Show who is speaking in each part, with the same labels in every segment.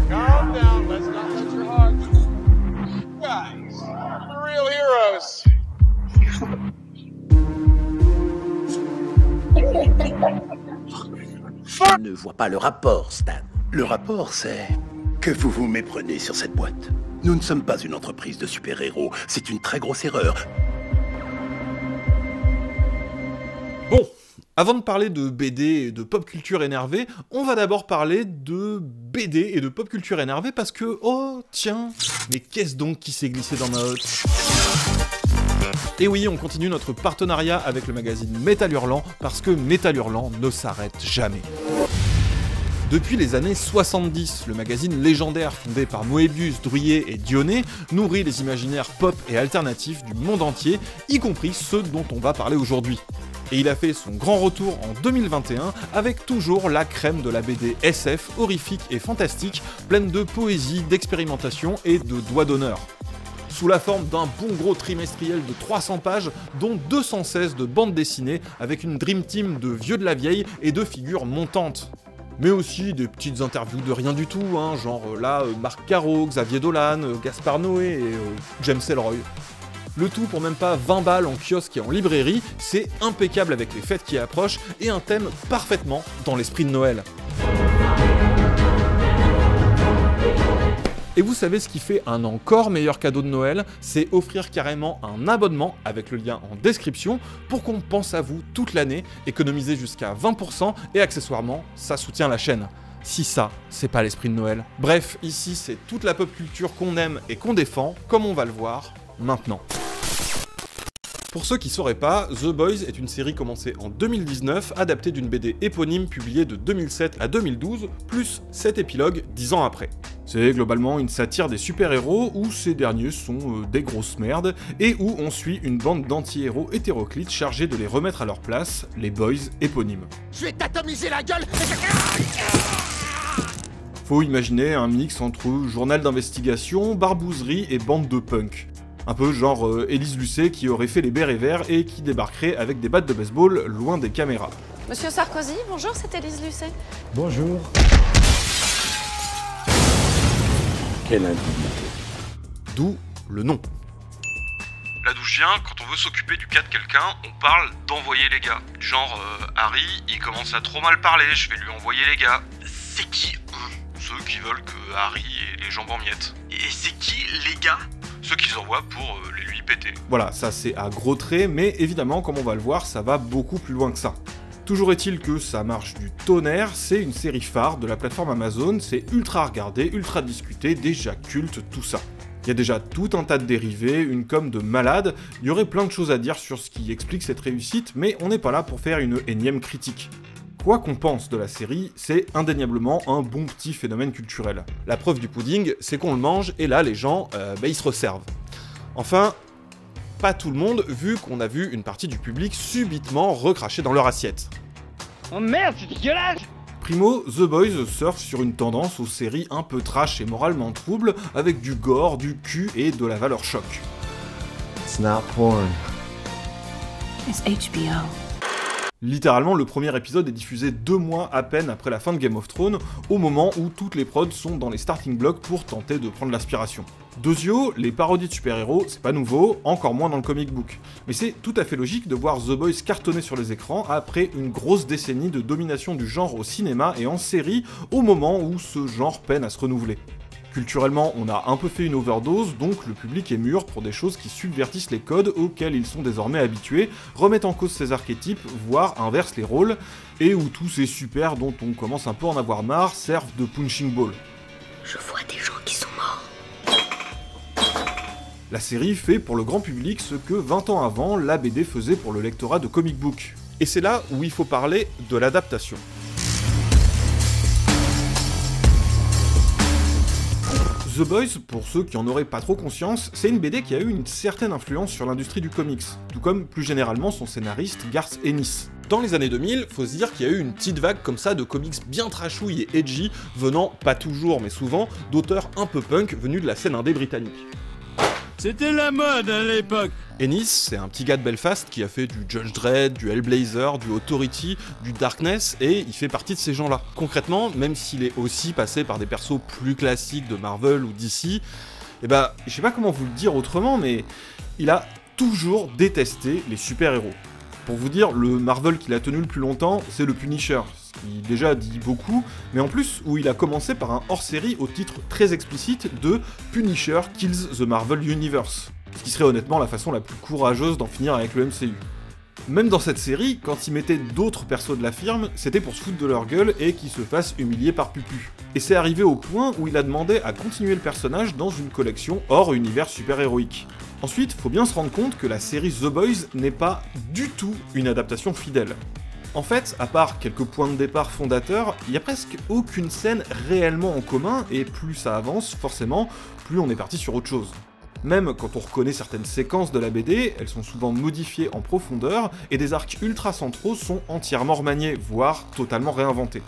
Speaker 1: Calm down, let's not touch your heart. Guys, real heroes.
Speaker 2: Je ne vois pas le rapport, Stan. Le rapport, c'est que vous vous méprenez sur cette boîte. Nous ne sommes pas une entreprise de super-héros. C'est une très grosse erreur.
Speaker 3: Bon, avant de parler de BD et de pop culture énervée, on va d'abord parler de BD et de pop culture énervée parce que, oh tiens, mais qu'est-ce donc qui s'est glissé dans ma hotte? Et oui, on continue notre partenariat avec le magazine Métal Hurlant parce que Métal Hurlant ne s'arrête jamais. Depuis les années 70, le magazine légendaire fondé par Moebius, Druillet et Dionnet nourrit les imaginaires pop et alternatifs du monde entier, y compris ceux dont on va parler aujourd'hui. Et il a fait son grand retour en 2021 avec toujours la crème de la BD SF, horrifique et fantastique, pleine de poésie, d'expérimentation et de doigts d'honneur. Sous la forme d'un bon gros trimestriel de 300 pages, dont 216 de bandes dessinées, avec une dream team de vieux de la vieille et de figures montantes. Mais aussi des petites interviews de rien du tout, hein, genre là, Marc Caro, Xavier Dolan, Gaspard Noé et James Ellroy. Le tout pour même pas 20 balles en kiosque et en librairie, c'est impeccable avec les fêtes qui approchent et un thème parfaitement dans l'esprit de Noël. Et vous savez ce qui fait un encore meilleur cadeau de Noël? C'est offrir carrément un abonnement, avec le lien en description, pour qu'on pense à vous toute l'année, économiser jusqu'à 20% et accessoirement, ça soutient la chaîne. Si ça, c'est pas l'esprit de Noël. Bref, ici c'est toute la pop culture qu'on aime et qu'on défend, comme on va le voir maintenant. Pour ceux qui sauraient pas, The Boys est une série commencée en 2019, adaptée d'une BD éponyme publiée de 2007 à 2012, plus 7 épilogues 10 ans après. C'est globalement une satire des super-héros où ces derniers sont des grosses merdes et où on suit une bande d'anti-héros hétéroclites chargés de les remettre à leur place, les Boys éponymes.
Speaker 4: Je vais t'atomiser la gueule.
Speaker 3: Faut imaginer un mix entre journal d'investigation, barbouzerie et bande de punk. Un peu genre Élise Lucet qui aurait fait les bérets verts et qui débarquerait avec des battes de baseball loin des caméras.
Speaker 5: Monsieur Sarkozy, bonjour, c'est Élise Lucet.
Speaker 6: Bonjour.
Speaker 2: Quelle indignité.
Speaker 3: D'où le nom.
Speaker 7: Là d'où je viens, quand on veut s'occuper du cas de quelqu'un, on parle d'envoyer les gars. Genre, Harry, il commence à trop mal parler, je vais lui envoyer les gars.
Speaker 8: C'est qui eux?
Speaker 7: Ceux qui veulent que Harry ait les jambes en miettes.
Speaker 8: Et c'est qui les gars?
Speaker 7: Ceux qu'ils envoient pour les lui péter.
Speaker 3: Voilà, ça c'est à gros traits, mais évidemment, comme on va le voir, ça va beaucoup plus loin que ça. Toujours est-il que ça marche du tonnerre, c'est une série phare de la plateforme Amazon, c'est ultra regardé, ultra discuté, déjà culte, tout ça. Il y a déjà tout un tas de dérivés, une com de malade, il y aurait plein de choses à dire sur ce qui explique cette réussite, mais on n'est pas là pour faire une énième critique. Quoi qu'on pense de la série, c'est indéniablement un bon petit phénomène culturel. La preuve du pudding, c'est qu'on le mange, et là les gens, ils se resservent. Enfin, pas tout le monde, vu qu'on a vu une partie du public subitement recracher dans leur assiette.
Speaker 9: Oh merde, c'est dégueulasse!
Speaker 3: Primo, The Boys surfe sur une tendance aux séries un peu trash et moralement troubles, avec du gore, du cul et de la valeur choc.
Speaker 6: It's not porn.
Speaker 10: It's HBO.
Speaker 3: Littéralement, le premier épisode est diffusé 2 mois à peine après la fin de Game of Thrones, au moment où toutes les prods sont dans les starting blocks pour tenter de prendre l'inspiration. Deuxio, les parodies de super-héros, c'est pas nouveau, encore moins dans le comic book. Mais c'est tout à fait logique de voir The Boys cartonner sur les écrans après une grosse décennie de domination du genre au cinéma et en série, au moment où ce genre peine à se renouveler. Culturellement, on a un peu fait une overdose, donc le public est mûr pour des choses qui subvertissent les codes auxquels ils sont désormais habitués, remettent en cause ces archétypes, voire inversent les rôles, et où tous ces super dont on commence un peu à en avoir marre servent de punching ball.
Speaker 10: Je vois des gens qui sont morts.
Speaker 3: La série fait pour le grand public ce que 20 ans avant, la BD faisait pour le lectorat de comic book. Et c'est là où il faut parler de l'adaptation. The Boys, pour ceux qui en auraient pas trop conscience, c'est une BD qui a eu une certaine influence sur l'industrie du comics, tout comme plus généralement son scénariste Garth Ennis. Dans les années 2000, faut se dire qu'il y a eu une petite vague comme ça de comics bien trashouilles et edgy, venant, pas toujours mais souvent, d'auteurs un peu punk venus de la scène indé britannique.
Speaker 9: C'était la mode à l'époque.
Speaker 3: Ennis, c'est un petit gars de Belfast qui a fait du Judge Dredd, du Hellblazer, du Authority, du Darkness, et il fait partie de ces gens-là. Concrètement, même s'il est aussi passé par des persos plus classiques de Marvel ou DC, je sais pas comment vous le dire autrement, mais il a toujours détesté les super-héros. Pour vous dire, le Marvel qu'il a tenu le plus longtemps, c'est le Punisher, ce qui déjà dit beaucoup, mais en plus où il a commencé par un hors-série au titre très explicite de Punisher Kills the Marvel Universe. Ce qui serait honnêtement la façon la plus courageuse d'en finir avec le MCU. Même dans cette série, quand ils mettaient d'autres persos de la firme, c'était pour se foutre de leur gueule et qu'ils se fassent humilier par Pupu. Et c'est arrivé au point où il a demandé à continuer le personnage dans une collection hors univers super-héroïque. Ensuite, faut bien se rendre compte que la série The Boys n'est pas du tout une adaptation fidèle. En fait, à part quelques points de départ fondateurs, il y a presque aucune scène réellement en commun, et plus ça avance, forcément, plus on est parti sur autre chose. Même quand on reconnaît certaines séquences de la BD, elles sont souvent modifiées en profondeur, et des arcs ultra centraux sont entièrement remaniés, voire totalement réinventés.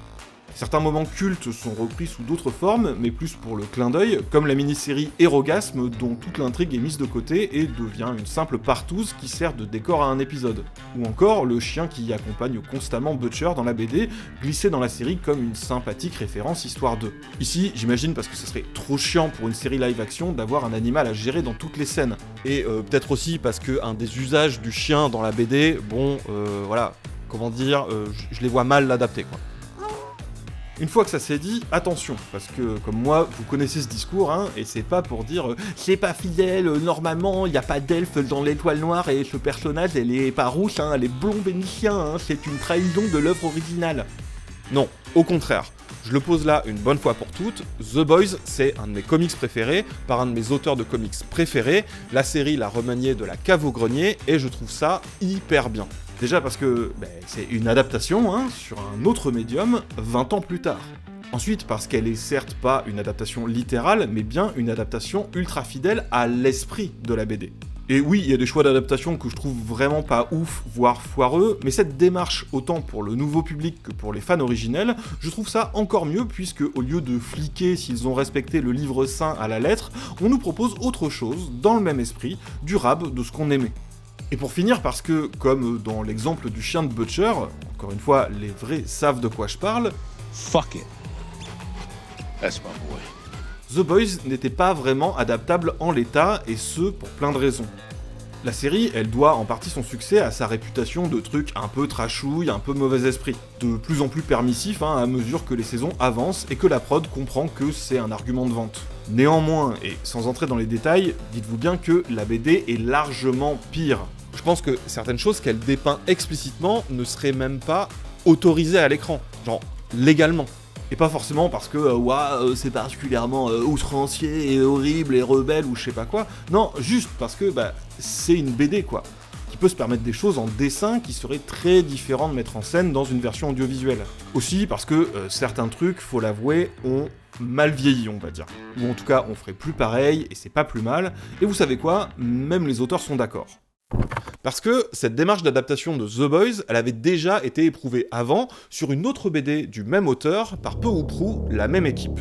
Speaker 3: Certains moments cultes sont repris sous d'autres formes, mais plus pour le clin d'œil, comme la mini-série Hérogasme, dont toute l'intrigue est mise de côté et devient une simple partouze qui sert de décor à un épisode. Ou encore le chien qui accompagne constamment Butcher dans la BD, glissé dans la série comme une sympathique référence Histoire 2. Ici, j'imagine parce que ce serait trop chiant pour une série live-action d'avoir un animal à gérer dans toutes les scènes. Et peut-être aussi parce que un des usages du chien dans la BD, je les vois mal l'adapter, quoi. Une fois que ça s'est dit, attention, parce que comme moi, vous connaissez ce discours, et c'est pas pour dire c'est pas fidèle, normalement, il n'y a pas d'elfe dans l'Étoile Noire et ce personnage, elle est pas rousse, elle est blonde vénitien, c'est une trahison de l'œuvre originale. Non, au contraire. Je le pose là une bonne fois pour toutes, The Boys, c'est un de mes comics préférés, par un de mes auteurs de comics préférés, la série l'a remaniée de la cave au grenier, et je trouve ça hyper bien. Déjà parce que c'est une adaptation sur un autre médium 20 ans plus tard. Ensuite parce qu'elle est certes pas une adaptation littérale, mais bien une adaptation ultra fidèle à l'esprit de la BD. Et oui, il y a des choix d'adaptation que je trouve vraiment pas ouf, voire foireux, mais cette démarche, autant pour le nouveau public que pour les fans originels, je trouve ça encore mieux puisque au lieu de fliquer s'ils ont respecté le livre saint à la lettre, on nous propose autre chose, dans le même esprit, durable de ce qu'on aimait. Et pour finir, parce que, comme dans l'exemple du chien de Butcher, encore une fois, les vrais savent de quoi je parle,
Speaker 1: Fuck it. That's my boy.
Speaker 3: The Boys n'était pas vraiment adaptable en l'état, et ce, pour plein de raisons. La série, elle doit en partie son succès à sa réputation de truc un peu trashouille, un peu mauvais esprit, de plus en plus permissif à mesure que les saisons avancent et que la prod comprend que c'est un argument de vente. Néanmoins, et sans entrer dans les détails, dites-vous bien que la BD est largement pire. Je pense que certaines choses qu'elle dépeint explicitement ne seraient même pas autorisées à l'écran, genre légalement. Et pas forcément parce que c'est particulièrement outrancier et horrible et rebelle ou je sais pas quoi. Non, juste parce que c'est une BD quoi, qui peut se permettre des choses en dessin qui seraient très différents de mettre en scène dans une version audiovisuelle. Aussi parce que certains trucs, faut l'avouer, ont mal vieilli on va dire. Ou en tout cas on ferait plus pareil et c'est pas plus mal. Et vous savez quoi, même les auteurs sont d'accord. Parce que cette démarche d'adaptation de The Boys, elle avait déjà été éprouvée avant sur une autre BD du même auteur, par peu ou prou la même équipe.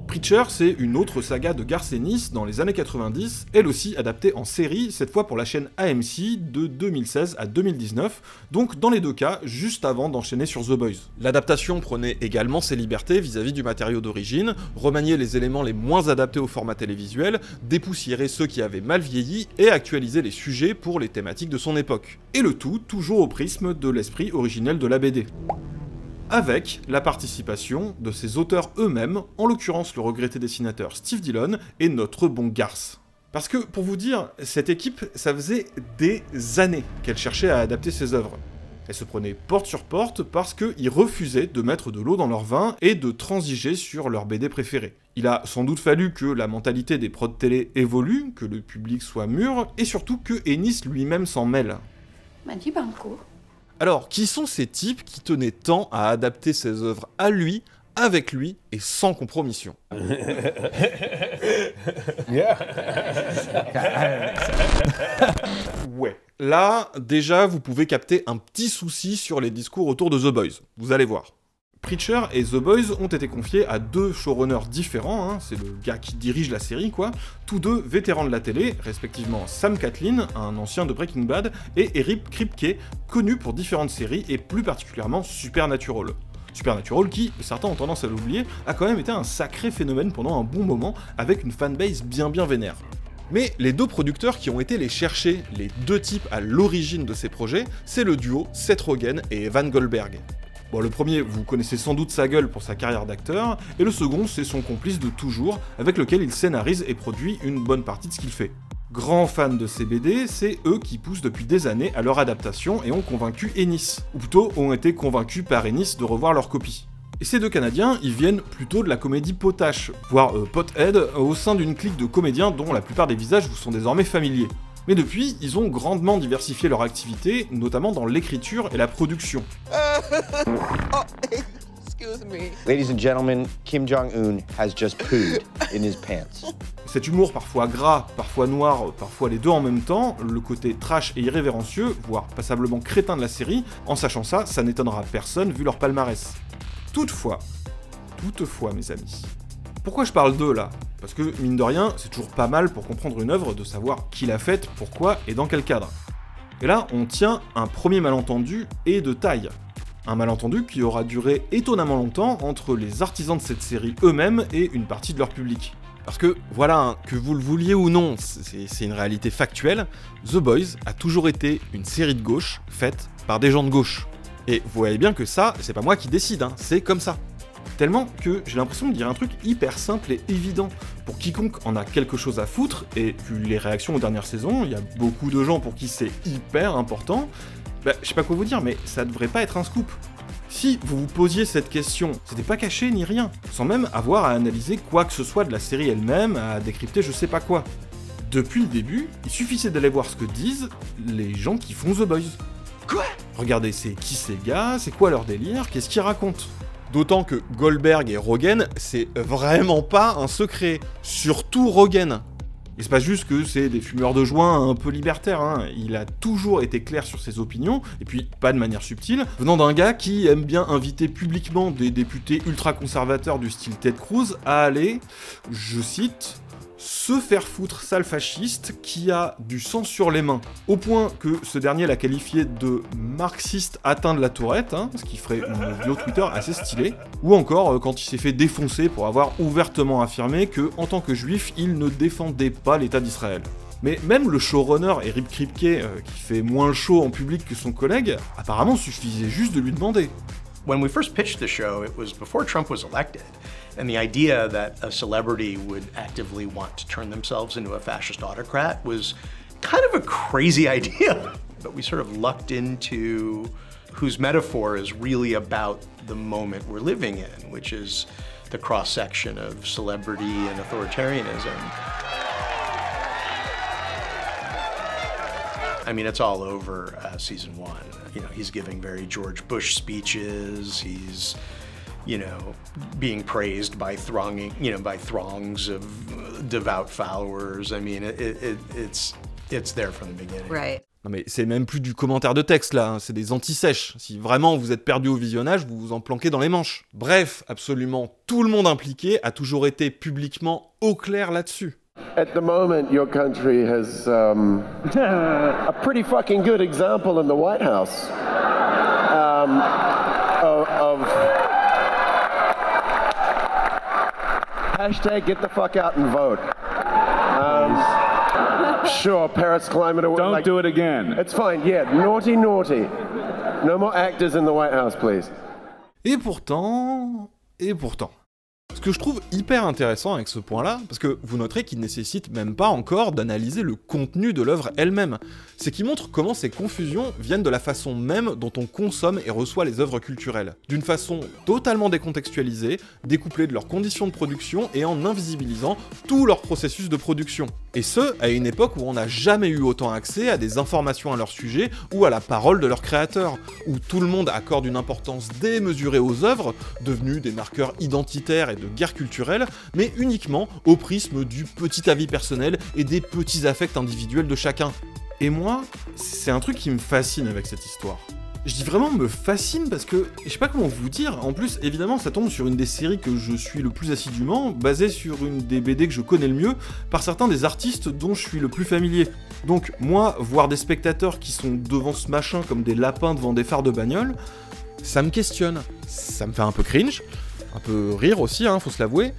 Speaker 3: Preacher, c'est une autre saga de Garth Ennis dans les années 90, elle aussi adaptée en série, cette fois pour la chaîne AMC de 2016 à 2019, donc dans les deux cas, juste avant d'enchaîner sur The Boys. L'adaptation prenait également ses libertés vis-à-vis du matériau d'origine, remaniait les éléments les moins adaptés au format télévisuel, dépoussiérait ceux qui avaient mal vieilli et actualisait les sujets pour les thématiques de son époque. Et le tout toujours au prisme de l'esprit originel de la BD. Avec la participation de ses auteurs eux-mêmes, en l'occurrence le regretté dessinateur Steve Dillon et notre bon Garth. Parce que, pour vous dire, cette équipe, ça faisait des années qu'elle cherchait à adapter ses œuvres. Elle se prenait porte sur porte parce qu'ils refusaient de mettre de l'eau dans leur vin et de transiger sur leur BD préférée. Il a sans doute fallu que la mentalité des prods télé évolue, que le public soit mûr, et surtout que Ennis lui-même s'en mêle.
Speaker 5: Manu Banco.
Speaker 3: Alors, qui sont ces types qui tenaient tant à adapter ses œuvres à lui, avec lui et sans compromission? Ouais. Là, déjà, vous pouvez capter un petit souci sur les discours autour de The Boys. Vous allez voir. Preacher et The Boys ont été confiés à 2 showrunners différents, c'est le gars qui dirige la série quoi, tous 2 vétérans de la télé, respectivement Sam Catlin, un ancien de Breaking Bad, et Eric Kripke, connu pour différentes séries et plus particulièrement Supernatural. Supernatural qui, certains ont tendance à l'oublier, a quand même été un sacré phénomène pendant un bon moment, avec une fanbase bien vénère. Mais les 2 producteurs qui ont été les chercher, les 2 types à l'origine de ces projets, c'est le duo Seth Rogen et Evan Goldberg. Bon, le premier, vous connaissez sans doute sa gueule pour sa carrière d'acteur, et le second, c'est son complice de toujours, avec lequel il scénarise et produit une bonne partie de ce qu'il fait. Grands fans de ces BD, c'est eux qui poussent depuis des années à leur adaptation et ont convaincu Ennis, ou plutôt ont été convaincus par Ennis de revoir leur copie. Et ces 2 Canadiens, ils viennent plutôt de la comédie potache, voire pothead, au sein d'une clique de comédiens dont la plupart des visages vous sont désormais familiers. Mais depuis, ils ont grandement diversifié leur activité, notamment dans l'écriture et la production.
Speaker 1: Excuse me.
Speaker 6: Ladies and gentlemen, Kim Jong-un has just pooed in his pants.
Speaker 3: Cet humour parfois gras, parfois noir, parfois les 2 en même temps, le côté trash et irrévérencieux, voire passablement crétin de la série, en sachant ça, ça n'étonnera personne vu leur palmarès. Toutefois, mes amis, pourquoi je parle d'eux là? Parce que, mine de rien, c'est toujours pas mal pour comprendre une œuvre de savoir qui l'a faite, pourquoi et dans quel cadre. Et là, on tient un premier malentendu et de taille. Un malentendu qui aura duré étonnamment longtemps entre les artisans de cette série eux-mêmes et une partie de leur public. Parce que, voilà, que vous le vouliez ou non, c'est une réalité factuelle, The Boys a toujours été une série de gauche faite par des gens de gauche. Et vous voyez bien que ça, c'est pas moi qui décide, c'est comme ça. Tellement que j'ai l'impression de dire un truc hyper simple et évident. Pour quiconque en a quelque chose à foutre, et vu les réactions aux dernières saisons, il y a beaucoup de gens pour qui c'est hyper important, je sais pas quoi vous dire, mais ça devrait pas être un scoop. Si vous vous posiez cette question, c'était pas caché ni rien, sans même avoir à analyser quoi que ce soit de la série elle-même, à décrypter je sais pas quoi. Depuis le début, il suffisait d'aller voir ce que disent les gens qui font The Boys.
Speaker 1: Quoi?
Speaker 3: Regardez, c'est qui ces gars, c'est quoi leur délire, qu'est-ce qu'ils racontent? D'autant que Goldberg et Rogen, c'est vraiment pas un secret. Surtout Rogen. Et c'est pas juste que c'est des fumeurs de joint un peu libertaires, il a toujours été clair sur ses opinions, et puis pas de manière subtile, venant d'un gars qui aime bien inviter publiquement des députés ultra-conservateurs du style Ted Cruz à aller, je cite, se faire foutre sale fasciste qui a du sang sur les mains, au point que ce dernier l'a qualifié de marxiste atteint de la tourette, ce qui ferait une bio Twitter assez stylée, ou encore quand il s'est fait défoncer pour avoir ouvertement affirmé que, en tant que juif, il ne défendait pas l'État d'Israël. Mais même le showrunner Eric Kripke, qui fait moins le show en public que son collègue, apparemment suffisait juste de lui demander.
Speaker 4: When we first pitched the show, it was before Trump was elected. And the idea that a celebrity would actively want to turn themselves into a fascist autocrat was kind of a crazy idea. But we sort of lucked into whose metaphor is really about the moment we're living in, which is the cross-section of celebrity and authoritarianism. I mean, it's all over season 1. You know, he's giving very George Bush speeches. He's, being praised by throngs of devout followers. I mean, it's there from the beginning.
Speaker 5: Right.
Speaker 3: Non mais c'est même plus du commentaire de texte là, c'est des anti-sèches. Si vraiment vous êtes perdu au visionnage, vous vous en planquez dans les manches. Bref, absolument tout le monde impliqué a toujours été publiquement au clair là-dessus.
Speaker 11: At the moment, your country has a pretty fucking good example in the White House of hashtag get the fuck out and vote. Sure, Paris Climate Award.
Speaker 12: Don't do it again.
Speaker 11: It's fine, yeah, naughty, naughty. No more actors in the White House, please.
Speaker 3: Et pourtant... Ce que je trouve hyper intéressant avec ce point-là, parce que vous noterez qu'il nécessite même pas encore d'analyser le contenu de l'œuvre elle-même, c'est qu'il montre comment ces confusions viennent de la façon même dont on consomme et reçoit les œuvres culturelles, d'une façon totalement décontextualisée, découplée de leurs conditions de production et en invisibilisant tout leur processus de production. Et ce, à une époque où on n'a jamais eu autant accès à des informations à leur sujet ou à la parole de leurs créateurs, où tout le monde accorde une importance démesurée aux œuvres, devenues des marqueurs identitaires et de guerre culturelle, mais uniquement au prisme du petit avis personnel et des petits affects individuels de chacun. Et moi, c'est un truc qui me fascine avec cette histoire. Je dis vraiment me fascine parce que, je sais pas comment vous dire, en plus évidemment ça tombe sur une des séries que je suis le plus assidûment, basée sur une des BD que je connais le mieux, par certains des artistes dont je suis le plus familier. Donc moi, voir des spectateurs qui sont devant ce machin comme des lapins devant des phares de bagnole, ça me questionne. Ça me fait un peu cringe, un peu rire aussi, hein, faut se l'avouer,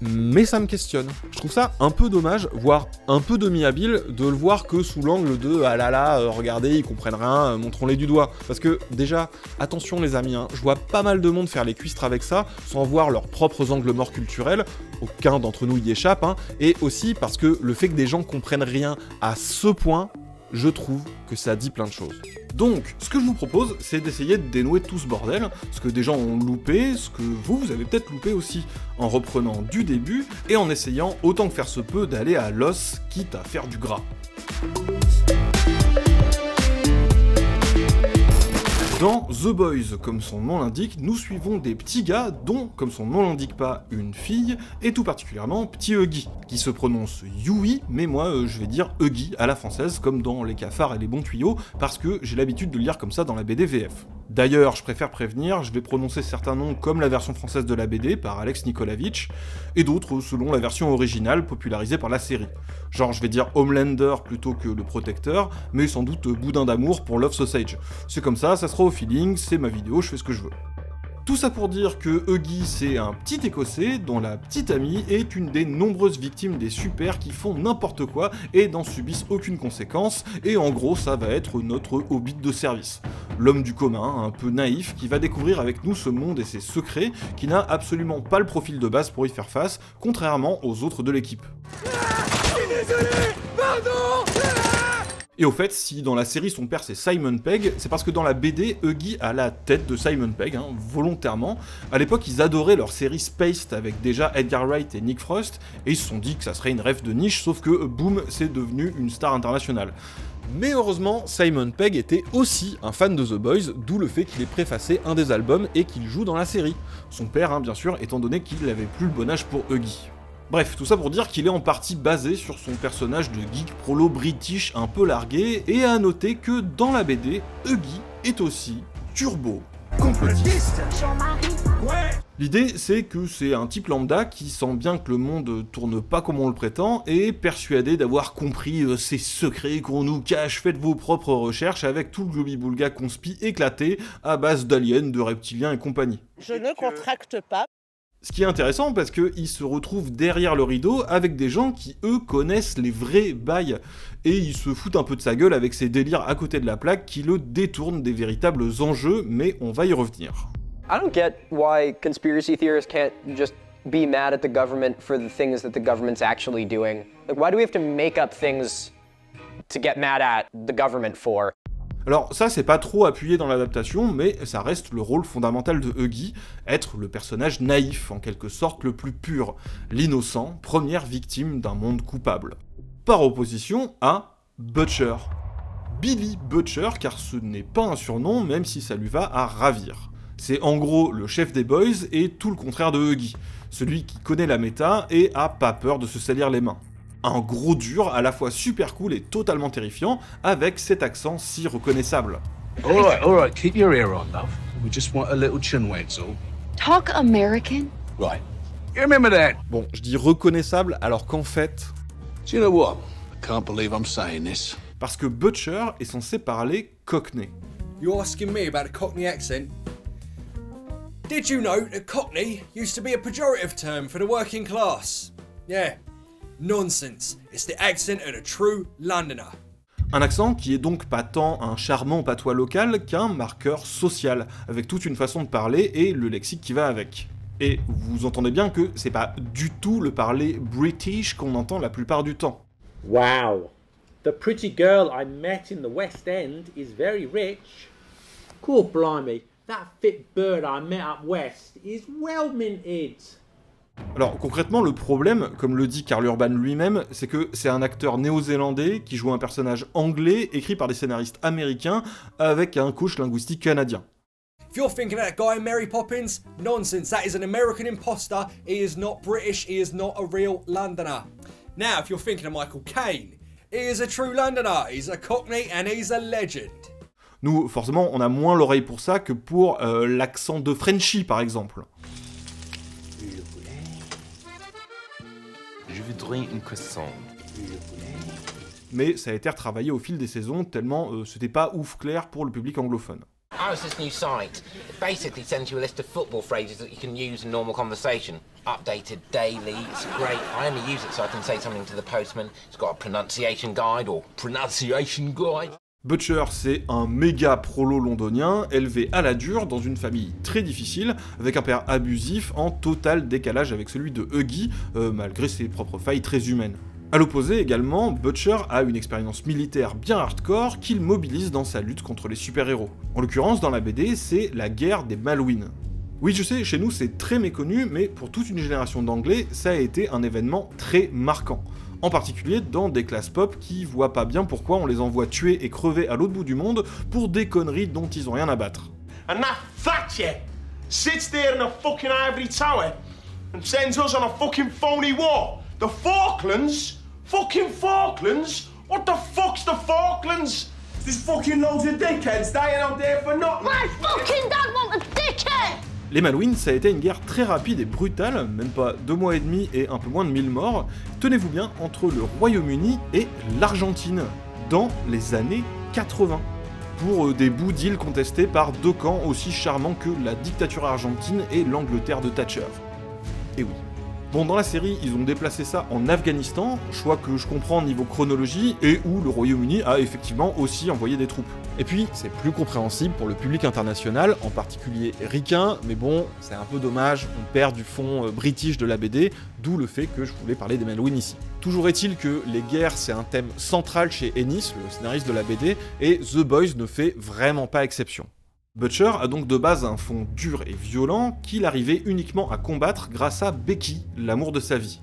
Speaker 3: mais ça me questionne. Je trouve ça un peu dommage, voire un peu demi-habile, de le voir que sous l'angle de « ah là là, regardez, ils comprennent rien, montrons-les du doigt ». Parce que déjà, attention les amis, hein, je vois pas mal de monde faire les cuistres avec ça, sans voir leurs propres angles morts culturels, aucun d'entre nous y échappe, hein, et aussi parce que le fait que des gens comprennent rien à ce point, je trouve que ça dit plein de choses. Donc, ce que je vous propose, c'est d'essayer de dénouer tout ce bordel, ce que des gens ont loupé, ce que vous avez peut-être loupé aussi, en reprenant du début, et en essayant, autant que faire se peut, d'aller à l'os, quitte à faire du gras. Dans The Boys, comme son nom l'indique, nous suivons des petits gars dont, comme son nom l'indique pas, une fille, et tout particulièrement Petit Huggy, qui se prononce Yui, mais moi je vais dire Huggy à la française, comme dans Les Cafards et les Bons Tuyaux, parce que j'ai l'habitude de le lire comme ça dans la BD VF. D'ailleurs, je préfère prévenir, je vais prononcer certains noms comme la version française de la BD par Alex Nikolavitch, et d'autres selon la version originale popularisée par la série. Genre, je vais dire Homelander plutôt que le Protecteur, mais sans doute Boudin d'amour pour Love Sausage. C'est comme ça sera au feeling, c'est ma vidéo, je fais ce que je veux. Tout ça pour dire que Huggy, c'est un petit écossais dont la petite amie est une des nombreuses victimes des super qui font n'importe quoi et n'en subissent aucune conséquence, et en gros ça va être notre hobbit de service. L'homme du commun, un peu naïf, qui va découvrir avec nous ce monde et ses secrets, qui n'a absolument pas le profil de base pour y faire face, contrairement aux autres de l'équipe. Et au fait, si dans la série son père c'est Simon Pegg, c'est parce que dans la BD, Huggy a la tête de Simon Pegg, hein, volontairement. À l'époque, ils adoraient leur série Spaced avec déjà Edgar Wright et Nick Frost, et ils se sont dit que ça serait une rêve de niche, sauf que boum, c'est devenu une star internationale. Mais heureusement, Simon Pegg était aussi un fan de The Boys, d'où le fait qu'il ait préfacé un des albums et qu'il joue dans la série. Son père, hein, bien sûr, étant donné qu'il n'avait plus le bon âge pour Huggy. Bref, tout ça pour dire qu'il est en partie basé sur son personnage de geek prolo british un peu largué, et à noter que dans la BD, Huggy est aussi turbo complotiste. L'idée, c'est que c'est un type lambda qui sent bien que le monde tourne pas comme on le prétend, et persuadé d'avoir compris ces secrets qu'on nous cache. Faites vos propres recherches avec tout le globi-boulga conspi éclaté à base d'aliens, de reptiliens et compagnie.
Speaker 12: Je ne contracte pas.
Speaker 3: Ce qui est intéressant parce qu'il se retrouve derrière le rideau avec des gens qui, eux, connaissent les vrais bails. Et ils se foutent un peu de sa gueule avec ses délires à côté de la plaque qui le détournent des véritables enjeux, mais on va y revenir.
Speaker 13: I don't get why conspiracy theorists can't just be mad at the government for the things that the government's actually doing. Like, why do we have to make up things to get mad at the government for?
Speaker 3: Alors ça c'est pas trop appuyé dans l'adaptation, mais ça reste le rôle fondamental de Huggy, être le personnage naïf, en quelque sorte le plus pur, l'innocent, première victime d'un monde coupable. Par opposition à Butcher. Billy Butcher, car ce n'est pas un surnom, même si ça lui va à ravir. C'est en gros le chef des boys et tout le contraire de Huggy, celui qui connaît la méta et a pas peur de se salir les mains. Un gros dur, à la fois super cool et totalement terrifiant, avec cet accent si reconnaissable.
Speaker 14: All right, keep your ear on, love. We just want a little chin wag, all.
Speaker 10: Talk American?
Speaker 14: Right. You remember that?
Speaker 3: Bon, je dis reconnaissable, alors qu'en fait...
Speaker 14: Do you know what? I can't believe I'm saying this.
Speaker 3: Parce que Butcher est censé parler cockney.
Speaker 15: You're asking me about a cockney accent? Did you know that cockney used to be a pejorative term for the working class? Yeah. Nonsense. It's the accent of a true Londoner.
Speaker 3: Un accent qui est donc pas tant un charmant patois local qu'un marqueur social, avec toute une façon de parler et le lexique qui va avec. Et vous entendez bien que c'est pas du tout le parler british qu'on entend la plupart du temps.
Speaker 16: Wow. The pretty girl I met in the West End is very rich. Cool blimey, that fit bird I met up west is well minted.
Speaker 3: Alors concrètement, le problème, comme le dit Karl Urban lui-même, c'est que c'est un acteur néo-zélandais qui joue un personnage anglais écrit par des scénaristes américains avec un coach linguistique canadien.
Speaker 15: If you're thinking of that guy Mary Poppins, nonsense, that is an American imposter, he is not British, he is not a real Londoner. Now, if you're thinking of Michael Caine, he is a true Londoner, he's a cockney and he's a legend.
Speaker 3: Nous, forcément, on a moins l'oreille pour ça que pour l'accent de Frenchie, par exemple.
Speaker 17: Je voudrais une croissant.
Speaker 3: Mais ça a été retravaillé au fil des saisons, tellement c'était pas ouf clair pour le public anglophone.
Speaker 18: How's this new site? It basically sends you a list of football phrases that you can use in normal conversation. Updated daily, it's great. I only use it so I can say something to the postman. It's got a pronunciation guide or pronunciation guide.
Speaker 3: Butcher, c'est un méga prolo londonien, élevé à la dure dans une famille très difficile, avec un père abusif en total décalage avec celui de Huggy, malgré ses propres failles très humaines. A l'opposé également, Butcher a une expérience militaire bien hardcore qu'il mobilise dans sa lutte contre les super-héros. En l'occurrence, dans la BD, c'est la guerre des Malouines. Oui, je sais, chez nous c'est très méconnu, mais pour toute une génération d'anglais, ça a été un événement très marquant. En particulier dans des classes pop qui voient pas bien pourquoi on les envoie tuer et crever à l'autre bout du monde pour des conneries dont ils ont rien à battre.
Speaker 19: And that Thatcher sits there in a fucking ivory tower and sends us on a fucking phony war. The Falklands? Fucking Falklands? What the fuck's the Falklands? There's fucking loads of dickheads dying out there for nothing.
Speaker 20: My fucking dad want a dickhead!
Speaker 3: Les Malouines, ça a été une guerre très rapide et brutale, même pas 2 mois et demi et un peu moins de 1000 morts, tenez-vous bien, entre le Royaume-Uni et l'Argentine, dans les années 80. Pour des bouts d'îles contestés par 2 camps aussi charmants que la dictature argentine et l'Angleterre de Thatcher. Et oui. Bon, dans la série, ils ont déplacé ça en Afghanistan, choix que je comprends niveau chronologie, et où le Royaume-Uni a effectivement aussi envoyé des troupes. Et puis, c'est plus compréhensible pour le public international, en particulier ricain, mais bon, c'est un peu dommage, on perd du fond british de la BD, d'où le fait que je voulais parler des Malouines ici. Toujours est-il que les guerres, c'est un thème central chez Ennis, le scénariste de la BD, et The Boys ne fait vraiment pas exception. Butcher a donc de base un fond dur et violent qu'il arrivait uniquement à combattre grâce à Becky, l'amour de sa vie.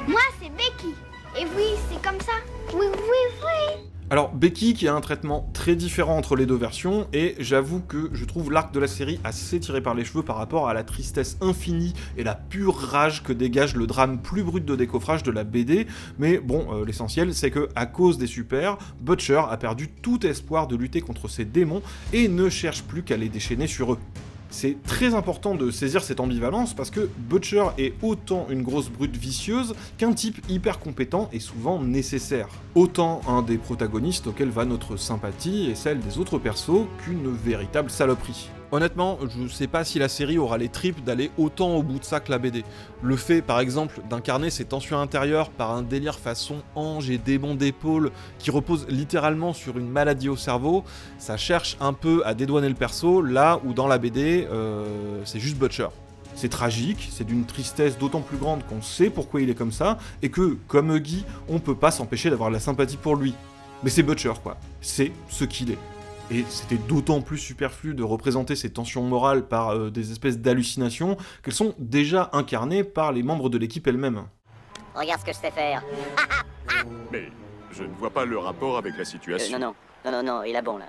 Speaker 20: Moi c'est Becky, et oui c'est comme ça, oui oui oui.
Speaker 3: Alors Becky qui a un traitement très différent entre les deux versions, et j'avoue que je trouve l'arc de la série assez tiré par les cheveux par rapport à la tristesse infinie et la pure rage que dégage le drame plus brut de décoffrage de la BD, mais bon, l'essentiel c'est que à cause des super, Butcher a perdu tout espoir de lutter contre ses démons et ne cherche plus qu'à les déchaîner sur eux. C'est très important de saisir cette ambivalence parce que Butcher est autant une grosse brute vicieuse qu'un type hyper compétent et souvent nécessaire. Autant un des protagonistes auquel va notre sympathie et celle des autres persos qu'une véritable saloperie. Honnêtement, je sais pas si la série aura les tripes d'aller autant au bout de ça que la BD. Le fait, par exemple, d'incarner ses tensions intérieures par un délire façon ange et démon d'épaule qui repose littéralement sur une maladie au cerveau, ça cherche un peu à dédouaner le perso, là où dans la BD, c'est juste Butcher. C'est tragique, c'est d'une tristesse d'autant plus grande qu'on sait pourquoi il est comme ça, et que, comme Huggy, on peut pas s'empêcher d'avoir de la sympathie pour lui. Mais c'est Butcher, quoi. C'est ce qu'il est. Et c'était d'autant plus superflu de représenter ces tensions morales par des espèces d'hallucinations qu'elles sont déjà incarnées par les membres de l'équipe elle-même.
Speaker 21: Regarde ce que je sais faire.
Speaker 22: Mais je ne vois pas le rapport avec la situation.
Speaker 21: Non, il a bon là.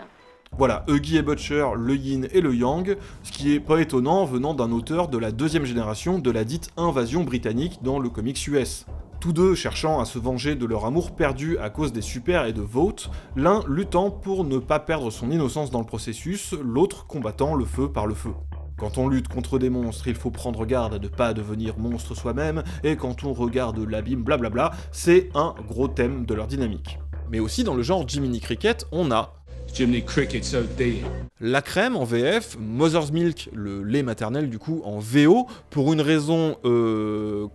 Speaker 3: Voilà, Huggy et Butcher, le yin et le yang, ce qui est pas étonnant venant d'un auteur de la 2e génération de la dite invasion britannique dans le comics US. Tous deux cherchant à se venger de leur amour perdu à cause des super et de Vought, l'un luttant pour ne pas perdre son innocence dans le processus, l'autre combattant le feu par le feu. Quand on lutte contre des monstres, il faut prendre garde à ne pas devenir monstre soi-même, et quand on regarde l'abîme, blablabla, c'est un gros thème de leur dynamique. Mais aussi dans le genre Jiminy Cricket, on a
Speaker 14: Jiminy Cricket so dear.
Speaker 3: La crème en VF, Mother's Milk, le lait maternel du coup en VO, pour une raison,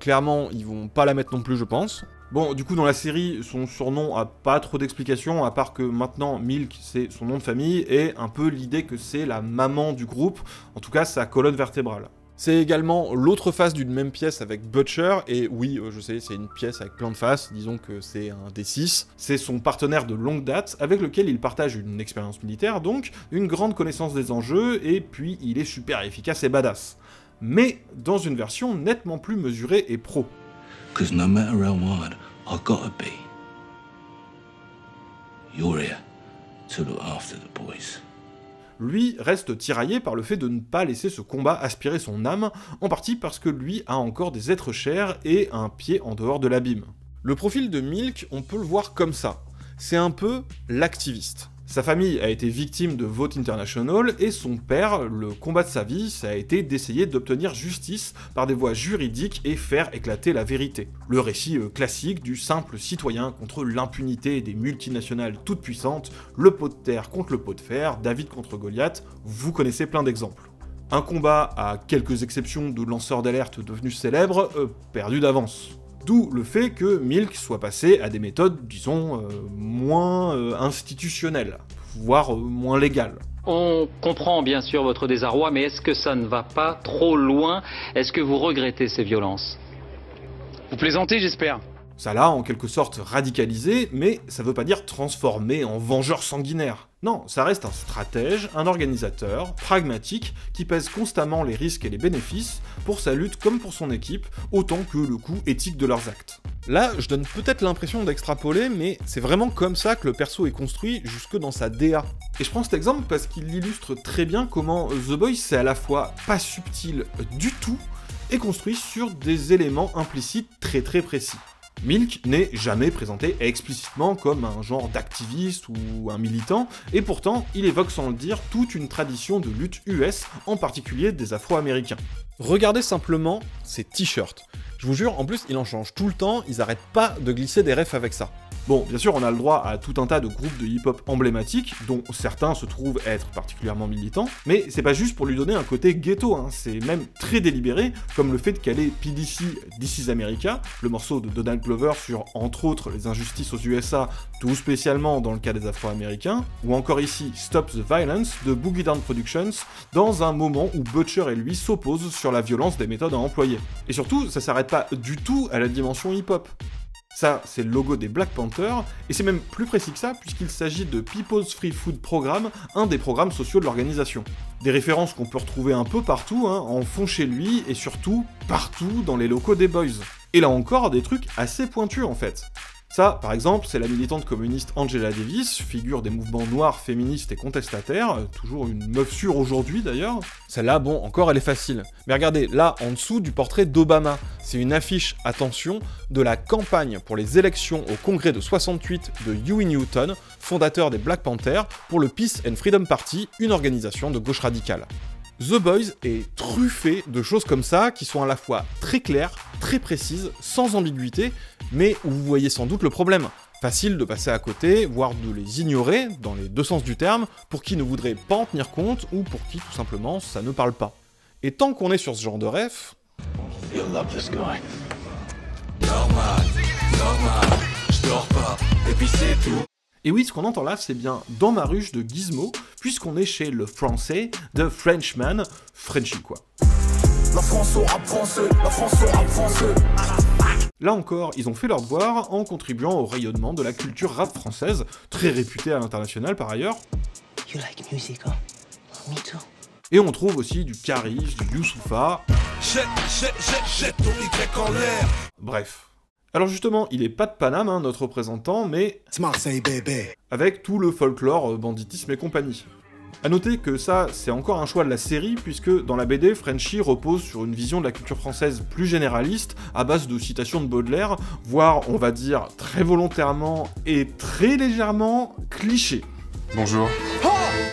Speaker 3: clairement ils vont pas la mettre non plus je pense. Bon, du coup dans la série, son surnom a pas trop d'explications, à part que maintenant Milk c'est son nom de famille, et un peu l'idée que c'est la maman du groupe, en tout cas sa colonne vertébrale. C'est également l'autre face d'une même pièce avec Butcher, et oui, je sais, c'est une pièce avec plein de faces, disons que c'est un D6. C'est son partenaire de longue date, avec lequel il partage une expérience militaire, donc une grande connaissance des enjeux, et puis il est super efficace et badass. Mais dans une version nettement plus mesurée et pro.
Speaker 14: Cause no matter how hard I gotta be, you're here to look after the boys.
Speaker 3: Lui reste tiraillé par le fait de ne pas laisser ce combat aspirer son âme, en partie parce que lui a encore des êtres chers et un pied en dehors de l'abîme. Le profil de Milk, on peut le voir comme ça. C'est un peu l'activiste. Sa famille a été victime de Vote International et son père, le combat de sa vie, ça a été d'essayer d'obtenir justice par des voies juridiques et faire éclater la vérité. Le récit classique du simple citoyen contre l'impunité des multinationales toutes puissantes, le pot de terre contre le pot de fer, David contre Goliath, vous connaissez plein d'exemples. Un combat, à quelques exceptions de lanceurs d'alerte devenus célèbres, perdu d'avance. D'où le fait que Milk soit passé à des méthodes, disons, moins institutionnelles, voire moins légales.
Speaker 2: On comprend bien sûr votre désarroi, mais est-ce que ça ne va pas trop loin? Est-ce que vous regrettez ces violences? Vous plaisantez, j'espère.
Speaker 3: Ça l'a en quelque sorte radicalisé, mais ça veut pas dire transformé en vengeur sanguinaire. Non, ça reste un stratège, un organisateur, pragmatique, qui pèse constamment les risques et les bénéfices, pour sa lutte comme pour son équipe, autant que le coût éthique de leurs actes. Là, je donne peut-être l'impression d'extrapoler, mais c'est vraiment comme ça que le perso est construit jusque dans sa DA. Et je prends cet exemple parce qu'il illustre très bien comment The Boys c'est à la fois pas subtil du tout, et construit sur des éléments implicites très précis. Milk n'est jamais présenté explicitement comme un genre d'activiste ou un militant, et pourtant il évoque sans le dire toute une tradition de lutte US, en particulier des Afro-Américains. Regardez simplement ces t-shirts. Je vous jure, en plus, il en change tout le temps, ils arrêtent pas de glisser des refs avec ça. Bon, bien sûr, on a le droit à tout un tas de groupes de hip-hop emblématiques, dont certains se trouvent être particulièrement militants, mais c'est pas juste pour lui donner un côté ghetto, hein, c'est même très délibéré, comme le fait de caler PDC This is America, le morceau de Donald Glover sur, entre autres, les injustices aux USA, tout spécialement dans le cas des Afro-Américains, ou encore ici Stop the Violence de Boogie Down Productions, dans un moment où Butcher et lui s'opposent sur la violence des méthodes à employer. Et surtout, ça s'arrête pas du tout à la dimension hip-hop. Ça, c'est le logo des Black Panthers, et c'est même plus précis que ça, puisqu'il s'agit de People's Free Food Program, un des programmes sociaux de l'organisation. Des références qu'on peut retrouver un peu partout, hein, en fond chez lui, et surtout, partout dans les locaux des Boys. Et là encore, des trucs assez pointus en fait. Ça, par exemple, c'est la militante communiste Angela Davis, figure des mouvements noirs, féministes et contestataires, toujours une meuf sûre aujourd'hui d'ailleurs. Celle-là, bon, encore elle est facile. Mais regardez, là, en dessous du portrait d'Obama, c'est une affiche, attention, de la campagne pour les élections au congrès de 68 de Huey Newton, fondateur des Black Panthers, pour le Peace and Freedom Party, une organisation de gauche radicale. The Boys est truffé de choses comme ça, qui sont à la fois très claires, très précises, sans ambiguïté, mais où vous voyez sans doute le problème. Facile de passer à côté, voire de les ignorer, dans les deux sens du terme, pour qui ne voudrait pas en tenir compte, ou pour qui, tout simplement, ça ne parle pas. Et tant qu'on est sur ce genre de ref...
Speaker 17: You'll love this guy.
Speaker 3: Et oui, ce qu'on entend là, c'est bien Dans ma ruche de Gizmo, puisqu'on est chez le français de Frenchman, Frenchy quoi.
Speaker 17: La France au rap français, la France au rap français.
Speaker 3: Là encore, ils ont fait leur devoir en contribuant au rayonnement de la culture rap française, très réputée à l'international par ailleurs.
Speaker 17: You like music, huh? Me too.
Speaker 3: Et on trouve aussi du Caris, du Youssoupha.
Speaker 17: Jette ton Y en l'air.
Speaker 3: Bref. Alors justement, il est pas de Paname, hein, notre représentant, mais...
Speaker 17: C'est Marseille, bébé.
Speaker 3: Avec tout le folklore, banditisme et compagnie. A noter que ça, c'est encore un choix de la série, puisque dans la BD, Frenchy repose sur une vision de la culture française plus généraliste, à base de citations de Baudelaire, voire, on va dire, très volontairement et très légèrement cliché.
Speaker 22: Bonjour.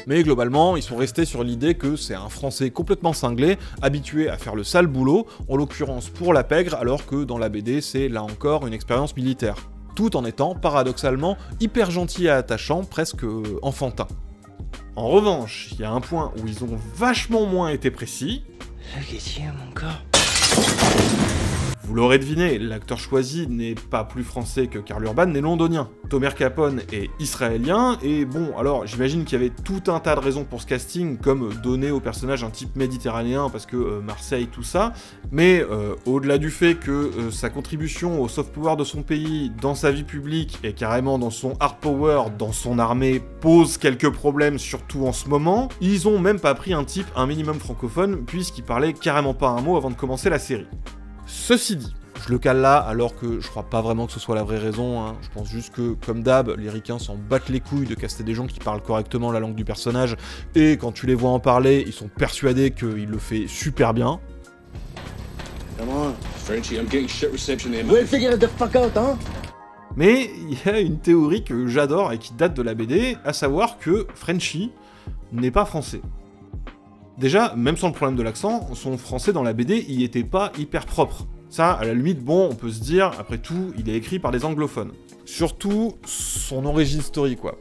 Speaker 3: Mais globalement, ils sont restés sur l'idée que c'est un Français complètement cinglé, habitué à faire le sale boulot, en l'occurrence pour la pègre, alors que dans la BD, c'est là encore une expérience militaire. Tout en étant, paradoxalement, hyper gentil et attachant, presque enfantin. En revanche, il y a un point où ils ont vachement moins été précis.
Speaker 17: Le Guettier, mon corps.
Speaker 3: Vous l'aurez deviné, l'acteur choisi n'est pas plus français que Karl Urban n'est londonien. Tomer Capone est israélien, et bon, alors j'imagine qu'il y avait tout un tas de raisons pour ce casting, comme donner au personnage un type méditerranéen, parce que Marseille, tout ça, mais au-delà du fait que sa contribution au soft power de son pays, dans sa vie publique, et carrément dans son hard power, dans son armée, pose quelques problèmes, surtout en ce moment, ils ont même pas pris un type un minimum francophone, puisqu'il parlait carrément pas un mot avant de commencer la série. Ceci dit, je le cale là alors que je crois pas vraiment que ce soit la vraie raison, hein. Je pense juste que, comme d'hab, les ricains s'en battent les couilles de caster des gens qui parlent correctement la langue du personnage, et quand tu les vois en parler, ils sont persuadés qu'il le fait super bien.
Speaker 17: Come on, Frenchy, I'm getting shit reception here, man. We'll figure the fuck out, huh?
Speaker 3: Mais il y a une théorie que j'adore et qui date de la BD, à savoir que Frenchy n'est pas français. Déjà, même sans le problème de l'accent, son français dans la BD, il était pas hyper propre. Ça, à la limite, bon, on peut se dire, après tout, il est écrit par des anglophones. Surtout, son origin story, quoi.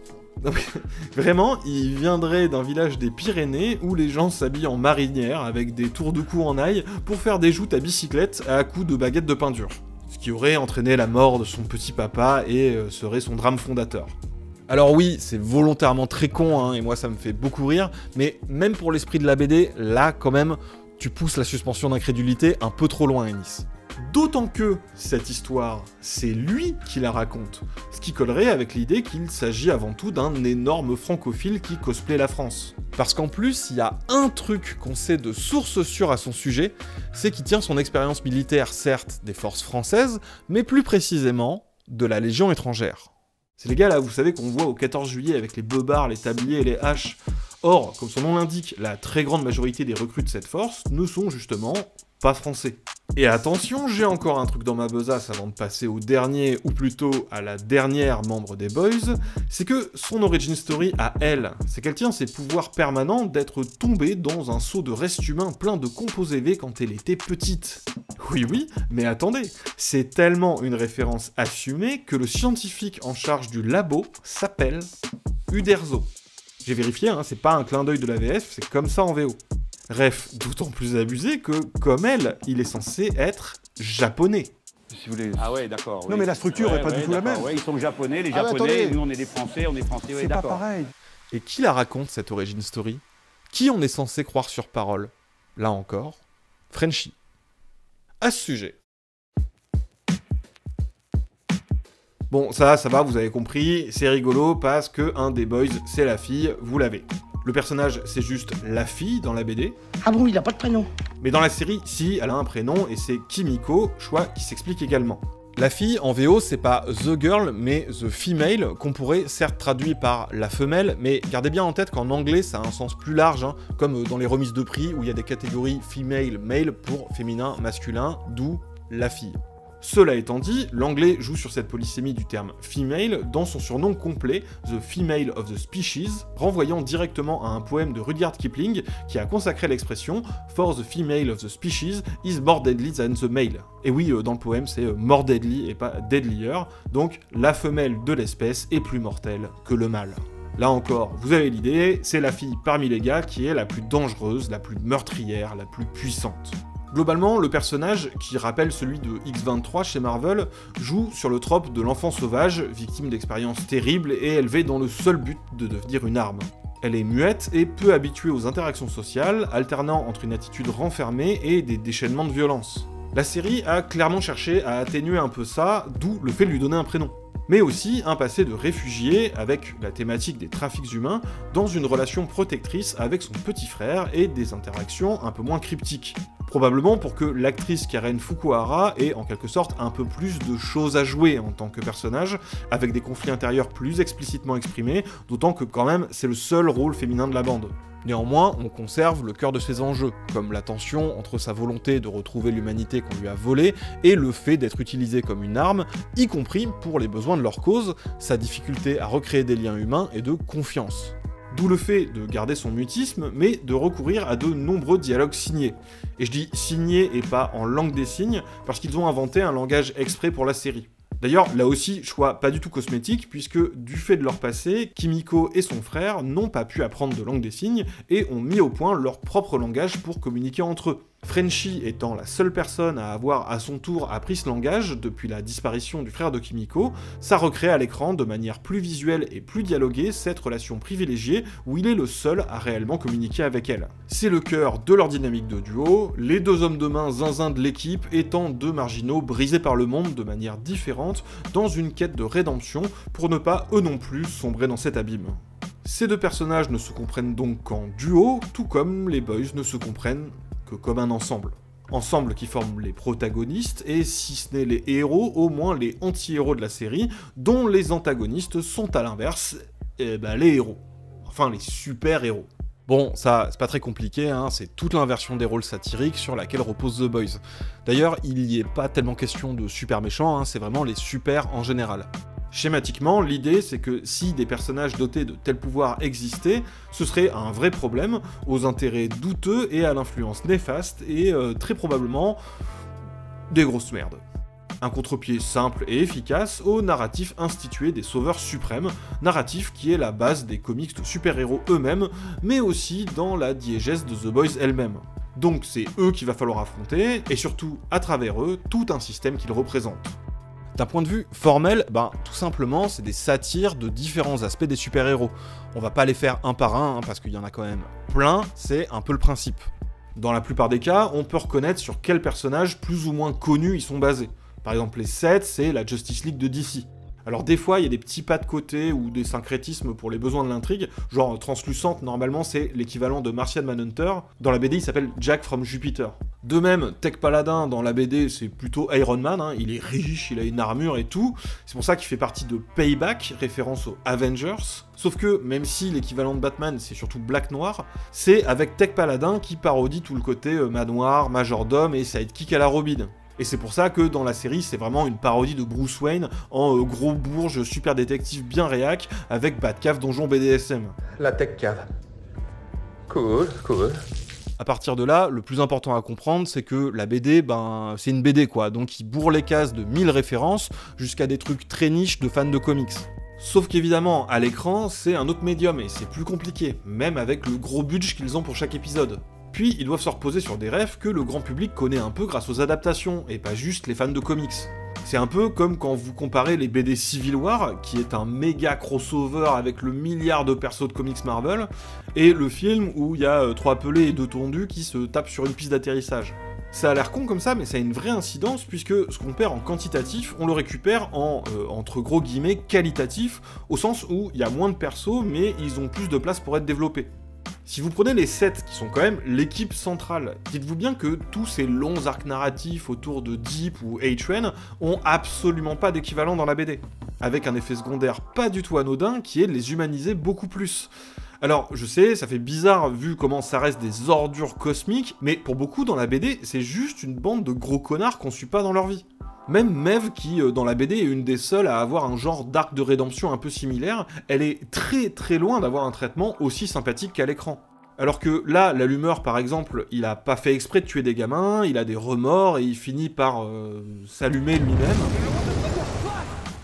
Speaker 3: Vraiment, il viendrait d'un village des Pyrénées où les gens s'habillent en marinière avec des tours de cou en ail pour faire des joutes à bicyclette à coups de baguettes de peinture. Ce qui aurait entraîné la mort de son petit papa et serait son drame fondateur. Alors oui, c'est volontairement très con, hein, et moi ça me fait beaucoup rire, mais même pour l'esprit de la BD, là quand même, tu pousses la suspension d'incrédulité un peu trop loin, Ennis. D'autant que cette histoire, c'est lui qui la raconte, ce qui collerait avec l'idée qu'il s'agit avant tout d'un énorme francophile qui cosplay la France. Parce qu'en plus, il y a un truc qu'on sait de source sûre à son sujet, c'est qu'il tient son expérience militaire, certes, des forces françaises, mais plus précisément, de la Légion étrangère. C'est les gars là, vous savez, qu'on voit au 14 juillet avec les beubards, les tabliers et les haches. Or, comme son nom l'indique, la très grande majorité des recrues de cette force ne sont justement pas français. Et attention, j'ai encore un truc dans ma besace avant de passer au dernier, ou plutôt à la dernière membre des Boys, c'est que son origin story à elle, c'est qu'elle tient ses pouvoirs permanents d'être tombée dans un seau de reste humain plein de composés V quand elle était petite. Oui, mais attendez, c'est tellement une référence assumée que le scientifique en charge du labo s'appelle Uderzo. J'ai vérifié, hein, c'est pas un clin d'œil de la VF, c'est comme ça en VO. Bref, d'autant plus abusé que, comme elle, il est censé être japonais.
Speaker 7: Si vous voulez.
Speaker 8: Ah ouais, d'accord.
Speaker 7: Non, mais la structure n'est pas du tout la même.
Speaker 8: Ouais, ils sont japonais, les
Speaker 7: Ah,
Speaker 8: japonais, nous on est des français, ouais,
Speaker 7: c'est
Speaker 8: d'accord.
Speaker 7: pas pareil.
Speaker 3: Et qui la raconte, cette origin story? Qui on est censé croire sur parole? Là encore, Frenchy. À ce sujet. Bon, ça va, vous avez compris, c'est rigolo parce que un des boys, c'est la fille, vous l'avez. Le personnage, c'est juste la fille dans la BD.
Speaker 23: Ah bon, il a pas de prénom.
Speaker 3: Mais dans la série, si, elle a un prénom, et c'est Kimiko, choix qui s'explique également. La fille, en VO, c'est pas The Girl, mais The Female, qu'on pourrait certes traduire par la femelle, mais gardez bien en tête qu'en anglais, ça a un sens plus large, hein, comme dans les remises de prix, où il y a des catégories female, male pour féminin, masculin, d'où la fille. Cela étant dit, l'anglais joue sur cette polysémie du terme female dans son surnom complet, The Female of the Species, renvoyant directement à un poème de Rudyard Kipling qui a consacré l'expression « For the female of the species is more deadly than the male ». Et oui, dans le poème, c'est more deadly et pas deadlier, donc la femelle de l'espèce est plus mortelle que le mâle. Là encore, vous avez l'idée, c'est la fille parmi les gars qui est la plus dangereuse, la plus meurtrière, la plus puissante. Globalement, le personnage, qui rappelle celui de X-23 chez Marvel, joue sur le trope de l'enfant sauvage, victime d'expériences terribles et élevée dans le seul but de devenir une arme. Elle est muette et peu habituée aux interactions sociales, alternant entre une attitude renfermée et des déchaînements de violence. La série a clairement cherché à atténuer un peu ça, d'où le fait de lui donner un prénom. Mais aussi un passé de réfugié avec la thématique des trafics humains dans une relation protectrice avec son petit frère et des interactions un peu moins cryptiques. Probablement pour que l'actrice Karen Fukuhara ait en quelque sorte un peu plus de choses à jouer en tant que personnage, avec des conflits intérieurs plus explicitement exprimés, d'autant que quand même c'est le seul rôle féminin de la bande. Néanmoins, on conserve le cœur de ses enjeux, comme la tension entre sa volonté de retrouver l'humanité qu'on lui a volée et le fait d'être utilisé comme une arme, y compris pour les besoins de leur cause, sa difficulté à recréer des liens humains et de confiance. D'où le fait de garder son mutisme, mais de recourir à de nombreux dialogues signés. Et je dis signés et pas en langue des signes, parce qu'ils ont inventé un langage exprès pour la série. D'ailleurs, là aussi, choix pas du tout cosmétique, puisque du fait de leur passé, Kimiko et son frère n'ont pas pu apprendre de langue des signes et ont mis au point leur propre langage pour communiquer entre eux. Frenchy étant la seule personne à avoir à son tour appris ce langage depuis la disparition du frère de Kimiko, ça recrée à l'écran de manière plus visuelle et plus dialoguée cette relation privilégiée où il est le seul à réellement communiquer avec elle. C'est le cœur de leur dynamique de duo, les deux hommes de main zinzin de l'équipe étant deux marginaux brisés par le monde de manière différente dans une quête de rédemption pour ne pas eux non plus sombrer dans cet abîme. Ces deux personnages ne se comprennent donc qu'en duo, tout comme les boys ne se comprennent que comme un ensemble. Ensemble qui forme les protagonistes, et si ce n'est les héros, au moins les anti-héros de la série, dont les antagonistes sont à l'inverse, les héros. Enfin les super-héros. Bon, ça, c'est pas très compliqué, hein, c'est toute l'inversion des rôles satiriques sur laquelle repose The Boys. D'ailleurs, il n'y est pas tellement question de super méchants, hein, c'est vraiment les super en général. Schématiquement, l'idée c'est que si des personnages dotés de tels pouvoirs existaient, ce serait un vrai problème, aux intérêts douteux et à l'influence néfaste, et très probablement des grosses merdes. Un contre-pied simple et efficace au narratif institué des sauveurs suprêmes, narratif qui est la base des comics de super-héros eux-mêmes, mais aussi dans la diégèse de The Boys elle-même. Donc c'est eux qu'il va falloir affronter, et surtout, à travers eux, tout un système qu'ils représentent. D'un point de vue formel, tout simplement, c'est des satires de différents aspects des super-héros. On va pas les faire un par un, parce qu'il y en a quand même plein, c'est un peu le principe. Dans la plupart des cas, on peut reconnaître sur quels personnages plus ou moins connus ils sont basés. Par exemple, les 7, c'est la Justice League de DC. Alors des fois, il y a des petits pas de côté ou des syncrétismes pour les besoins de l'intrigue, genre Translucente, normalement, c'est l'équivalent de Martian Manhunter. Dans la BD, il s'appelle Jack from Jupiter. De même, Tech Paladin, dans la BD, c'est plutôt Iron Man, hein, il est riche, il a une armure et tout. C'est pour ça qu'il fait partie de Payback, référence aux Avengers. Sauf que, même si l'équivalent de Batman, c'est surtout Black Noir, c'est avec Tech Paladin qui parodie tout le côté manoir, majordome et sidekick à la Robin. Et c'est pour ça que dans la série, c'est vraiment une parodie de Bruce Wayne en gros bourge super détective bien réac avec Batcave donjon BDSM.
Speaker 6: La tech cave. Cool, cool.
Speaker 3: À partir de là, le plus important à comprendre, c'est que la BD, c'est une BD quoi, donc il bourre les cases de 1000 références jusqu'à des trucs très niches de fans de comics. Sauf qu'évidemment, à l'écran, c'est un autre médium et c'est plus compliqué, même avec le gros budget qu'ils ont pour chaque épisode. Puis, ils doivent se reposer sur des rêves que le grand public connaît un peu grâce aux adaptations, et pas juste les fans de comics. C'est un peu comme quand vous comparez les BD Civil War, qui est un méga crossover avec le milliard de persos de comics Marvel, et le film où il y a 3 pelés et 2 tondus qui se tapent sur une piste d'atterrissage. Ça a l'air con comme ça, mais ça a une vraie incidence, puisque ce qu'on perd en quantitatif, on le récupère en, entre gros guillemets, qualitatif, au sens où il y a moins de persos, mais ils ont plus de place pour être développés. Si vous prenez les 7, qui sont quand même l'équipe centrale, dites-vous bien que tous ces longs arcs narratifs autour de Deep ou A-Train ont absolument pas d'équivalent dans la BD, avec un effet secondaire pas du tout anodin qui est de les humaniser beaucoup plus. Alors, je sais, ça fait bizarre vu comment ça reste des ordures cosmiques, mais pour beaucoup dans la BD, c'est juste une bande de gros connards qu'on suit pas dans leur vie. Même Mev, qui dans la BD est une des seules à avoir un genre d'arc de rédemption un peu similaire, elle est très très loin d'avoir un traitement aussi sympathique qu'à l'écran. Alors que là, l'allumeur par exemple, il a pas fait exprès de tuer des gamins, il a des remords et il finit par s'allumer lui-même.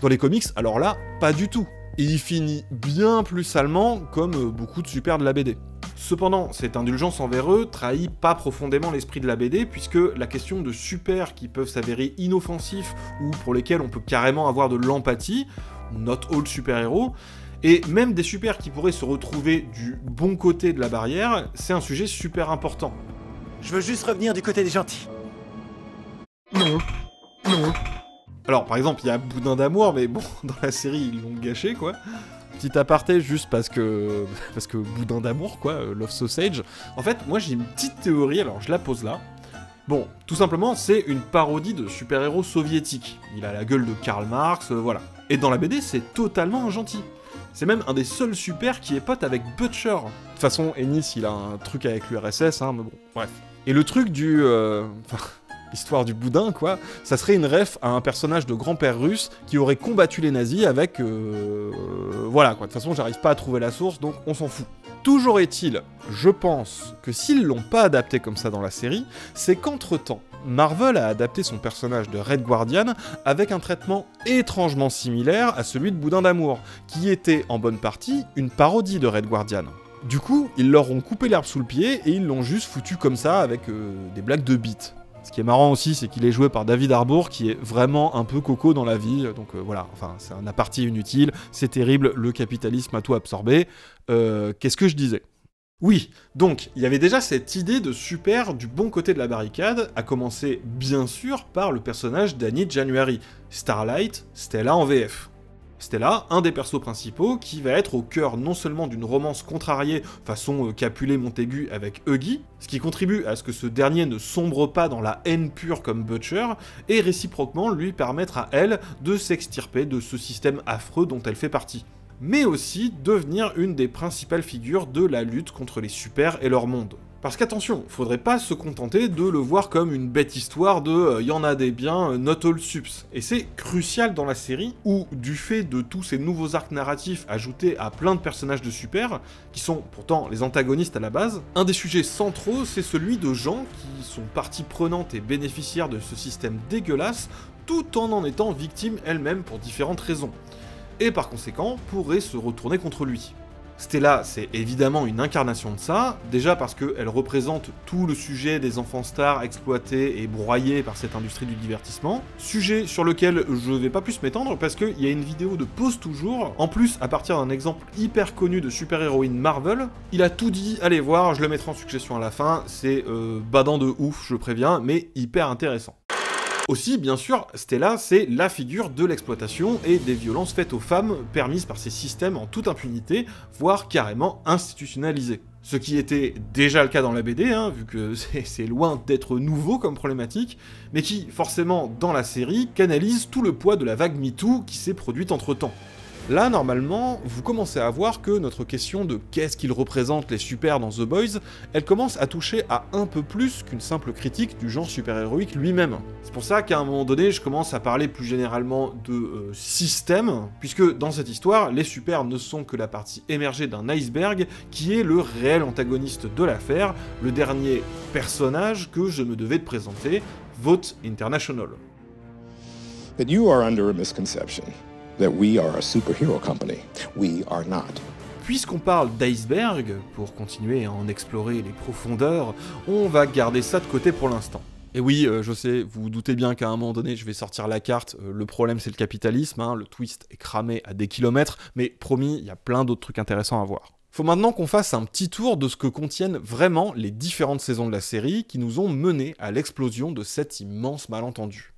Speaker 3: Dans les comics, alors là, pas du tout. Et il finit bien plus salement, comme beaucoup de super de la BD. Cependant, cette indulgence envers eux trahit pas profondément l'esprit de la BD, puisque la question de super qui peuvent s'avérer inoffensifs ou pour lesquels on peut carrément avoir de l'empathie, not all super-héros, et même des super qui pourraient se retrouver du bon côté de la barrière, c'est un sujet super important.
Speaker 9: Je veux juste revenir du côté des gentils.
Speaker 3: Non. Alors, par exemple, il y a Boudin d'amour, mais bon, dans la série, ils l'ont gâché, quoi. Petit aparté, juste parce que Boudin d'amour, quoi, Love Sausage. En fait, moi, j'ai une petite théorie, alors je la pose là. Bon, tout simplement, c'est une parodie de super-héros soviétiques. Il a la gueule de Karl Marx, voilà. Et dans la BD, c'est totalement un gentil. C'est même un des seuls super qui est pote avec Butcher. De toute façon, Ennis, il a un truc avec l'URSS, hein, mais bon, bref. Et le truc du... L'histoire du boudin, quoi, ça serait une ref à un personnage de grand-père russe qui aurait combattu les nazis avec... Voilà, quoi. De toute façon, j'arrive pas à trouver la source, donc on s'en fout. Toujours est-il, je pense que s'ils l'ont pas adapté comme ça dans la série, c'est qu'entre-temps, Marvel a adapté son personnage de Red Guardian avec un traitement étrangement similaire à celui de Boudin d'amour, qui était en bonne partie une parodie de Red Guardian. Du coup, ils leur ont coupé l'herbe sous le pied et ils l'ont juste foutu comme ça avec des blagues de beat. Ce qui est marrant aussi, c'est qu'il est joué par David Harbour, qui est vraiment un peu coco dans la vie, donc voilà, enfin, c'est un aparté inutile, c'est terrible, le capitalisme a tout absorbé. Qu'est-ce que je disais ? Oui, donc, il y avait déjà cette idée de super du bon côté de la barricade, à commencer bien sûr par le personnage d'Annie January, Starlight, Stella en VF. Stella, un des persos principaux, qui va être au cœur non seulement d'une romance contrariée façon Capulet-Montaigu avec Huggy, ce qui contribue à ce que ce dernier ne sombre pas dans la haine pure comme Butcher, et réciproquement lui permettre à elle de s'extirper de ce système affreux dont elle fait partie. mais aussi devenir une des principales figures de la lutte contre les super et leur monde. Parce qu'attention, faudrait pas se contenter de le voir comme une bête histoire de y en a des biens, not all sups. Et c'est crucial dans la série, où du fait de tous ces nouveaux arcs narratifs ajoutés à plein de personnages de super, qui sont pourtant les antagonistes à la base, un des sujets centraux c'est celui de gens qui sont partie prenante et bénéficiaires de ce système dégueulasse, tout en étant victimes elles-mêmes pour différentes raisons. Et par conséquent, pourraient se retourner contre lui. Stella, c'est évidemment une incarnation de ça, déjà parce qu'elle représente tout le sujet des enfants stars exploités et broyés par cette industrie du divertissement, sujet sur lequel je vais pas plus m'étendre parce qu'il y a une vidéo de Pause Toujours, en plus à partir d'un exemple hyper connu de super-héroïne Marvel, il a tout dit, allez voir, je le mettrai en suggestion à la fin, c'est badant de ouf, je préviens, mais hyper intéressant. Aussi, bien sûr, Stella, c'est la figure de l'exploitation et des violences faites aux femmes permises par ces systèmes en toute impunité, voire carrément institutionnalisées. Ce qui était déjà le cas dans la BD, vu que c'est loin d'être nouveau comme problématique, mais qui, forcément, dans la série, canalise tout le poids de la vague MeToo qui s'est produite entre-temps. Là, normalement, vous commencez à voir que notre question de qu'est-ce qu'ils représentent les super dans The Boys, elle commence à toucher à un peu plus qu'une simple critique du genre super-héroïque lui-même. C'est pour ça qu'à un moment donné, je commence à parler plus généralement de système, puisque dans cette histoire, les super ne sont que la partie émergée d'un iceberg qui est le réel antagoniste de l'affaire, le dernier personnage que je me devais de présenter, Vought International.
Speaker 1: That you are under a misconception. That we are a superhero company. We are not.
Speaker 3: Puisqu'on parle d'iceberg, pour continuer à en explorer les profondeurs, on va garder ça de côté pour l'instant. Et oui, je sais, vous vous doutez bien qu'à un moment donné, je vais sortir la carte, le problème c'est le capitalisme, le twist est cramé à des kilomètres, mais promis, il y a plein d'autres trucs intéressants à voir. Faut maintenant qu'on fasse un petit tour de ce que contiennent vraiment les différentes saisons de la série qui nous ont menés à l'explosion de cet immense malentendu.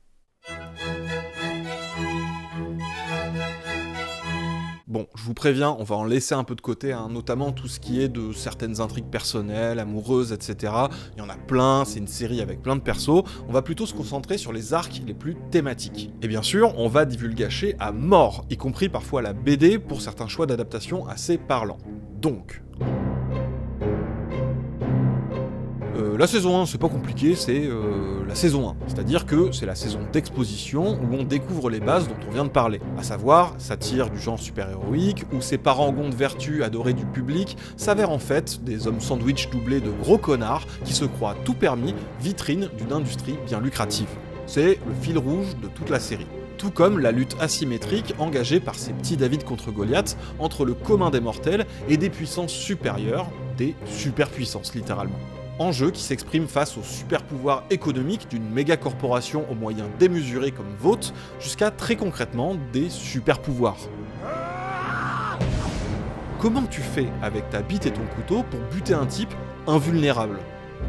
Speaker 3: Bon, je vous préviens, on va en laisser un peu de côté, notamment tout ce qui est de certaines intrigues personnelles, amoureuses, etc. Il y en a plein, c'est une série avec plein de persos, on va plutôt se concentrer sur les arcs les plus thématiques. Et bien sûr, on va divulgacher à mort, y compris parfois la BD pour certains choix d'adaptation assez parlants. Donc... la saison 1, c'est pas compliqué, c'est la saison 1. C'est-à-dire que c'est la saison d'exposition où on découvre les bases dont on vient de parler. À savoir, satire du genre super-héroïque, où ces parangons de vertu adorés du public s'avèrent en fait des hommes sandwich doublés de gros connards qui se croient tout permis, vitrine d'une industrie bien lucrative. C'est le fil rouge de toute la série. Tout comme la lutte asymétrique engagée par ces petits David contre Goliath entre le commun des mortels et des puissances supérieures, des superpuissances littéralement. Enjeu qui s'exprime face aux super-pouvoirs économiques d'une méga-corporation aux moyens démesurés comme Vought, jusqu'à très concrètement des super-pouvoirs. Comment tu fais avec ta bite et ton couteau pour buter un type invulnérable ?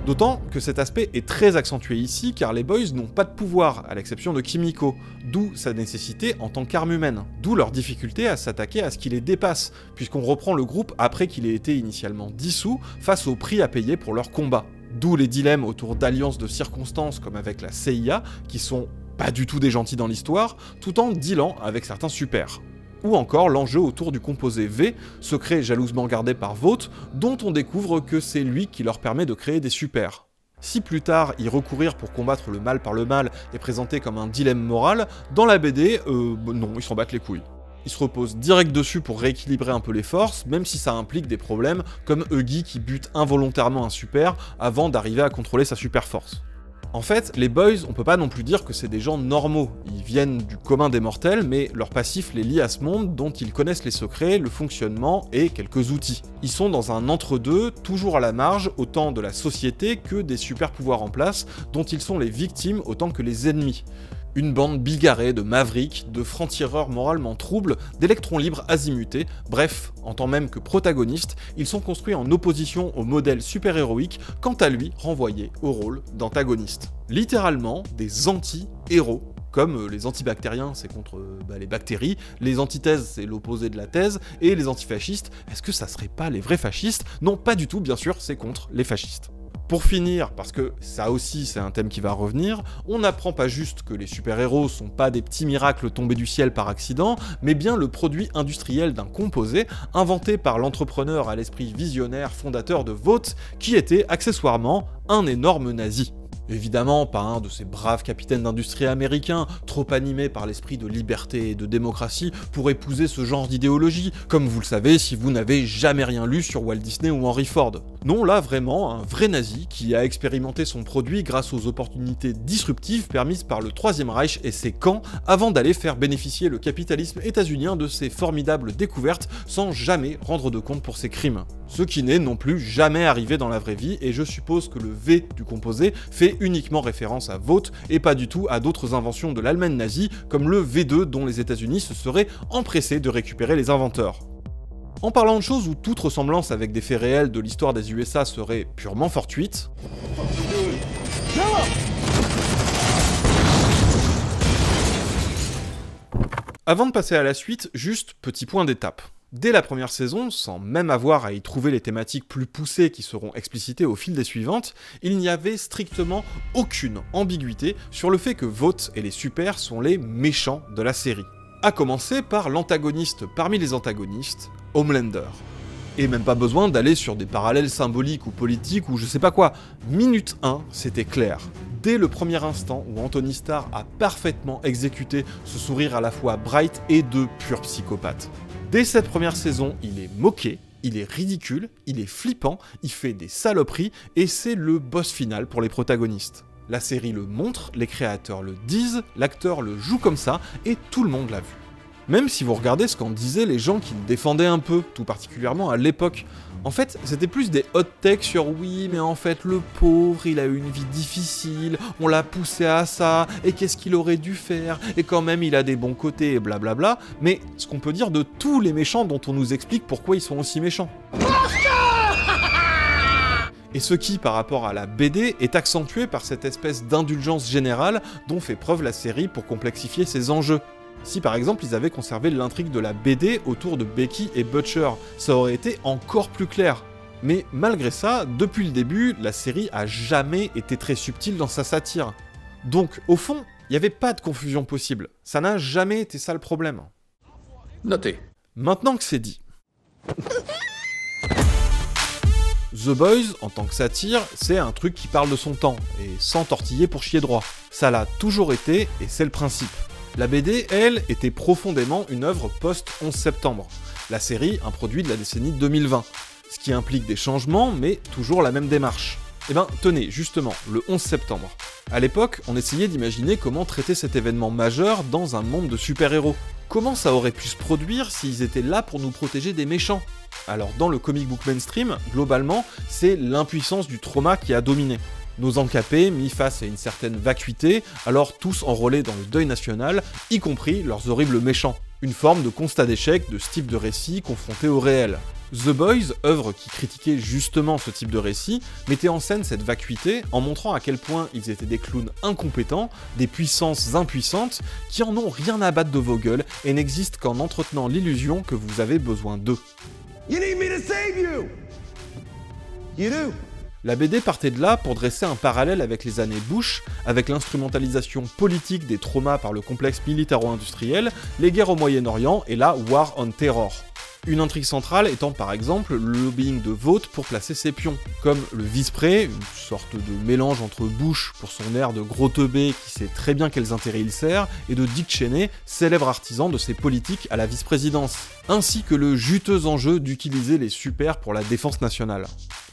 Speaker 3: D'autant que cet aspect est très accentué ici car les boys n'ont pas de pouvoir, à l'exception de Kimiko, d'où sa nécessité en tant qu'arme humaine, d'où leur difficulté à s'attaquer à ce qui les dépasse, puisqu'on reprend le groupe après qu'il ait été initialement dissous face au prix à payer pour leur combat. D'où les dilemmes autour d'alliances de circonstances comme avec la CIA, qui sont pas du tout des gentils dans l'histoire, tout en dealant avec certains supers. Ou encore l'enjeu autour du composé V, secret jalousement gardé par Vought, dont on découvre que c'est lui qui leur permet de créer des supers. Si plus tard, y recourir pour combattre le mal par le mal est présenté comme un dilemme moral, dans la BD, non, ils s'en battent les couilles. Ils se reposent direct dessus pour rééquilibrer un peu les forces, même si ça implique des problèmes comme Huggy qui bute involontairement un super avant d'arriver à contrôler sa super force. En fait, les boys, on peut pas non plus dire que c'est des gens normaux. Ils viennent du commun des mortels, mais leur passif les lie à ce monde dont ils connaissent les secrets, le fonctionnement et quelques outils. Ils sont dans un entre-deux, toujours à la marge, autant de la société que des super-pouvoirs en place, dont ils sont les victimes autant que les ennemis. Une bande bigarrée de mavericks, de francs-tireurs moralement troubles, d'électrons libres azimutés, bref, en tant même que protagonistes, ils sont construits en opposition au modèle super-héroïque, quant à lui renvoyé au rôle d'antagoniste. Littéralement des anti-héros. Comme les antibactériens, c'est contre les bactéries, les antithèses, c'est l'opposé de la thèse, et les antifascistes, est-ce que ça serait pas les vrais fascistes? Non, pas du tout, bien sûr, c'est contre les fascistes. Pour finir, parce que ça aussi c'est un thème qui va revenir, on n'apprend pas juste que les super-héros sont pas des petits miracles tombés du ciel par accident, mais bien le produit industriel d'un composé inventé par l'entrepreneur à l'esprit visionnaire fondateur de Vought, qui était accessoirement un énorme nazi. Évidemment, pas un de ces braves capitaines d'industrie américains, trop animés par l'esprit de liberté et de démocratie pour épouser ce genre d'idéologie, comme vous le savez si vous n'avez jamais rien lu sur Walt Disney ou Henry Ford. Non, là vraiment, un vrai nazi qui a expérimenté son produit grâce aux opportunités disruptives permises par le Troisième Reich et ses camps, avant d'aller faire bénéficier le capitalisme états-unien de ses formidables découvertes sans jamais rendre de compte pour ses crimes. Ce qui n'est non plus jamais arrivé dans la vraie vie, et je suppose que le V du composé fait uniquement référence à Vought et pas du tout à d'autres inventions de l'Allemagne nazie comme le V2 dont les États-Unis se seraient empressés de récupérer les inventeurs. En parlant de choses où toute ressemblance avec des faits réels de l'histoire des USA serait purement fortuite, avant de passer à la suite, juste petit point d'étape. Dès la première saison, sans même avoir à y trouver les thématiques plus poussées qui seront explicitées au fil des suivantes, il n'y avait strictement aucune ambiguïté sur le fait que Vought et les Super sont les méchants de la série. À commencer par l'antagoniste parmi les antagonistes, Homelander. Et même pas besoin d'aller sur des parallèles symboliques ou politiques ou je sais pas quoi. Minute 1, c'était clair. Dès le premier instant où Anthony Starr a parfaitement exécuté ce sourire à la fois bright et de pur psychopathe. Dès cette première saison, il est moqué, il est ridicule, il est flippant, il fait des saloperies, et c'est le boss final pour les protagonistes. La série le montre, les créateurs le disent, l'acteur le joue comme ça, et tout le monde l'a vu. Même si vous regardez ce qu'en disaient les gens qui le défendaient un peu, tout particulièrement à l'époque. En fait, c'était plus des hot takes sur oui, mais en fait le pauvre, il a eu une vie difficile, on l'a poussé à ça, et qu'est-ce qu'il aurait dû faire, et quand même il a des bons côtés, et blablabla, mais ce qu'on peut dire de tous les méchants dont on nous explique pourquoi ils sont aussi méchants. Et ce qui, par rapport à la BD, est accentué par cette espèce d'indulgence générale dont fait preuve la série pour complexifier ses enjeux. Si par exemple ils avaient conservé l'intrigue de la BD autour de Becky et Butcher, ça aurait été encore plus clair. Mais malgré ça, depuis le début, la série a jamais été très subtile dans sa satire. Donc au fond, il n'y avait pas de confusion possible. Ça n'a jamais été ça le problème.
Speaker 22: Noté.
Speaker 3: Maintenant que c'est dit. The Boys, en tant que satire, c'est un truc qui parle de son temps, et sans tortiller pour chier droit. Ça l'a toujours été, et c'est le principe. La BD, elle, était profondément une œuvre post-11 septembre. La série, un produit de la décennie 2020. Ce qui implique des changements, mais toujours la même démarche. Eh ben, tenez, justement, le 11 septembre. À l'époque, on essayait d'imaginer comment traiter cet événement majeur dans un monde de super-héros. Comment ça aurait pu se produire s'ils étaient là pour nous protéger des méchants? Alors, dans le comic book mainstream, globalement, c'est l'impuissance du trauma qui a dominé. Nos encapés mis face à une certaine vacuité, alors tous enrôlés dans le deuil national, y compris leurs horribles méchants. Une forme de constat d'échec de ce type de récit confronté au réel. The Boys, œuvre qui critiquait justement ce type de récit, mettait en scène cette vacuité en montrant à quel point ils étaient des clowns incompétents, des puissances impuissantes, qui en ont rien à battre de vos gueules et n'existent qu'en entretenant l'illusion que vous avez besoin d'eux.
Speaker 17: You need me to save you. You do.
Speaker 3: La BD partait de là pour dresser un parallèle avec les années Bush, avec l'instrumentalisation politique des traumas par le complexe militaro-industriel, les guerres au Moyen-Orient et la War on Terror. Une intrigue centrale étant par exemple le lobbying de Vought pour placer ses pions, comme le vice-pré, une sorte de mélange entre Bush pour son air de gros teubé qui sait très bien quels intérêts il sert, et de Dick Cheney, célèbre artisan de ses politiques à la vice-présidence, ainsi que le juteux enjeu d'utiliser les super pour la défense nationale.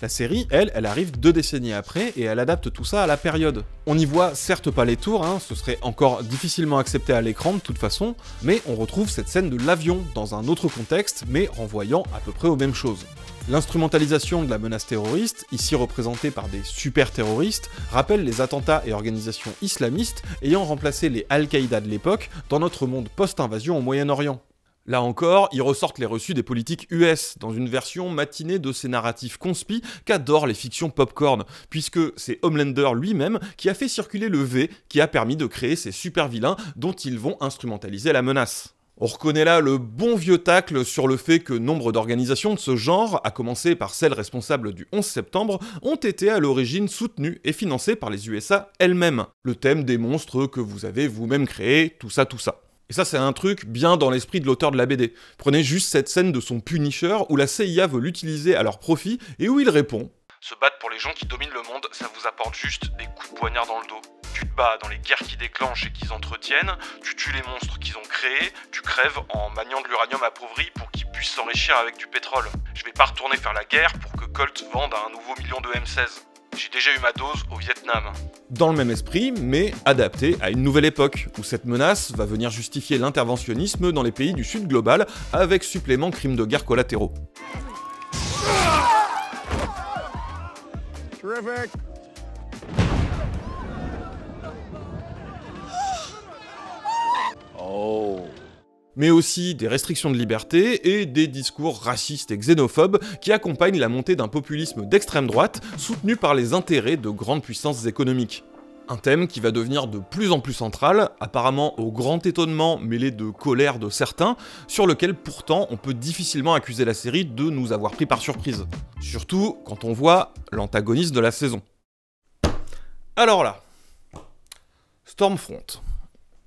Speaker 3: La série, elle arrive 2 décennies après et elle adapte tout ça à la période. On n'y voit certes pas les tours, ce serait encore difficilement accepté à l'écran de toute façon, mais on retrouve cette scène de l'avion dans un autre contexte, mais renvoyant à peu près aux mêmes choses. L'instrumentalisation de la menace terroriste, ici représentée par des super-terroristes, rappelle les attentats et organisations islamistes ayant remplacé les Al-Qaïda de l'époque dans notre monde post-invasion au Moyen-Orient. Là encore, ils ressortent les reçus des politiques US, dans une version matinée de ces narratifs conspi qu'adorent les fictions popcorn, puisque c'est Homelander lui-même qui a fait circuler le V qui a permis de créer ces super vilains dont ils vont instrumentaliser la menace. On reconnaît là le bon vieux tacle sur le fait que nombre d'organisations de ce genre, à commencer par celles responsables du 11 septembre, ont été à l'origine soutenues et financées par les USA elles-mêmes. Le thème des monstres que vous avez vous-même créés, tout ça. Et ça, c'est un truc bien dans l'esprit de l'auteur de la BD. Prenez juste cette scène de son Punisher où la CIA veut l'utiliser à leur profit et où il répond « Se battre pour les gens qui dominent le monde, ça vous apporte juste des coups de poignard dans le dos. Tu te bats dans les guerres qui déclenchent et qu'ils entretiennent, tu tues les monstres qu'ils ont créés, tu crèves en maniant de l'uranium appauvri pour qu'ils puissent s'enrichir avec du pétrole. Je vais pas retourner faire la guerre pour que Colt vende un nouveau million de M16. J'ai déjà eu ma dose au Vietnam. » Dans le même esprit, mais adapté à une nouvelle époque, où cette menace va venir justifier l'interventionnisme dans les pays du Sud global, avec supplément crimes de guerre collatéraux.
Speaker 19: Terrific.
Speaker 3: Oh. Mais aussi des restrictions de liberté et des discours racistes et xénophobes qui accompagnent la montée d'un populisme d'extrême droite soutenu par les intérêts de grandes puissances économiques. Un thème qui va devenir de plus en plus central, apparemment au grand étonnement mêlé de colère de certains, sur lequel pourtant on peut difficilement accuser la série de nous avoir pris par surprise. Surtout quand on voit l'antagoniste de la saison. Alors là, Stormfront.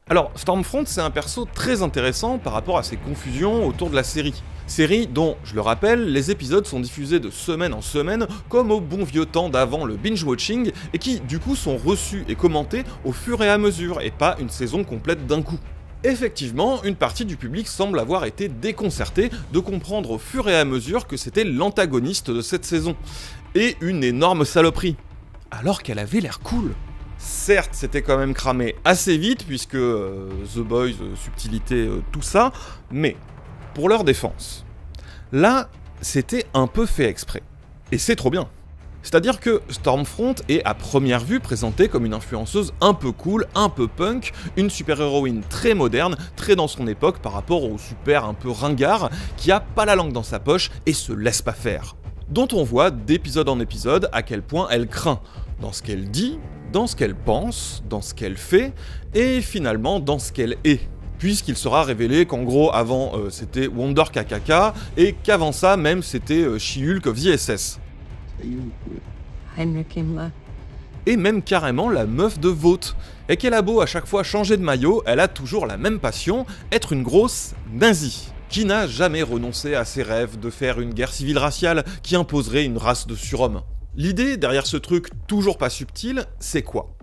Speaker 3: Alors, Stormfront, c'est un perso très intéressant par rapport à ses confusions autour de la série. Série dont, je le rappelle, les épisodes sont diffusés de semaine en semaine, comme au bon vieux temps d'avant le binge-watching, et qui, du coup, sont reçus et commentés au fur et à mesure, et pas une saison complète d'un coup. Effectivement, une partie du public semble avoir été déconcertée de comprendre au fur et à mesure que c'était l'antagoniste de cette saison. Et une énorme saloperie. Alors qu'elle avait l'air cool. Certes, c'était quand même cramé assez vite, puisque The Boys, subtilité, tout ça, mais pour leur défense, là, c'était un peu fait exprès. Et c'est trop bien. C'est-à-dire que Stormfront est à première vue présentée comme une influenceuse un peu cool, un peu punk, une super-héroïne très moderne, très dans son époque par rapport au super un peu ringard, qui a pas la langue dans sa poche et se laisse pas faire. Dont on voit d'épisode en épisode à quel point elle craint, dans ce qu'elle dit, dans ce qu'elle pense, dans ce qu'elle fait, et finalement dans ce qu'elle est. Puisqu'il sera révélé qu'en gros, avant c'était Wonder KKK, et qu'avant ça, même c'était She-Hulk of the SS. Et même carrément la meuf de Vought. Et qu'elle a beau à chaque fois changer de maillot, elle a toujours la même passion, être une grosse nazie. Qui n'a jamais renoncé à ses rêves de faire une guerre civile raciale qui imposerait une race de surhommes. L'idée derrière ce truc toujours pas subtil, c'est quoi?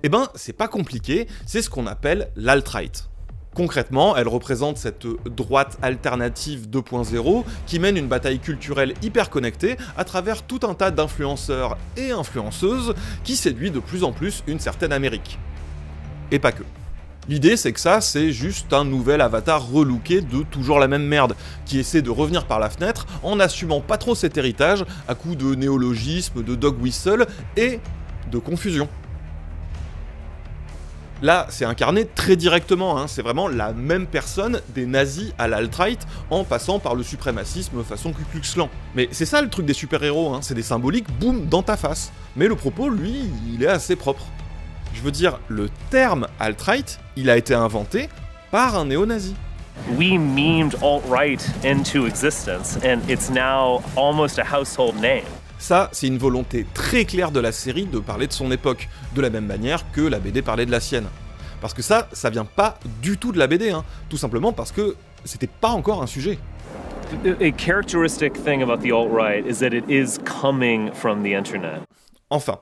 Speaker 3: Eh ben, c'est pas compliqué, c'est ce qu'on appelle l'alt-right. Concrètement, elle représente cette droite alternative 2.0 qui mène une bataille culturelle hyper connectée à travers tout un tas d'influenceurs et influenceuses qui séduit de plus en plus une certaine Amérique. Et pas que. L'idée, c'est que ça, c'est juste un nouvel avatar relooké de toujours la même merde, qui essaie de revenir par la fenêtre en n'assumant pas trop cet héritage à coups de néologisme, de dog whistle et de confusion. Là, c'est incarné très directement, hein, c'est vraiment la même personne des nazis à l'alt-right en passant par le suprémacisme façon Ku Klux Klan. Mais c'est ça le truc des super-héros, hein, c'est des symboliques, boum, dans ta face. Mais le propos, lui, il est assez propre. Je veux dire, le terme alt-right, il a été inventé par un néo-nazi.
Speaker 4: We memed alt-right into existence, and it's now almost a household name.
Speaker 3: Ça, c'est une volonté très claire de la série de parler de son époque, de la même manière que la BD parlait de la sienne. Parce que ça vient pas du tout de la BD, hein, tout simplement parce que c'était pas encore un sujet.
Speaker 4: A characteristic thing about the alt-right is that it is coming from the internet.
Speaker 3: Enfin.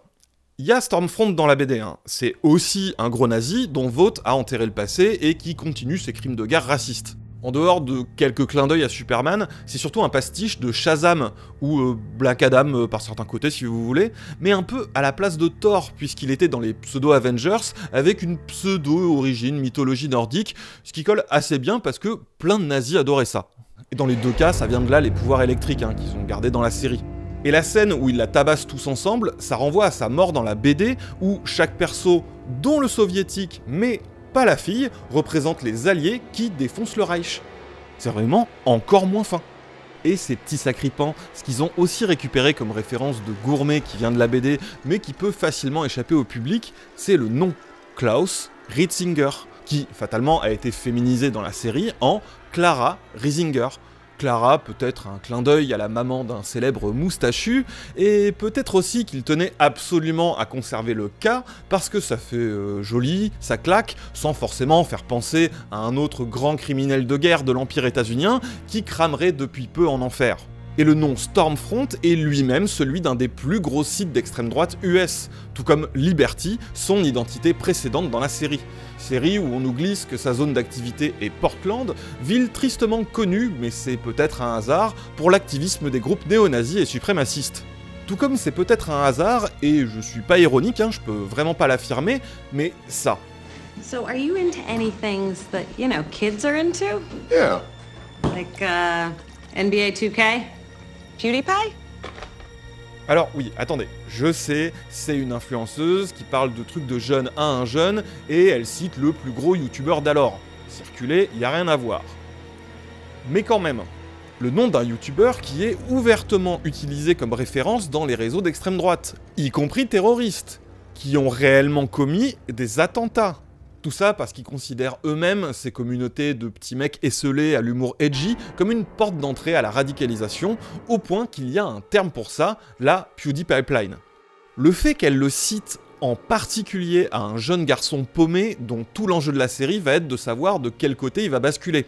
Speaker 3: Il y a Stormfront dans la BD, hein. C'est aussi un gros nazi dont Vought a enterré le passé et qui continue ses crimes de guerre racistes. En dehors de quelques clins d'œil à Superman, c'est surtout un pastiche de Shazam, ou Black Adam par certains côtés si vous voulez, mais un peu à la place de Thor, puisqu'il était dans les pseudo-Avengers, avec une pseudo-origine mythologie nordique, ce qui colle assez bien parce que plein de nazis adoraient ça. Et dans les deux cas, ça vient de là les pouvoirs électriques hein, qu'ils ont gardés dans la série. Et la scène où ils la tabassent tous ensemble, ça renvoie à sa mort dans la BD, où chaque perso, dont le soviétique, mais pas la fille, représente les alliés qui défoncent le Reich. C'est vraiment encore moins fin. Et ces petits sacripants, ce qu'ils ont aussi récupéré comme référence de gourmet qui vient de la BD, mais qui peut facilement échapper au public, c'est le nom, Klaus Ritzinger, qui fatalement a été féminisée dans la série en Clara Risinger. Clara, peut-être un clin d'œil à la maman d'un célèbre moustachu, et peut-être aussi qu'il tenait absolument à conserver le K, parce que ça fait joli, ça claque, sans forcément faire penser à un autre grand criminel de guerre de l'Empire états-unien qui cramerait depuis peu en enfer. Et le nom Stormfront est lui-même celui d'un des plus gros sites d'extrême droite US, tout comme Liberty, son identité précédente dans la série. Série où on nous glisse que sa zone d'activité est Portland, ville tristement connue, mais c'est peut-être un hasard, pour l'activisme des groupes néo-nazis et suprémacistes. Tout comme c'est peut-être un hasard, et je suis pas ironique, hein, je peux vraiment pas l'affirmer, mais ça.
Speaker 5: So are you into any things that, you know, kids are into?
Speaker 19: Yeah.
Speaker 5: Like, NBA 2K? PewDiePie?
Speaker 3: Alors oui, attendez, je sais, c'est une influenceuse qui parle de trucs de jeune à un jeune, et elle cite le plus gros youtubeur d'alors. Circuler, y a rien à voir. Mais quand même, le nom d'un youtubeur qui est ouvertement utilisé comme référence dans les réseaux d'extrême droite, y compris terroristes, qui ont réellement commis des attentats. Tout ça parce qu'ils considèrent eux-mêmes ces communautés de petits mecs esselés à l'humour edgy comme une porte d'entrée à la radicalisation, au point qu'il y a un terme pour ça, la PewDiePipeline. Le fait qu'elle le cite en particulier à un jeune garçon paumé dont tout l'enjeu de la série va être de savoir de quel côté il va basculer.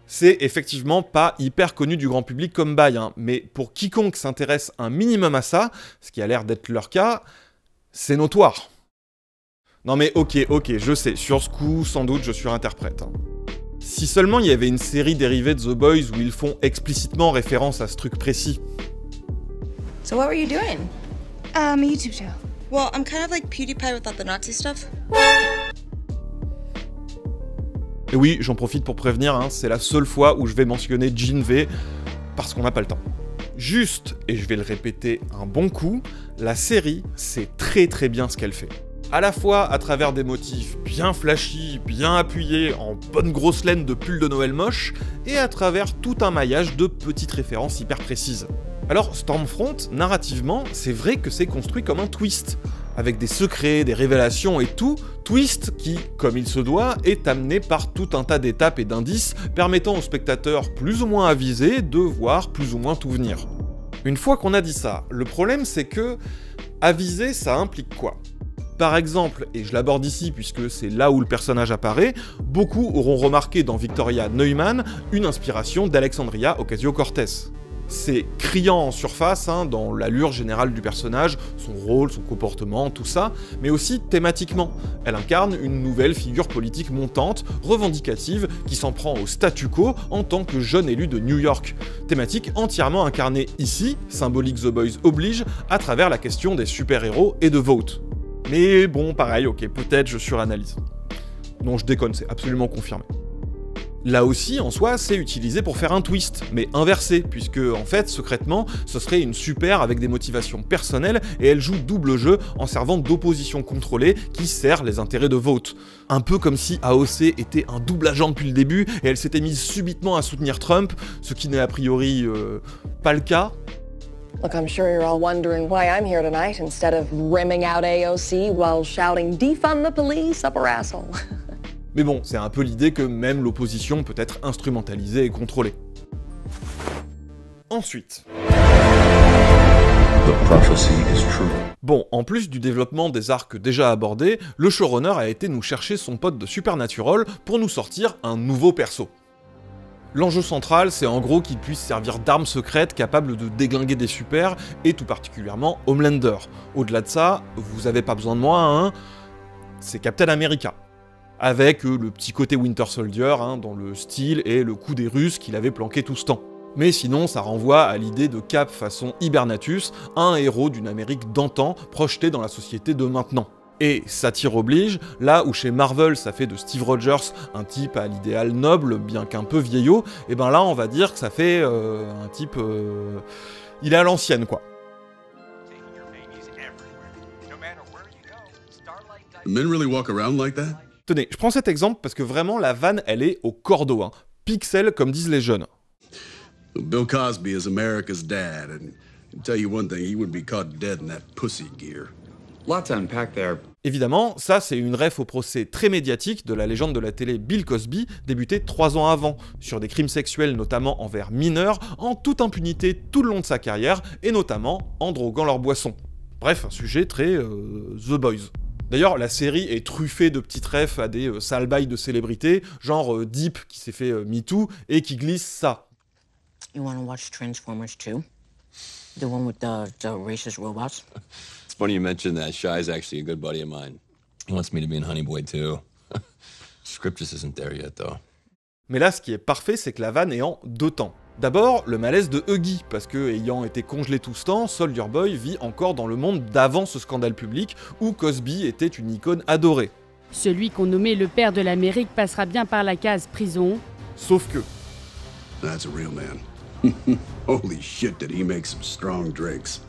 Speaker 3: C'est effectivement pas hyper connu du grand public comme bail, hein, mais pour quiconque s'intéresse un minimum à ça, ce qui a l'air d'être leur cas, c'est notoire. Non mais ok, je sais, sur ce coup, sans doute je surinterprète. Hein. Si seulement il y avait une série dérivée de The Boys où ils font explicitement référence à ce truc précis.
Speaker 5: So what were you doing?
Speaker 10: A YouTube show.
Speaker 5: Well, I'm kind of like PewDiePie without the Nazi stuff.
Speaker 3: Et oui, j'en profite pour prévenir, hein, c'est la seule fois où je vais mentionner Gene V, parce qu'on n'a pas le temps. Juste, et je vais le répéter un bon coup, la série sait très bien ce qu'elle fait. À la fois à travers des motifs bien flashy, bien appuyés, en bonne grosse laine de pull de Noël moche, et à travers tout un maillage de petites références hyper précises. Alors Stormfront, narrativement, c'est vrai que c'est construit comme un twist, avec des secrets, des révélations et tout, twist qui, comme il se doit, est amené par tout un tas d'étapes et d'indices permettant aux spectateurs plus ou moins avisés de voir plus ou moins tout venir. Une fois qu'on a dit ça, le problème c'est que aviser ça implique quoi ? Par exemple, et je l'aborde ici puisque c'est là où le personnage apparaît, beaucoup auront remarqué dans Victoria Neumann une inspiration d'Alexandria Ocasio-Cortez. C'est criant en surface, hein, dans l'allure générale du personnage, son rôle, son comportement, tout ça, mais aussi thématiquement. Elle incarne une nouvelle figure politique montante, revendicative, qui s'en prend au statu quo en tant que jeune élu de New York. Thématique entièrement incarnée ici, symbolique The Boys oblige, à travers la question des super-héros et de vote. Mais bon, pareil, ok, peut-être je suranalyse. Non, je déconne, c'est absolument confirmé. Là aussi, en soi, c'est utilisé pour faire un twist, mais inversé, puisque, en fait, secrètement, ce serait une super avec des motivations personnelles, et elle joue double jeu en servant d'opposition contrôlée qui sert les intérêts de vote. Un peu comme si AOC était un double agent depuis le début, et elle s'était mise subitement à soutenir Trump, ce qui n'est a priori pas le cas.
Speaker 12: Look, I'm sure you're all wondering why I'm here tonight instead of rimming out AOC while shouting defund the police up her asshole.
Speaker 3: Mais bon, c'est un peu l'idée que même l'opposition peut être instrumentalisée et contrôlée. Ensuite. Bon, en plus du développement des arcs déjà abordés, le showrunner a été nous chercher son pote de Supernatural pour nous sortir un nouveau perso. L'enjeu central, c'est en gros qu'il puisse servir d'arme secrète capable de déglinguer des super, et tout particulièrement Homelander. Au-delà de ça, vous avez pas besoin de moi, hein, c'est Captain America. Avec le petit côté Winter Soldier, hein, dans le style et le coup des Russes qu'il avait planqué tout ce temps. Mais sinon, ça renvoie à l'idée de Cap façon Hibernatus, un héros d'une Amérique d'antan projeté dans la société de maintenant. Et satire oblige, là où chez Marvel ça fait de Steve Rogers un type à l'idéal noble, bien qu'un peu vieillot, et ben là on va dire que ça fait un type... il est à l'ancienne quoi.
Speaker 14: Men really walk around like that?
Speaker 3: Tenez, je prends cet exemple parce que vraiment la vanne elle est au cordeau, hein. Pixel comme disent les jeunes.
Speaker 14: Bill Cosby is America's dad, and I'll tell you one thing, he wouldn't be caught dead in that pussy gear.
Speaker 11: Lot to unpack there.
Speaker 3: Évidemment, ça c'est une ref au procès très médiatique de la légende de la télé Bill Cosby, débuté 3 ans avant, sur des crimes sexuels notamment envers mineurs, en toute impunité tout le long de sa carrière, et notamment en droguant leurs boissons. Bref, un sujet très The Boys. D'ailleurs, la série est truffée de petites refs à des sales bails de célébrités, genre Deep qui s'est fait Me Too, et qui glisse ça.
Speaker 13: You wanna watch Transformers 2? The one with the racist robots?
Speaker 23: It's funny you mentioned that. Shy's actually a good buddy of mine. He wants me to be in Honey Boy too. Script just isn't there yet, though.
Speaker 3: Mais là, ce qui est parfait, c'est que la vanne est en 2 temps. D'abord, le malaise de Huggy, parce que, ayant été congelé tout ce temps, Soldier Boy vit encore dans le monde d'avant ce scandale public, où Cosby était une icône adorée.
Speaker 24: Celui qu'on nommait le père de l'Amérique passera bien par la case prison.
Speaker 3: Sauf que...
Speaker 25: That's a real man. Holy shit, did he make some strong drinks.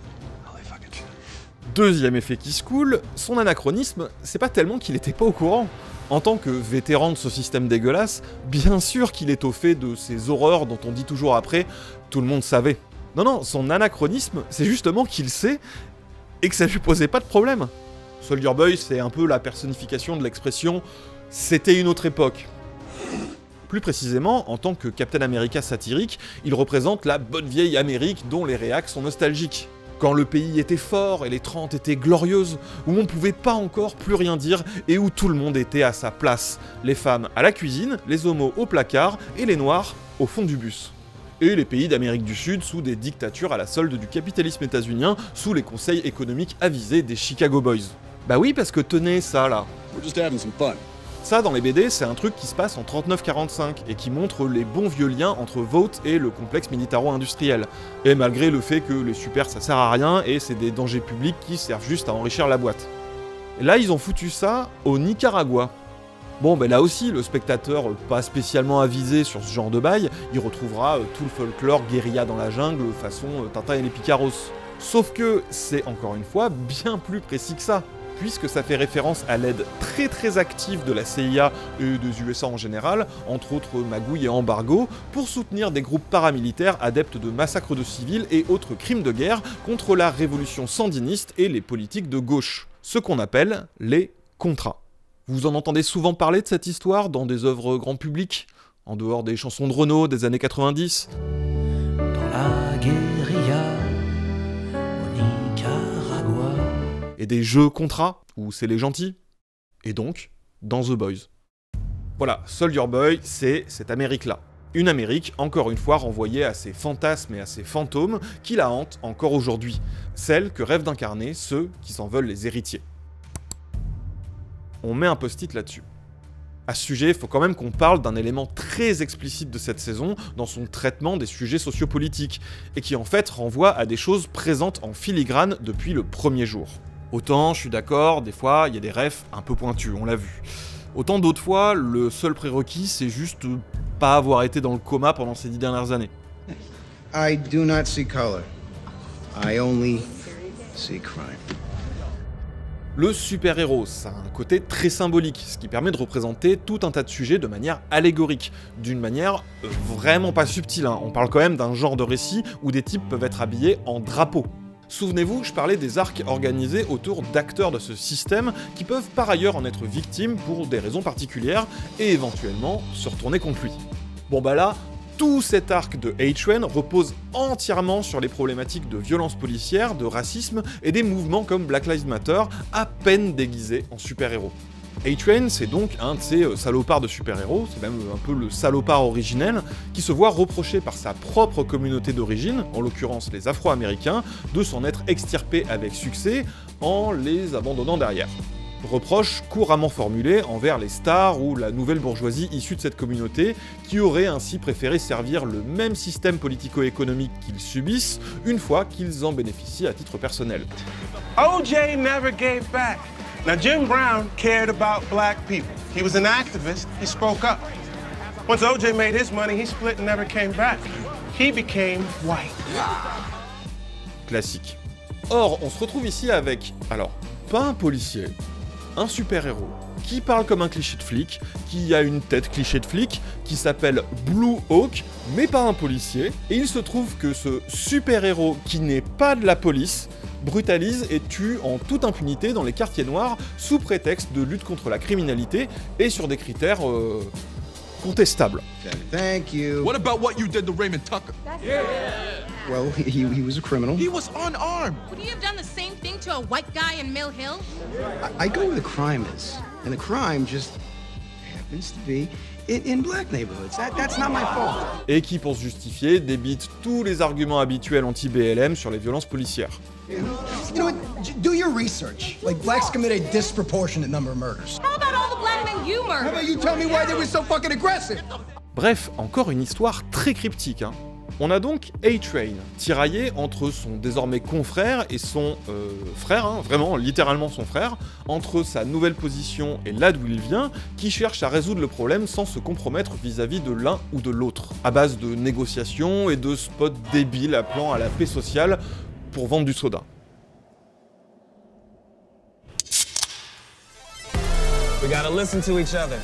Speaker 3: Deuxième effet qui se coule, son anachronisme, c'est pas tellement qu'il était pas au courant. En tant que vétéran de ce système dégueulasse, bien sûr qu'il est au fait de ces horreurs dont on dit toujours après « tout le monde savait ». Non, son anachronisme, c'est justement qu'il sait, et que ça lui posait pas de problème. Soldier Boy, c'est un peu la personnification de l'expression « c'était une autre époque ». Plus précisément, en tant que Captain America satirique, il représente la bonne vieille Amérique dont les réacs sont nostalgiques. Quand le pays était fort et les 30 étaient glorieuses, où on pouvait pas encore plus rien dire et où tout le monde était à sa place. Les femmes à la cuisine, les homos au placard et les noirs au fond du bus. Et les pays d'Amérique du Sud sous des dictatures à la solde du capitalisme états-unien, sous les conseils économiques avisés des Chicago Boys. Bah oui, parce que tenez ça là.
Speaker 25: We're just having some fun.
Speaker 3: Ça, dans les BD, c'est un truc qui se passe en 39-45 et qui montre les bons vieux liens entre Vought et le complexe militaro-industriel. Et malgré le fait que les super ça sert à rien et c'est des dangers publics qui servent juste à enrichir la boîte. Et là, ils ont foutu ça au Nicaragua. Bon, ben là aussi, le spectateur pas spécialement avisé sur ce genre de bail, il retrouvera tout le folklore guérilla dans la jungle façon Tintin et les Picaros. Sauf que c'est encore une fois bien plus précis que ça, puisque ça fait référence à l'aide très active de la CIA et des USA en général, entre autres magouilles et embargo, pour soutenir des groupes paramilitaires adeptes de massacres de civils et autres crimes de guerre contre la révolution sandiniste et les politiques de gauche, ce qu'on appelle les contras. Vous en entendez souvent parler de cette histoire dans des œuvres grand public, en dehors des chansons de Renaud des années 90.
Speaker 26: Dans la guérilla au Nicaragua.
Speaker 3: Et des jeux contrats, où c'est les gentils. Et donc, dans The Boys. Voilà, Soldier Boy, c'est cette Amérique-là. Une Amérique, encore une fois, renvoyée à ses fantasmes et à ses fantômes qui la hantent encore aujourd'hui. Celle que rêvent d'incarner ceux qui s'en veulent les héritiers. On met un post-it là-dessus. À ce sujet, il faut quand même qu'on parle d'un élément très explicite de cette saison dans son traitement des sujets sociopolitiques, et qui en fait renvoie à des choses présentes en filigrane depuis le premier jour. Autant, je suis d'accord, des fois, il y a des refs un peu pointus, on l'a vu. Autant d'autres fois, le seul prérequis, c'est juste pas avoir été dans le coma pendant ces 10 dernières années.
Speaker 27: I do not see color. I only see crime.
Speaker 3: Le super-héros, ça a un côté très symbolique, ce qui permet de représenter tout un tas de sujets de manière allégorique, d'une manière vraiment pas subtile, hein. On parle quand même d'un genre de récit où des types peuvent être habillés en drapeau. Souvenez-vous, je parlais des arcs organisés autour d'acteurs de ce système qui peuvent par ailleurs en être victimes pour des raisons particulières et éventuellement se retourner contre lui. Bon bah là, tout cet arc de A-Train repose entièrement sur les problématiques de violence policière, de racisme et des mouvements comme Black Lives Matter à peine déguisés en super-héros. A-Train, c'est donc un de ces salopards de super-héros, c'est même un peu le salopard originel, qui se voit reprocher par sa propre communauté d'origine, en l'occurrence les Afro-Américains, de s'en être extirpé avec succès en les abandonnant derrière. Reproche couramment formulé envers les stars ou la nouvelle bourgeoisie issue de cette communauté, qui aurait ainsi préféré servir le même système politico-économique qu'ils subissent, une fois qu'ils en bénéficient à titre personnel.
Speaker 19: OJ never gave back. Now, Jim Brown cared about black people. He was an activist, he spoke up. Once OJ made his money, he split and never came back. He became white.
Speaker 3: Classique. Or, on se retrouve ici avec, alors, pas un policier, un super-héros qui parle comme un cliché de flic, qui a une tête cliché de flic, qui s'appelle Blue Hawk, mais pas un policier, et il se trouve que ce super-héros qui n'est pas de la police brutalise et tue en toute impunité dans les quartiers noirs sous prétexte de lutte contre la criminalité et sur des critères contestables.
Speaker 27: Thank you.
Speaker 14: What about what you did to Raymond Tucker?
Speaker 27: Well, he was a criminal.
Speaker 14: He was unarmed.
Speaker 2: Would you have done the same thing to a white guy in Mill Hill?
Speaker 27: I go where the crime is, and the crime just happens to be in black neighborhoods. That's not my fault.
Speaker 3: Et qui, pour se justifier, débite tous les arguments habituels anti-BLM sur les violences policières.
Speaker 27: You know what? Do your research. Like, blacks commit a disproportionate number of murders.
Speaker 2: How about all the black men you murdered?
Speaker 27: How about you tell me why they were so fucking aggressive?
Speaker 3: Bref, encore une histoire très cryptique, hein. On a donc A-Train, tiraillé entre son désormais confrère et son frère, hein, vraiment littéralement son frère, entre sa nouvelle position et là d'où il vient, qui cherche à résoudre le problème sans se compromettre vis-à-vis de l'un ou de l'autre, à base de négociations et de spots débiles appelant à la paix sociale pour vendre du soda.
Speaker 11: We gotta listen to each other.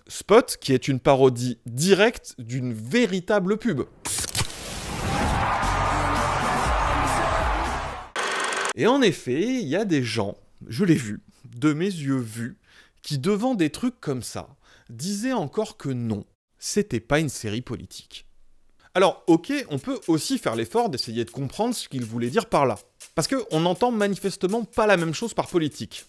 Speaker 3: Spot qui est une parodie directe d'une véritable pub. Et en effet, il y a des gens, je l'ai vu, de mes yeux vus, qui devant des trucs comme ça, disaient encore que non, c'était pas une série politique. Alors ok, on peut aussi faire l'effort d'essayer de comprendre ce qu'il voulait dire par là. Parce qu'on n'entend manifestement pas la même chose par politique.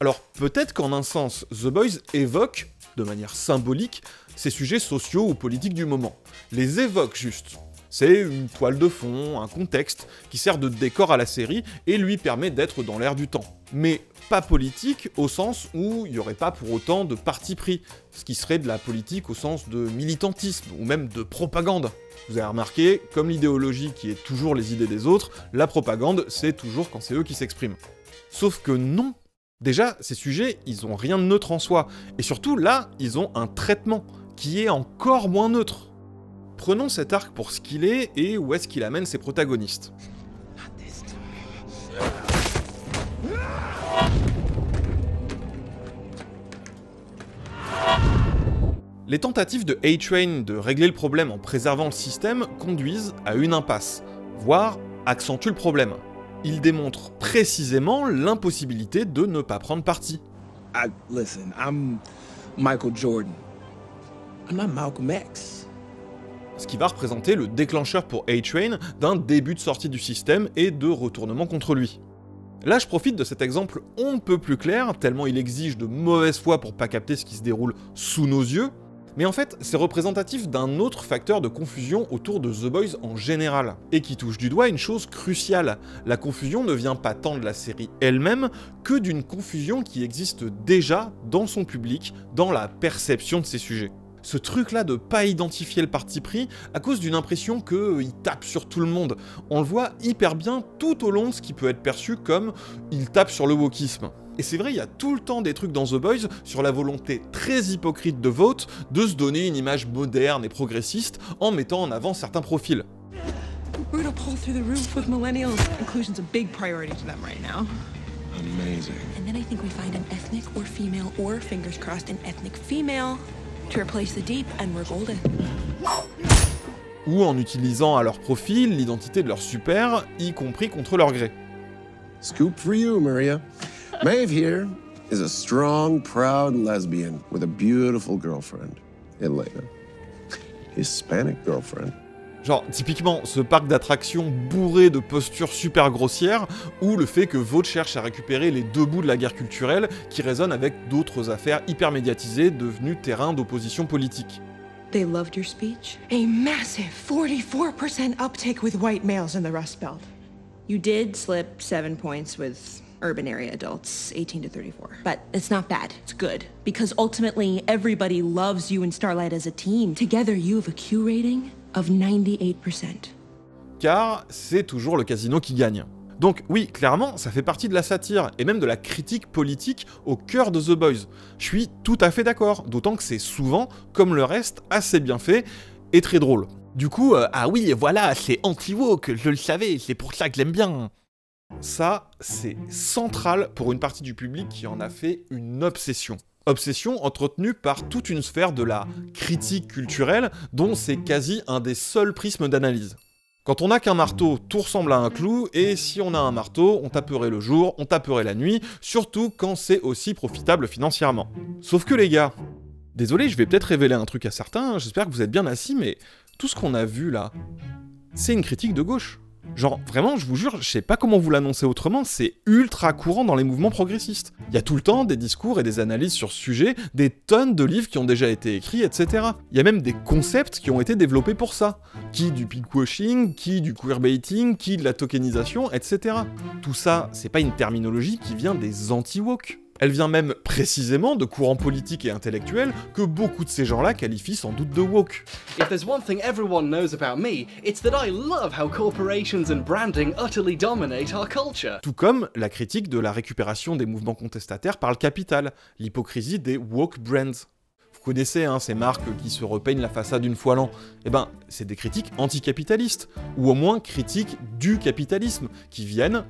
Speaker 3: Alors peut-être qu'en un sens, The Boys évoque, de manière symbolique, ces sujets sociaux ou politiques du moment. Les évoque juste. C'est une toile de fond, un contexte, qui sert de décor à la série et lui permet d'être dans l'air du temps. Mais pas politique au sens où il n'y aurait pas pour autant de parti pris, ce qui serait de la politique au sens de militantisme ou même de propagande. Vous avez remarqué, comme l'idéologie qui est toujours les idées des autres, la propagande c'est toujours quand c'est eux qui s'expriment. Sauf que non. Déjà, ces sujets, ils ont rien de neutre en soi, et surtout là, ils ont un traitement qui est encore moins neutre. Prenons cet arc pour ce qu'il est et où est-ce qu'il amène ses protagonistes. Les tentatives de A-Train de régler le problème en préservant le système conduisent à une impasse, voire accentuent le problème. Il démontre précisément l'impossibilité de ne pas prendre parti.
Speaker 11: Listen, I'm Michael Jordan. I'm not Malcolm X.
Speaker 3: Ce qui va représenter le déclencheur pour A-Train d'un début de sortie du système et de retournement contre lui. Là, je profite de cet exemple on ne peut plus clair, tellement il exige de mauvaise foi pour pas capter ce qui se déroule sous nos yeux, mais en fait, c'est représentatif d'un autre facteur de confusion autour de The Boys en général, et qui touche du doigt une chose cruciale. La confusion ne vient pas tant de la série elle-même, que d'une confusion qui existe déjà dans son public, dans la perception de ces sujets. Ce truc-là de pas identifier le parti pris à cause d'une impression qu'il tape sur tout le monde. On le voit hyper bien tout au long de ce qui peut être perçu comme il tape sur le wokisme. Et c'est vrai, il y a tout le temps des trucs dans The Boys sur la volonté très hypocrite de Vought de se donner une image moderne et progressiste en mettant en avant certains profils.
Speaker 15: We're gonna pull through the roof with millennials. Inclusion's a big priority to them right now.
Speaker 25: Amazing.
Speaker 15: And then I think we find an ethnic or female or, fingers crossed, an ethnic female to replace the deep and we're golden.
Speaker 3: Ou en utilisant à leur profil l'identité de leur super, y compris contre leur gré.
Speaker 25: Scoop for you, Maria. Maeve here is a strong, proud lesbian with a beautiful girlfriend, Elena. Hispanic girlfriend.
Speaker 3: Genre, typiquement, ce parc d'attractions bourré de postures super grossières, ou le fait que Vought cherche à récupérer les deux bouts de la guerre culturelle qui résonnent avec d'autres affaires hyper médiatisées devenues terrain d'opposition politique.
Speaker 15: They loved your speech. A massive 44% uptick with white males in the Rust Belt. You did slip 7 points with urban area adults, 18 to 34. But it's not bad, it's good. Because ultimately, everybody loves you and Starlight as a team. Together, you have a Q rating of 98%.
Speaker 3: Car c'est toujours le casino qui gagne. Donc oui, clairement, ça fait partie de la satire, et même de la critique politique au cœur de The Boys. Je suis tout à fait d'accord, d'autant que c'est souvent, comme le reste, assez bien fait, et très drôle. Du coup, ah oui, voilà, c'est anti-woke, je le savais, c'est pour ça que j'aime bien. Ça, c'est central pour une partie du public qui en a fait une obsession. Obsession entretenue par toute une sphère de la critique culturelle dont c'est quasi un des seuls prismes d'analyse. Quand on n'a qu'un marteau, tout ressemble à un clou, et si on a un marteau, on taperait le jour, on taperait la nuit, surtout quand c'est aussi profitable financièrement. Sauf que les gars, désolé, je vais peut-être révéler un truc à certains, j'espère que vous êtes bien assis, mais tout ce qu'on a vu là, c'est une critique de gauche. Genre, vraiment, je vous jure, je sais pas comment vous l'annoncer autrement, c'est ultra courant dans les mouvements progressistes. Il y a tout le temps des discours et des analyses sur ce sujet, des tonnes de livres qui ont déjà été écrits, etc. Il y a même des concepts qui ont été développés pour ça. Qui du pinkwashing, qui du queerbaiting, qui de la tokenisation, etc. Tout ça, c'est pas une terminologie qui vient des anti-woke. Elle vient même précisément de courants politiques et intellectuels que beaucoup de ces gens-là qualifient sans doute de woke.
Speaker 6: If there's one thing everyone knows about me, it's that I love how corporations and branding utterly dominate our culture.
Speaker 3: Tout comme la critique de la récupération des mouvements contestataires par le capital, l'hypocrisie des woke brands. Vous connaissez ces marques qui se repeignent la façade une fois l'an. Eh ben, c'est des critiques anticapitalistes, ou au moins critiques du capitalisme, qui viennent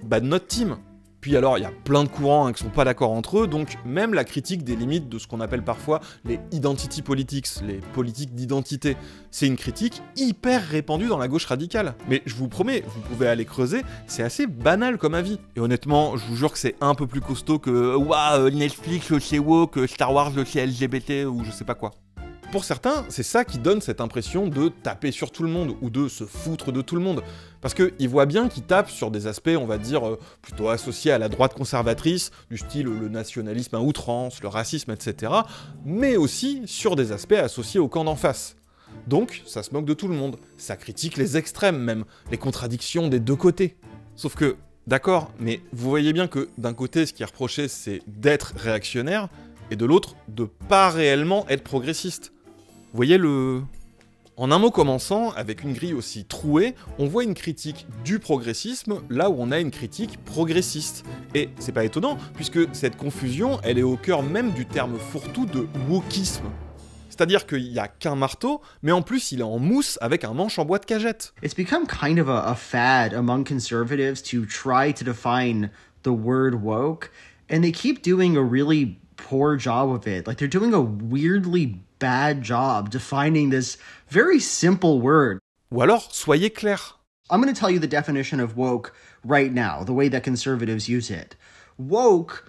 Speaker 3: de notre team. Puis alors, il y a plein de courants qui sont pas d'accord entre eux, donc même la critique des limites de ce qu'on appelle parfois les identity politics, les politiques d'identité, c'est une critique hyper répandue dans la gauche radicale. Mais je vous promets, vous pouvez aller creuser, c'est assez banal comme avis. Et honnêtement, je vous jure que c'est un peu plus costaud que « Netflix, c'est woke, Star Wars, c'est LGBT » ou je sais pas quoi. Pour certains, c'est ça qui donne cette impression de taper sur tout le monde, ou de se foutre de tout le monde. Parce qu'ils voient bien qu'ils tapent sur des aspects, on va dire, plutôt associés à la droite conservatrice, du style le nationalisme à outrance, le racisme, etc., mais aussi sur des aspects associés au camp d'en face. Donc, ça se moque de tout le monde, ça critique les extrêmes même, les contradictions des deux côtés. Sauf que, d'accord, mais vous voyez bien que d'un côté, ce qui est reproché, c'est d'être réactionnaire, et de l'autre, de pas réellement être progressiste. Vous voyez le... En un mot commençant, avec une grille aussi trouée, on voit une critique du progressisme là où on a une critique progressiste. Et c'est pas étonnant, puisque cette confusion, elle est au cœur même du terme fourre-tout de wokisme. C'est-à-dire qu'il n'y a qu'un marteau, mais en plus il est en mousse avec un manche en bois de cagette.
Speaker 7: It's become kind of a fad among conservatives to try to define the word woke, and they keep doing a really poor job of it. Like, they're doing a weirdly bad job defining this very simple word.
Speaker 3: Ou alors, soyez clairs.
Speaker 7: I'm going to tell you the definition of woke right now, the way that conservatives use it. Woke,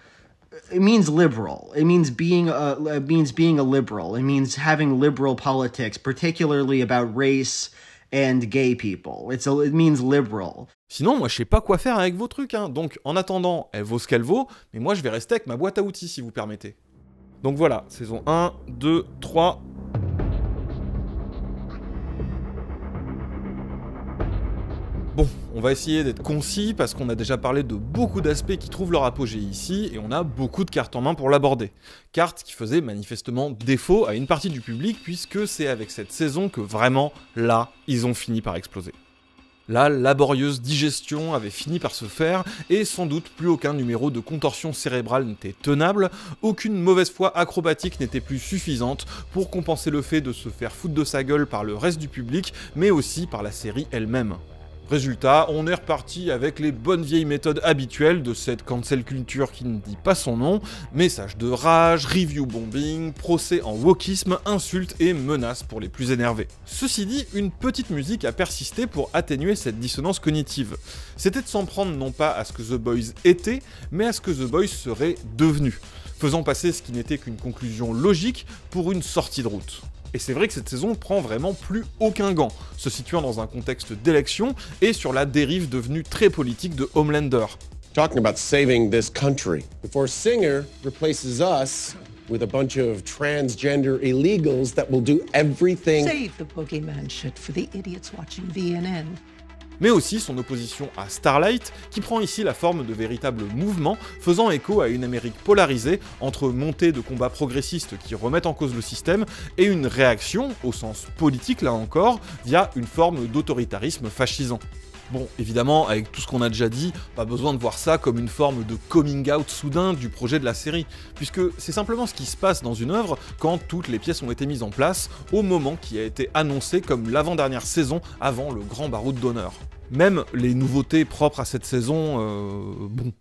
Speaker 7: it means liberal. It means being a liberal. It means having liberal politics, particularly about race and gay people. It means liberal.
Speaker 3: Sinon, moi, je sais pas quoi faire avec vos trucs, Donc, en attendant, elle vaut ce qu'elle vaut, mais moi, je vais rester avec ma boîte à outils, si vous permettez. Donc voilà, saison 1, 2, 3... Bon, on va essayer d'être concis, parce qu'on a déjà parlé de beaucoup d'aspects qui trouvent leur apogée ici, et on a beaucoup de cartes en main pour l'aborder. Cartes qui faisaient manifestement défaut à une partie du public, puisque c'est avec cette saison que vraiment, là, ils ont fini par exploser. La laborieuse digestion avait fini par se faire, et sans doute plus aucun numéro de contorsion cérébrale n'était tenable, aucune mauvaise foi acrobatique n'était plus suffisante pour compenser le fait de se faire foutre de sa gueule par le reste du public, mais aussi par la série elle-même. Résultat, on est reparti avec les bonnes vieilles méthodes habituelles de cette cancel culture qui ne dit pas son nom, messages de rage, review bombing, procès en wokisme, insultes et menaces pour les plus énervés. Ceci dit, une petite musique a persisté pour atténuer cette dissonance cognitive. C'était de s'en prendre non pas à ce que The Boys était, mais à ce que The Boys serait devenu, faisant passer ce qui n'était qu'une conclusion logique pour une sortie de route. Et c'est vrai que cette saison prend vraiment plus aucun gant, se situant dans un contexte d'élection et sur la dérive devenue très politique de Homelander.
Speaker 25: Talking about saving this country before Singer replaces us with a bunch of transgender illegals that will do everything.
Speaker 8: Save the boogeyman shit for the idiots watching VNN.
Speaker 3: Mais aussi son opposition à Starlight, qui prend ici la forme de véritables mouvements, faisant écho à une Amérique polarisée entre montées de combats progressistes qui remettent en cause le système, et une réaction, au sens politique là encore, via une forme d'autoritarisme fascisant. Bon, évidemment, avec tout ce qu'on a déjà dit, pas besoin de voir ça comme une forme de coming out soudain du projet de la série, puisque c'est simplement ce qui se passe dans une œuvre quand toutes les pièces ont été mises en place, au moment qui a été annoncé comme l'avant-dernière saison avant le grand baroud d'honneur. Même les nouveautés propres à cette saison, bon.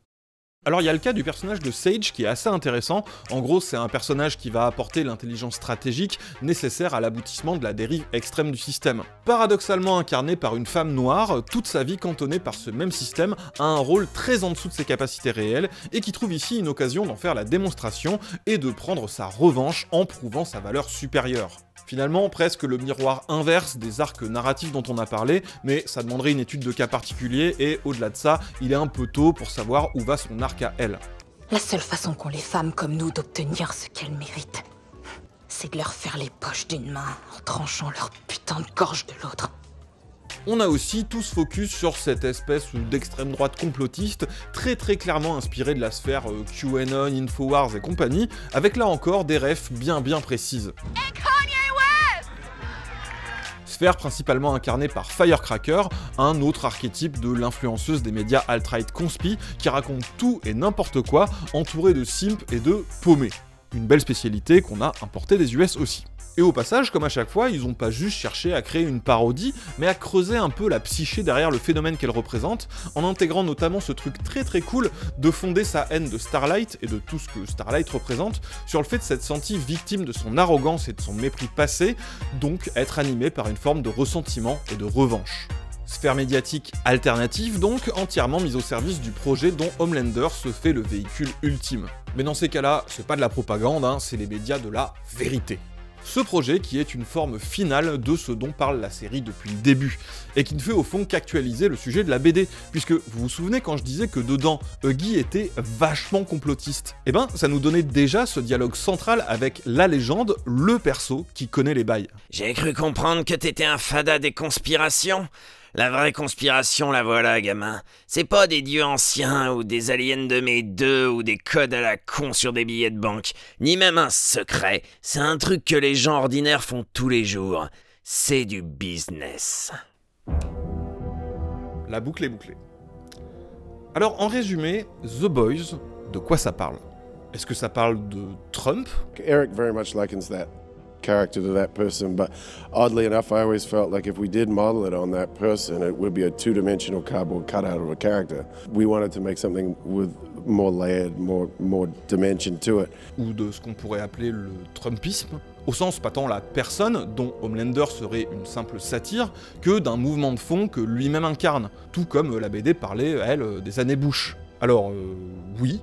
Speaker 3: Alors il y a le cas du personnage de Sage qui est assez intéressant. En gros, c'est un personnage qui va apporter l'intelligence stratégique nécessaire à l'aboutissement de la dérive extrême du système. Paradoxalement incarné par une femme noire, toute sa vie cantonnée par ce même système, a un rôle très en dessous de ses capacités réelles et qui trouve ici une occasion d'en faire la démonstration et de prendre sa revanche en prouvant sa valeur supérieure. Finalement, presque le miroir inverse des arcs narratifs dont on a parlé, mais ça demanderait une étude de cas particulier, et au-delà de ça, il est un peu tôt pour savoir où va son arc à elle.
Speaker 1: La seule façon qu'ont les femmes comme nous d'obtenir ce qu'elles méritent, c'est de leur faire les poches d'une main en tranchant leur putain de gorge de l'autre.
Speaker 3: On a aussi tout ce focus sur cette espèce d'extrême droite complotiste, très clairement inspirée de la sphère QAnon, Infowars et compagnie, avec là encore des refs bien précises. Sphère principalement incarnée par Firecracker, un autre archétype de l'influenceuse des médias alt-right conspi qui raconte tout et n'importe quoi, entouré de simp et de paumés. Une belle spécialité qu'on a importée des US aussi. Et au passage, comme à chaque fois, ils ont pas juste cherché à créer une parodie, mais à creuser un peu la psyché derrière le phénomène qu'elle représente, en intégrant notamment ce truc très cool de fonder sa haine de Starlight et de tout ce que Starlight représente sur le fait de s'être senti victime de son arrogance et de son mépris passé, donc être animé par une forme de ressentiment et de revanche. Sphère médiatique alternative donc, entièrement mise au service du projet dont Homelander se fait le véhicule ultime. Mais dans ces cas-là, c'est pas de la propagande, hein, c'est les médias de la vérité. Ce projet qui est une forme finale de ce dont parle la série depuis le début, et qui ne fait au fond qu'actualiser le sujet de la BD, puisque vous vous souvenez quand je disais que dedans, Huggy était vachement complotiste. Eh ben, ça nous donnait déjà ce dialogue central avec la légende, le perso qui connaît les bails.
Speaker 9: J'ai cru comprendre que t'étais un fada des conspirations. La vraie conspiration, la voilà, gamin. C'est pas des dieux anciens, ou des aliens de mai 2, ou des codes à la con sur des billets de banque, ni même un secret. C'est un truc que les gens ordinaires font tous les jours. C'est du business.
Speaker 3: La boucle est bouclée. Alors, en résumé, The Boys, de quoi ça parle? Est-ce que ça parle de Trump?
Speaker 25: Eric very much likens that character to that person, but oddly enough, I always felt like if we did model it on that person, it would be a two-dimensional cardboard cutout of a character. We wanted to make something with more layered, more dimension to it.
Speaker 3: Ou de ce qu'on pourrait appeler le Trumpisme, au sens pas tant la personne, dont Homelander serait une simple satire, que d'un mouvement de fond que lui-même incarne, tout comme la BD parlait, elle, des années Bush. Alors, oui,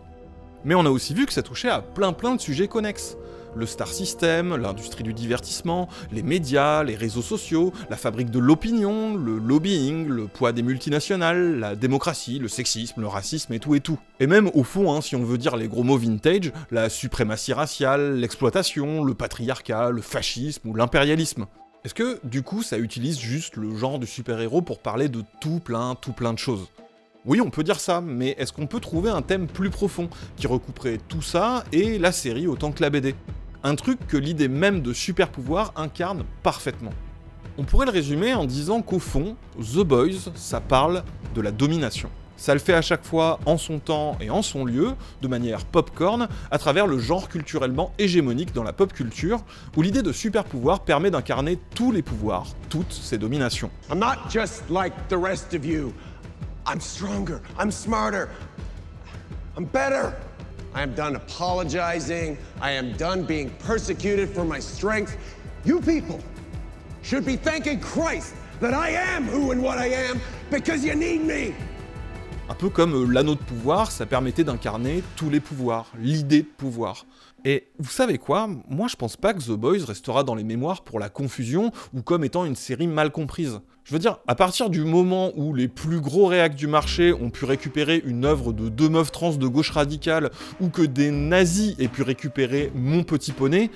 Speaker 3: mais on a aussi vu que ça touchait à plein de sujets connexes. Le star system, l'industrie du divertissement, les médias, les réseaux sociaux, la fabrique de l'opinion, le lobbying, le poids des multinationales, la démocratie, le sexisme, le racisme et tout. Et même au fond, hein, si on veut dire les gros mots vintage, la suprématie raciale, l'exploitation, le patriarcat, le fascisme ou l'impérialisme. Est-ce que, du coup, ça utilise juste le genre du super-héros pour parler de tout plein de choses? Oui, on peut dire ça, mais est-ce qu'on peut trouver un thème plus profond, qui recouperait tout ça et la série autant que la BD? Un truc que l'idée même de super-pouvoir incarne parfaitement. On pourrait le résumer en disant qu'au fond, The Boys, ça parle de la domination. Ça le fait à chaque fois en son temps et en son lieu, de manière popcorn, à travers le genre culturellement hégémonique dans la pop culture, où l'idée de super-pouvoir permet d'incarner tous les pouvoirs, toutes ces dominations.
Speaker 19: I'm not just like the rest of you. I'm stronger, I'm smarter, I'm better. I am done apologizing, I am done being persecuted for my strength. You people should be thanking Christ that I am who and what I am because you need me.
Speaker 3: Un peu comme l'anneau de pouvoir, ça permettait d'incarner tous les pouvoirs, l'idée de pouvoir. Et vous savez quoi? Moi je pense pas que The Boys restera dans les mémoires pour la confusion ou comme étant une série mal comprise. Je veux dire, à partir du moment où les plus gros réacs du marché ont pu récupérer une œuvre de deux meufs trans de gauche radicale, ou que des nazis aient pu récupérer Mon Petit Poney,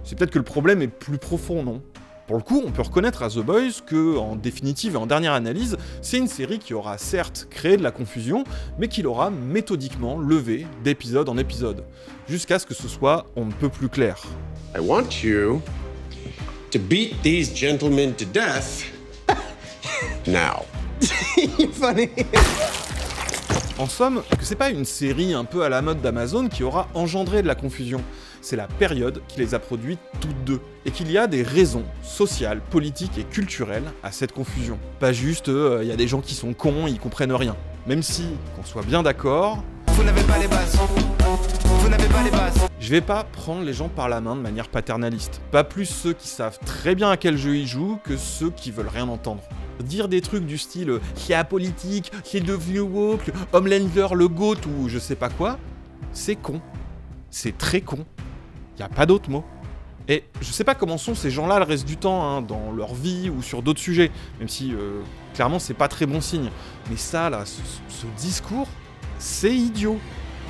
Speaker 3: c'est peut-être que le problème est plus profond, non? Pour le coup, on peut reconnaître à The Boys que, en définitive et en dernière analyse, c'est une série qui aura certes créé de la confusion, mais qui l'aura méthodiquement levé d'épisode en épisode, jusqu'à ce que ce soit on ne peut plus clair.
Speaker 19: I want you to beat these gentlemen to death now.
Speaker 27: You're funny.
Speaker 3: En somme, que c'est pas une série un peu à la mode d'Amazon qui aura engendré de la confusion, c'est la période qui les a produites toutes deux, et qu'il y a des raisons sociales, politiques et culturelles à cette confusion. Pas juste, y a des gens qui sont cons, ils comprennent rien. Même si, qu'on soit bien d'accord... Vous n'avez pas les bases. Vous n'avez pas les bases. Je vais pas prendre les gens par la main de manière paternaliste. Pas plus ceux qui savent très bien à quel jeu ils jouent que ceux qui veulent rien entendre. Dire des trucs du style « c'est apolitique, c'est devenu woke, Homelander le GOAT » ou je sais pas quoi, c'est con. C'est très con. Y a pas d'autre mot. Et je sais pas comment sont ces gens-là le reste du temps, hein, dans leur vie ou sur d'autres sujets, même si clairement c'est pas très bon signe. Mais ça là, ce discours, c'est idiot.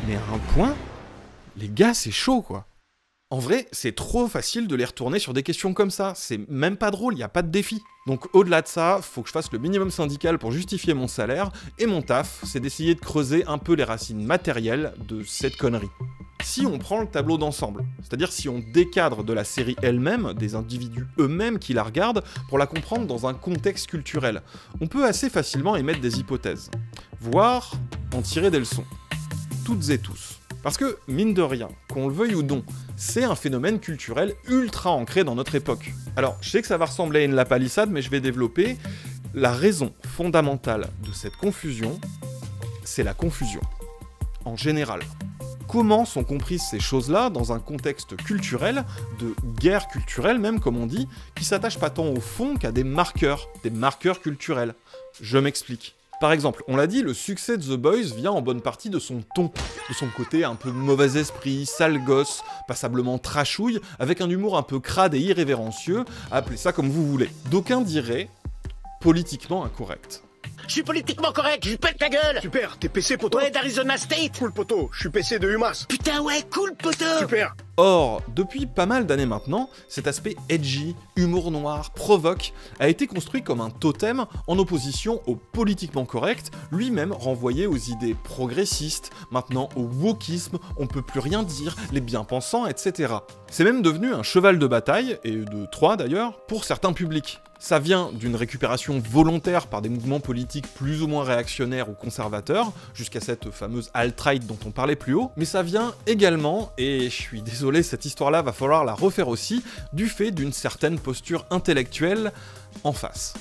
Speaker 3: Mais à un point, les gars c'est chaud quoi. En vrai, c'est trop facile de les retourner sur des questions comme ça, c'est même pas drôle, y a pas de défi. Donc au-delà de ça, faut que je fasse le minimum syndical pour justifier mon salaire, et mon taf, c'est d'essayer de creuser un peu les racines matérielles de cette connerie. Si on prend le tableau d'ensemble, c'est-à-dire si on décadre de la série elle-même, des individus eux-mêmes qui la regardent, pour la comprendre dans un contexte culturel, on peut assez facilement émettre des hypothèses, voire en tirer des leçons. Toutes et tous. Parce que, mine de rien, qu'on le veuille ou non, c'est un phénomène culturel ultra ancré dans notre époque. Alors, je sais que ça va ressembler à une lapalissade, mais je vais développer. La raison fondamentale de cette confusion, c'est la confusion. En général. Comment sont comprises ces choses-là dans un contexte culturel, de guerre culturelle même comme on dit, qui s'attache pas tant au fond qu'à des marqueurs culturels. Je m'explique. Par exemple, on l'a dit, le succès de The Boys vient en bonne partie de son ton, de son côté un peu mauvais esprit, sale gosse, passablement trashouille, avec un humour un peu crade et irrévérencieux, appelez ça comme vous voulez. D'aucuns diraient politiquement incorrect.
Speaker 4: Je suis politiquement correct, je pète ta gueule.
Speaker 19: Super, t'es PC poteau.
Speaker 4: Ouais, d'Arizona State.
Speaker 19: Cool poteau, je suis PC de UMass.
Speaker 4: Putain ouais, cool poteau.
Speaker 19: Super.
Speaker 3: Or, depuis pas mal d'années maintenant, cet aspect edgy, humour noir, provoque, a été construit comme un totem en opposition au politiquement correct, lui-même renvoyé aux idées progressistes, maintenant au wokisme, on peut plus rien dire, les bien-pensants, etc. C'est même devenu un cheval de bataille, et de Troie d'ailleurs, pour certains publics. Ça vient d'une récupération volontaire par des mouvements politiques plus ou moins réactionnaires ou conservateurs, jusqu'à cette fameuse alt-right dont on parlait plus haut, mais ça vient également, et je suis désolé, cette histoire-là va falloir la refaire aussi, du fait d'une certaine posture intellectuelle en face.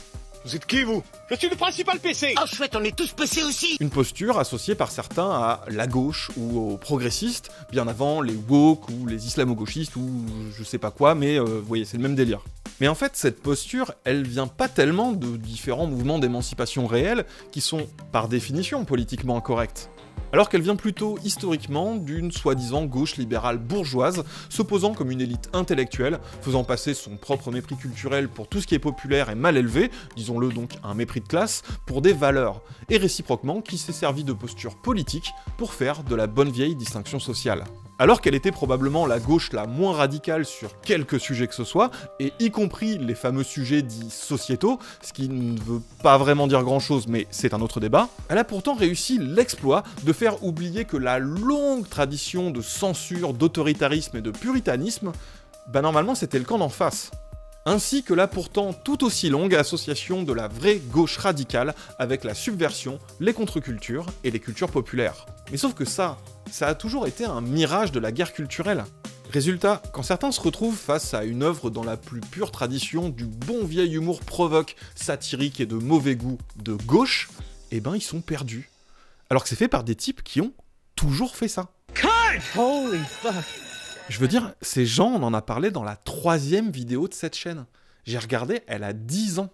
Speaker 19: Vous êtes qui, vous? Je suis le principal PC.
Speaker 4: Oh chouette, on est tous PC aussi.
Speaker 3: Une posture associée par certains à la gauche ou aux progressistes, bien avant les woke ou les islamo-gauchistes ou je sais pas quoi, mais vous voyez, c'est le même délire. Mais en fait, cette posture, elle vient pas tellement de différents mouvements d'émancipation réels qui sont, par définition, politiquement incorrects. Alors qu'elle vient plutôt, historiquement, d'une soi-disant gauche libérale bourgeoise, s'opposant comme une élite intellectuelle, faisant passer son propre mépris culturel pour tout ce qui est populaire et mal élevé, disons-le donc un mépris de classe, pour des valeurs, et réciproquement qui s'est servi de posture politique pour faire de la bonne vieille distinction sociale. Alors qu'elle était probablement la gauche la moins radicale sur quelques sujets que ce soit, et y compris les fameux sujets dits sociétaux, ce qui ne veut pas vraiment dire grand chose, mais c'est un autre débat, elle a pourtant réussi l'exploit de faire oublier que la longue tradition de censure, d'autoritarisme et de puritanisme, bah normalement c'était le camp d'en face. Ainsi que la pourtant tout aussi longue association de la vraie gauche radicale avec la subversion, les contre-cultures et les cultures populaires. Mais sauf que ça a toujours été un mirage de la guerre culturelle. Résultat, quand certains se retrouvent face à une œuvre dans la plus pure tradition du bon vieil humour provoque, satirique et de mauvais goût de gauche, eh ben ils sont perdus. Alors que c'est fait par des types qui ont toujours fait ça.
Speaker 4: Holy fuck.
Speaker 3: Je veux dire, ces gens, on en a parlé dans la 3e vidéo de cette chaîne. J'ai regardé, elle a 10 ans.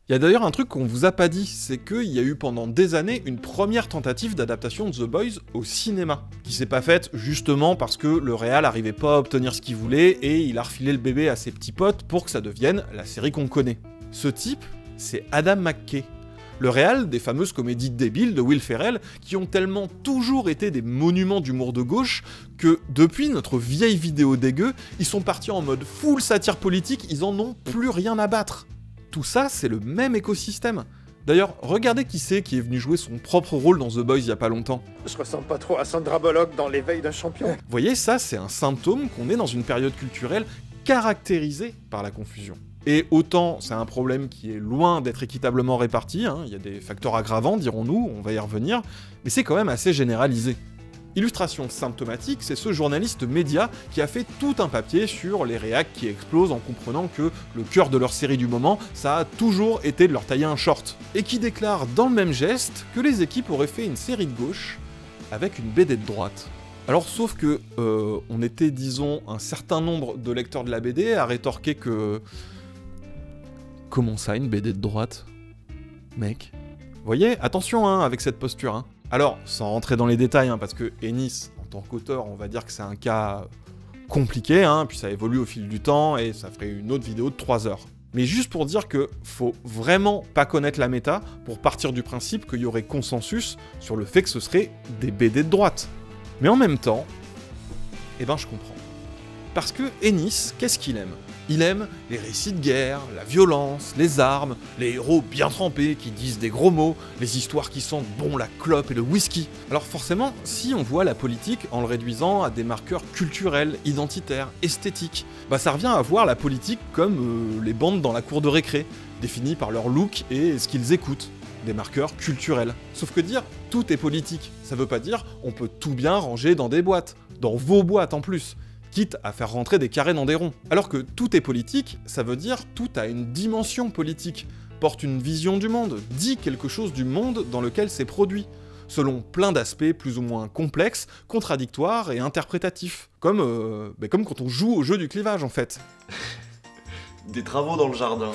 Speaker 3: Il y a d'ailleurs un truc qu'on vous a pas dit, c'est qu'il y a eu pendant des années une première tentative d'adaptation de The Boys au cinéma, qui s'est pas faite justement parce que le réal arrivait pas à obtenir ce qu'il voulait et il a refilé le bébé à ses petits potes pour que ça devienne la série qu'on connaît. Ce type, c'est Adam McKay. Le réal des fameuses comédies débiles de Will Ferrell qui ont tellement toujours été des monuments d'humour de gauche que depuis notre vieille vidéo dégueu, ils sont partis en mode full satire politique, ils en ont plus rien à battre. Tout ça, c'est le même écosystème. D'ailleurs, regardez qui c'est qui est venu jouer son propre rôle dans The Boys il y a pas longtemps.
Speaker 19: Je ressemble pas trop à Sandra Bullock dans L'éveil d'un champion.
Speaker 3: Vous voyez, ça, c'est un symptôme qu'on est dans une période culturelle caractérisée par la confusion. Et autant c'est un problème qui est loin d'être équitablement réparti, hein, il y a des facteurs aggravants, dirons-nous, on va y revenir, mais c'est quand même assez généralisé. Illustration symptomatique, c'est ce journaliste média qui a fait tout un papier sur les réacs qui explosent en comprenant que le cœur de leur série du moment, ça a toujours été de leur tailler un short. Et qui déclare dans le même geste que les équipes auraient fait une série de gauche avec une BD de droite. Alors sauf que on était, disons, un certain nombre de lecteurs de la BD à rétorquer que... Comment ça, une BD de droite, mec? Vous voyez, attention hein, avec cette posture. Hein. Alors, sans rentrer dans les détails, hein, parce que Ennis, en tant qu'auteur, on va dire que c'est un cas compliqué, hein, puis ça évolue au fil du temps, et ça ferait une autre vidéo de 3 heures. Mais juste pour dire que faut vraiment pas connaître la méta pour partir du principe qu'il y aurait consensus sur le fait que ce serait des BD de droite. Mais en même temps, eh ben je comprends. Parce que Ennis, qu'est-ce qu'il aime? Il aime les récits de guerre, la violence, les armes, les héros bien trempés qui disent des gros mots, les histoires qui sentent bon la clope et le whisky. Alors forcément, si on voit la politique en le réduisant à des marqueurs culturels, identitaires, esthétiques, bah ça revient à voir la politique comme les bandes dans la cour de récré, définies par leur look et ce qu'ils écoutent. Des marqueurs culturels. Sauf que dire tout est politique, ça veut pas dire on peut tout bien ranger dans des boîtes, dans vos boîtes en plus, quitte à faire rentrer des carrés dans des ronds. Alors que tout est politique, ça veut dire tout a une dimension politique, porte une vision du monde, dit quelque chose du monde dans lequel c'est produit, selon plein d'aspects plus ou moins complexes, contradictoires et interprétatifs. Comme quand on joue au jeu du clivage en fait.
Speaker 10: Des travaux dans le jardin.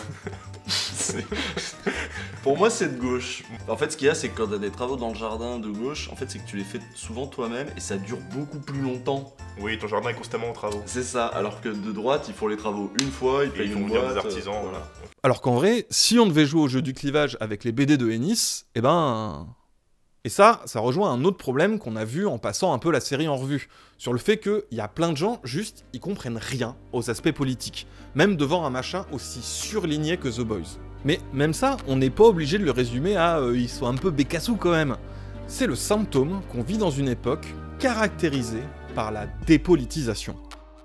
Speaker 10: Pour moi, c'est de gauche. En fait, ce qu'il y a, c'est que quand t'as des travaux dans le jardin de gauche, en fait, c'est que tu les fais souvent toi-même et ça dure beaucoup plus longtemps.
Speaker 16: Oui, ton jardin est constamment en travaux.
Speaker 10: C'est ça, alors que de droite, ils font les travaux une fois, ils payent une boîte,
Speaker 16: des artisans.
Speaker 10: Voilà.
Speaker 3: Alors qu'en vrai, si on devait jouer au jeu du clivage avec les BD de Ennis, eh ben... Et ça rejoint un autre problème qu'on a vu en passant un peu la série en revue, sur le fait qu'il y a plein de gens, juste, ils comprennent rien aux aspects politiques, même devant un machin aussi surligné que The Boys. Mais même ça, on n'est pas obligé de le résumer à ils sont un peu bécassous quand même. C'est le symptôme qu'on vit dans une époque caractérisée par la dépolitisation.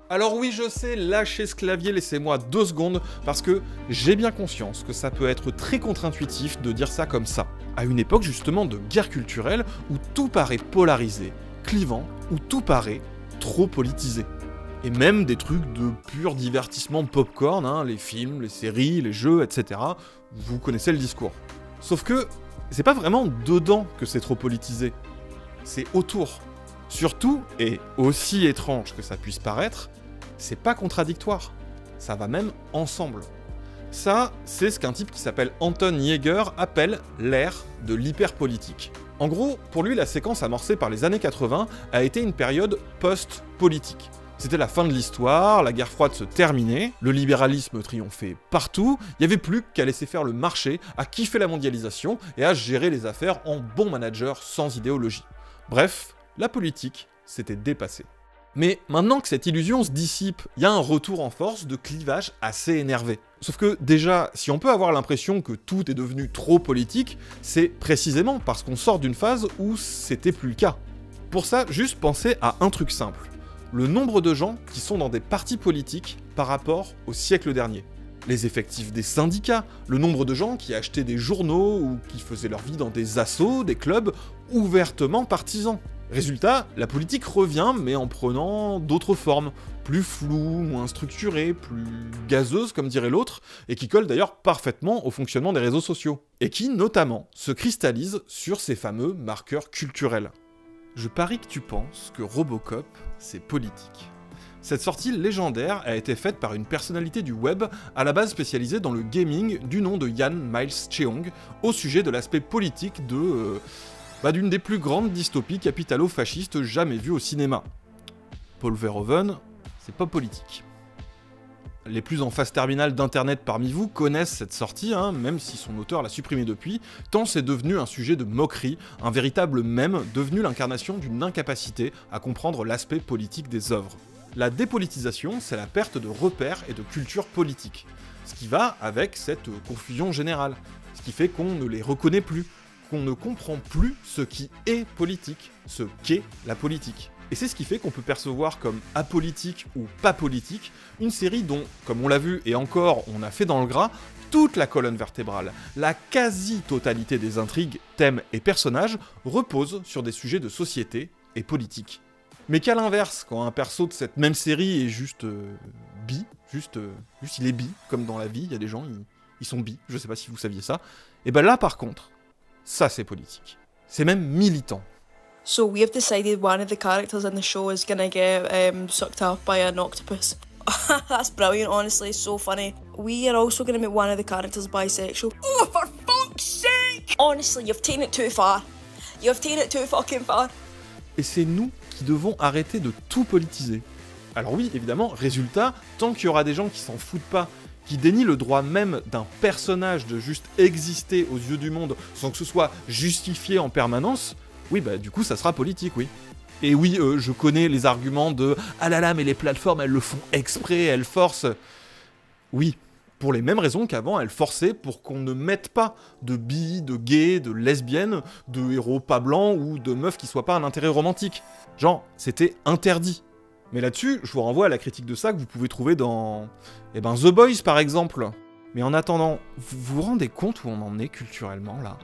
Speaker 3: Alors oui, je sais, lâchez ce clavier, laissez-moi 2 secondes, parce que j'ai bien conscience que ça peut être très contre-intuitif de dire ça comme ça. À une époque justement de guerre culturelle, où tout paraît polarisé, clivant, où tout paraît trop politisé. Et même des trucs de pur divertissement popcorn, hein, les films, les séries, les jeux, etc. Vous connaissez le discours. Sauf que, c'est pas vraiment dedans que c'est trop politisé, c'est autour. Surtout, et aussi étrange que ça puisse paraître, c'est pas contradictoire. Ça va même ensemble. Ça, c'est ce qu'un type qui s'appelle Anton Jäger appelle l'ère de l'hyperpolitique. En gros, pour lui, la séquence amorcée par les années 80 a été une période post-politique. C'était la fin de l'histoire, la guerre froide se terminait, le libéralisme triomphait partout, il n'y avait plus qu'à laisser faire le marché, à kiffer la mondialisation et à gérer les affaires en bon manager sans idéologie. Bref, la politique s'était dépassée. Mais maintenant que cette illusion se dissipe, il y a un retour en force de clivage assez énervé. Sauf que déjà, si on peut avoir l'impression que tout est devenu trop politique, c'est précisément parce qu'on sort d'une phase où c'était plus le cas. Pour ça, juste pensez à un truc simple. Le nombre de gens qui sont dans des partis politiques par rapport au siècle dernier. Les effectifs des syndicats, le nombre de gens qui achetaient des journaux ou qui faisaient leur vie dans des assos, des clubs ouvertement partisans. Résultat, la politique revient mais en prenant d'autres formes, plus floues, moins structurées, plus gazeuses comme dirait l'autre, et qui collent d'ailleurs parfaitement au fonctionnement des réseaux sociaux. Et qui, notamment, se cristallisent sur ces fameux marqueurs culturels. Je parie que tu penses que Robocop, c'est politique. Cette sortie légendaire a été faite par une personnalité du web à la base spécialisée dans le gaming du nom de Jan Miles Cheong au sujet de l'aspect politique d'une des plus grandes dystopies capitalo-fascistes jamais vues au cinéma. Paul Verhoeven, c'est pas politique. Les plus en phase terminale d'internet parmi vous connaissent cette sortie, même si son auteur l'a supprimée depuis, tant c'est devenu un sujet de moquerie, un véritable mème devenu l'incarnation d'une incapacité à comprendre l'aspect politique des œuvres. La dépolitisation, c'est la perte de repères et de culture politique, ce qui va avec cette confusion générale, ce qui fait qu'on ne les reconnaît plus, qu'on ne comprend plus ce qui est politique, ce qu'est la politique. Et c'est ce qui fait qu'on peut percevoir comme apolitique ou pas politique une série dont, comme on l'a vu et encore on a fait dans le gras, toute la colonne vertébrale, la quasi-totalité des intrigues, thèmes et personnages reposent sur des sujets de société et politique. Mais qu'à l'inverse, quand un perso de cette même série est juste bi, juste il est bi, comme dans la vie, il y a des gens, ils sont bi, je sais pas si vous saviez ça, et ben là par contre, ça c'est politique. C'est même militant.
Speaker 5: So we have decided one of the characters in the show is gonna get sucked up by an octopus. That's brilliant, honestly, it's so funny. We are also gonna make one of the characters bisexual. Oh, for fuck's sake! Honestly, you've taken it too far. You've taken it too fucking far.
Speaker 3: Et c'est nous qui devons arrêter de tout politiser. Alors oui, évidemment, résultat, tant qu'il y aura des gens qui s'en foutent pas, qui dénient le droit même d'un personnage de juste exister aux yeux du monde sans que ce soit justifié en permanence, oui, bah du coup ça sera politique, oui. Et oui, je connais les arguments de « Ah là là, mais les plateformes, elles le font exprès, elles forcent ». Oui, pour les mêmes raisons qu'avant, elles forçaient pour qu'on ne mette pas de bi, de gay, de lesbiennes, de héros pas blancs ou de meufs qui soient pas un intérêt romantique. Genre, c'était interdit. Mais là-dessus, je vous renvoie à la critique de ça que vous pouvez trouver dans... The Boys, par exemple. Mais en attendant, vous vous rendez compte où on en est culturellement, là ?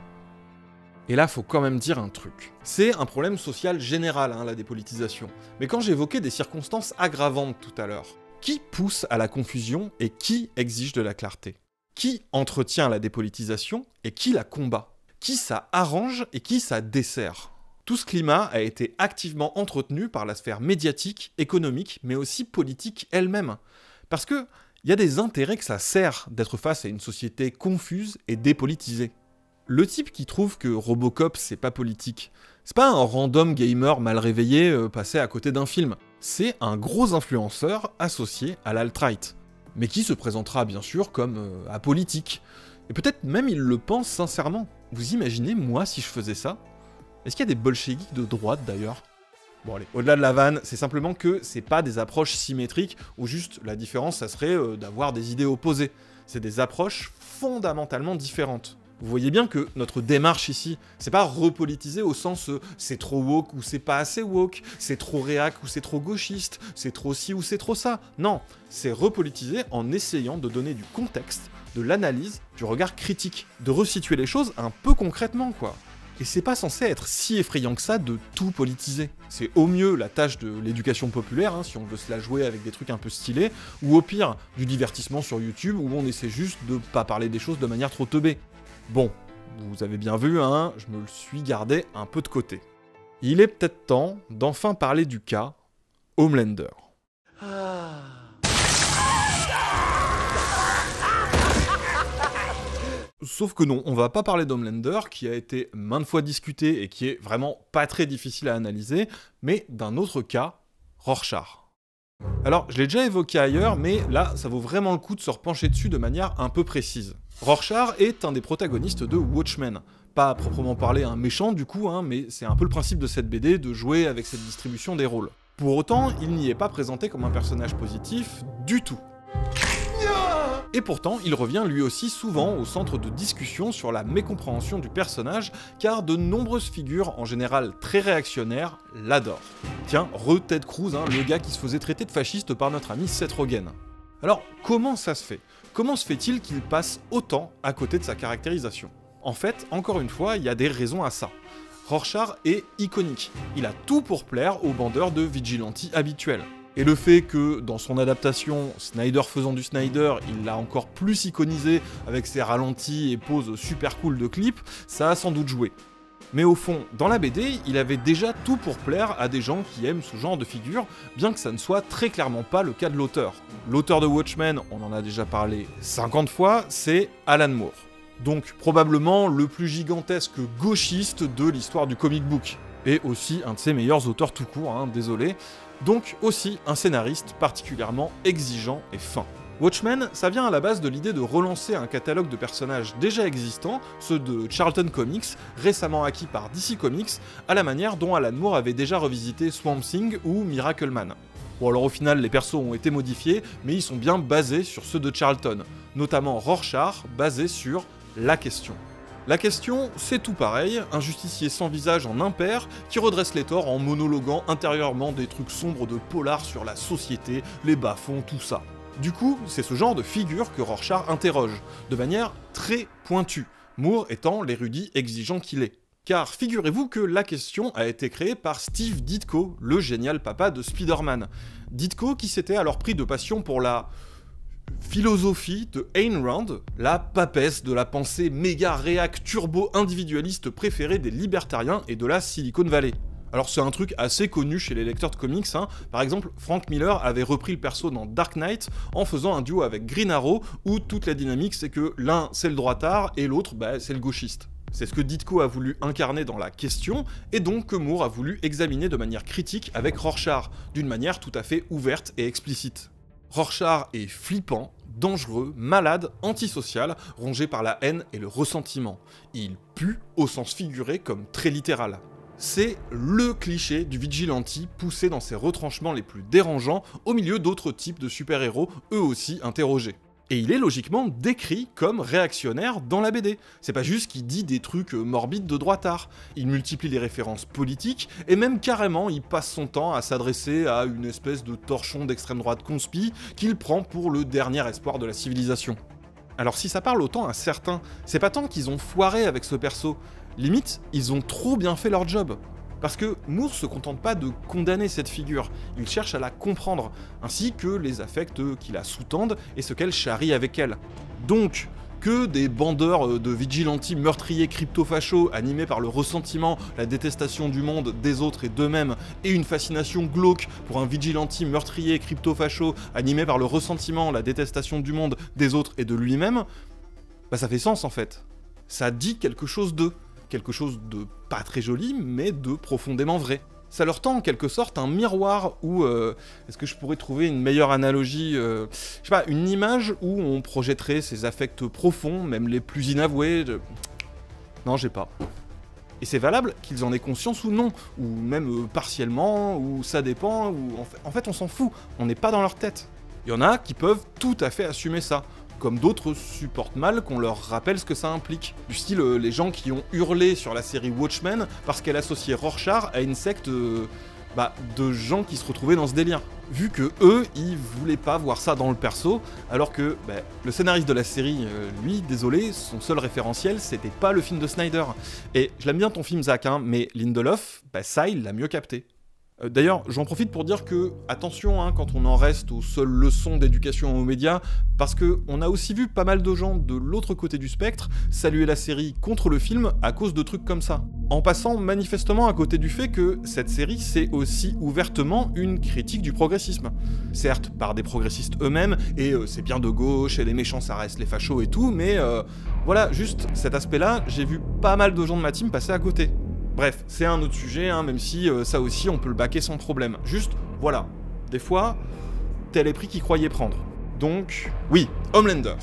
Speaker 3: Et là, faut quand même dire un truc. C'est un problème social général, la dépolitisation. Mais quand j'évoquais des circonstances aggravantes tout à l'heure, qui pousse à la confusion et qui exige de la clarté ? Qui entretient la dépolitisation et qui la combat ? Qui ça arrange et qui ça dessert ? Tout ce climat a été activement entretenu par la sphère médiatique, économique, mais aussi politique elle-même. Parce que y a des intérêts que ça sert d'être face à une société confuse et dépolitisée. Le type qui trouve que Robocop c'est pas politique, c'est pas un random gamer mal réveillé passé à côté d'un film, c'est un gros influenceur associé à l'alt-right, mais qui se présentera bien sûr comme apolitique. Et peut-être même il le pense sincèrement. Vous imaginez moi si je faisais ça ? Est-ce qu'il y a des bolcheviks de droite d'ailleurs ? Bon allez, au-delà de la vanne, c'est simplement que c'est pas des approches symétriques, où juste la différence ça serait d'avoir des idées opposées. C'est des approches fondamentalement différentes. Vous voyez bien que notre démarche ici, c'est pas repolitiser au sens c'est trop woke ou c'est pas assez woke, c'est trop réac ou c'est trop gauchiste, c'est trop ci ou c'est trop ça. Non, c'est repolitiser en essayant de donner du contexte, de l'analyse, du regard critique, de resituer les choses un peu concrètement quoi. Et c'est pas censé être si effrayant que ça de tout politiser. C'est au mieux la tâche de l'éducation populaire, si on veut se la jouer avec des trucs un peu stylés, ou au pire, du divertissement sur YouTube où on essaie juste de pas parler des choses de manière trop teubée. Bon, vous avez bien vu, je me le suis gardé un peu de côté. Il est peut-être temps d'enfin parler du cas Homelander. Sauf que non, on va pas parler d'Homelander, qui a été maintes fois discuté et qui est vraiment pas très difficile à analyser, mais d'un autre cas, Rorschach. Alors, je l'ai déjà évoqué ailleurs, mais là, ça vaut vraiment le coup de se repencher dessus de manière un peu précise. Rorschach est un des protagonistes de Watchmen. Pas à proprement parler un méchant du coup, mais c'est un peu le principe de cette BD de jouer avec cette distribution des rôles. Pour autant, il n'y est pas présenté comme un personnage positif du tout. Et pourtant, il revient lui aussi souvent au centre de discussion sur la mécompréhension du personnage, car de nombreuses figures, en général très réactionnaires, l'adorent. Tiens, Ted Cruz, le gars qui se faisait traiter de fasciste par notre ami Seth Rogen. Alors, comment ça se fait ? Comment se fait-il qu'il passe autant à côté de sa caractérisation ? En fait, encore une fois, il y a des raisons à ça. Rorschach est iconique. Il a tout pour plaire aux bandeurs de vigilantes habituels. Et le fait que, dans son adaptation, Snyder faisant du Snyder, il l'a encore plus iconisé avec ses ralentis et poses super cool de clips, ça a sans doute joué. Mais au fond, dans la BD, il avait déjà tout pour plaire à des gens qui aiment ce genre de figure, bien que ça ne soit très clairement pas le cas de l'auteur. L'auteur de Watchmen, on en a déjà parlé 50 fois, c'est Alan Moore. Donc probablement le plus gigantesque gauchiste de l'histoire du comic book. Et aussi un de ses meilleurs auteurs tout court, désolé. Donc aussi un scénariste particulièrement exigeant et fin. Watchmen, ça vient à la base de l'idée de relancer un catalogue de personnages déjà existants, ceux de Charlton Comics, récemment acquis par DC Comics, à la manière dont Alan Moore avait déjà revisité Swamp Thing ou Miracleman. Bon alors au final les persos ont été modifiés, mais ils sont bien basés sur ceux de Charlton, notamment Rorschach, basé sur la question. La question, c'est tout pareil, un justicier sans visage en impair qui redresse les torts en monologuant intérieurement des trucs sombres de polar sur la société, les bas-fonds, tout ça. Du coup, c'est ce genre de figure que Rorschach interroge, de manière très pointue, Moore étant l'érudit exigeant qu'il est. Car figurez-vous que la question a été créée par Steve Ditko, le génial papa de Spider-Man. Ditko qui s'était alors pris de passion pour la philosophie de Ayn Rand, la papesse de la pensée méga réac turbo-individualiste préférée des libertariens et de la Silicon Valley. Alors c'est un truc assez connu chez les lecteurs de comics, hein. Par exemple, Frank Miller avait repris le perso dans Dark Knight en faisant un duo avec Green Arrow où toute la dynamique c'est que l'un c'est le droitard et l'autre c'est le gauchiste. C'est ce que Ditko a voulu incarner dans la question, et donc que Moore a voulu examiner de manière critique avec Rorschach, d'une manière tout à fait ouverte et explicite. Rorschach est flippant, dangereux, malade, antisocial, rongé par la haine et le ressentiment. Il pue au sens figuré comme très littéral. C'est le cliché du vigilante poussé dans ses retranchements les plus dérangeants au milieu d'autres types de super-héros eux aussi interrogés. Et il est logiquement décrit comme réactionnaire dans la BD. C'est pas juste qu'il dit des trucs morbides de droitard. Il multiplie les références politiques, et même carrément il passe son temps à s'adresser à une espèce de torchon d'extrême droite conspi qu'il prend pour le dernier espoir de la civilisation. Alors si ça parle autant à certains, c'est pas tant qu'ils ont foiré avec ce perso, limite, ils ont trop bien fait leur job. Parce que Moore se contente pas de condamner cette figure, il cherche à la comprendre, ainsi que les affects qui la sous-tendent et ce qu'elle charrie avec elle. Donc, que des bandeurs de vigilantes meurtriers crypto-fachos animés par le ressentiment, la détestation du monde, des autres et d'eux-mêmes, et une fascination glauque pour un vigilante meurtrier crypto-facho animé par le ressentiment, la détestation du monde, des autres et de lui-même, ça fait sens en fait. Ça dit quelque chose d'eux. Quelque chose de pas très joli, mais de profondément vrai. Ça leur tend en quelque sorte un miroir où, est-ce que je pourrais trouver une meilleure analogie, je sais pas, une image où on projetterait ses affects profonds, même les plus inavoués, Non, j'ai pas. Et c'est valable qu'ils en aient conscience ou non, ou même partiellement, ou ça dépend, ou en fait on s'en fout, on n'est pas dans leur tête. Il y en a qui peuvent tout à fait assumer ça. Comme d'autres supportent mal qu'on leur rappelle ce que ça implique. Du style les gens qui ont hurlé sur la série Watchmen parce qu'elle associait Rorschach à une secte de gens qui se retrouvaient dans ce délire. Vu que eux, ils voulaient pas voir ça dans le perso, alors que le scénariste de la série, lui, désolé, son seul référentiel, c'était pas le film de Snyder. Et je l'aime bien ton film, Zach, hein, mais Lindelof, ça, il l'a mieux capté. D'ailleurs, j'en profite pour dire que, attention, hein, quand on en reste aux seules leçons d'éducation aux médias, parce que on a aussi vu pas mal de gens de l'autre côté du spectre saluer la série contre le film à cause de trucs comme ça. En passant manifestement à côté du fait que cette série, c'est aussi ouvertement une critique du progressisme. Certes, par des progressistes eux-mêmes, et c'est bien de gauche, et les méchants ça reste les fachos et tout, mais voilà, juste cet aspect-là, j'ai vu pas mal de gens de ma team passer à côté. Bref, c'est un autre sujet, hein, même si ça aussi on peut le baquer sans problème. Juste, voilà, des fois, tel est pris qu'il croyait prendre. Donc, oui, Homelander.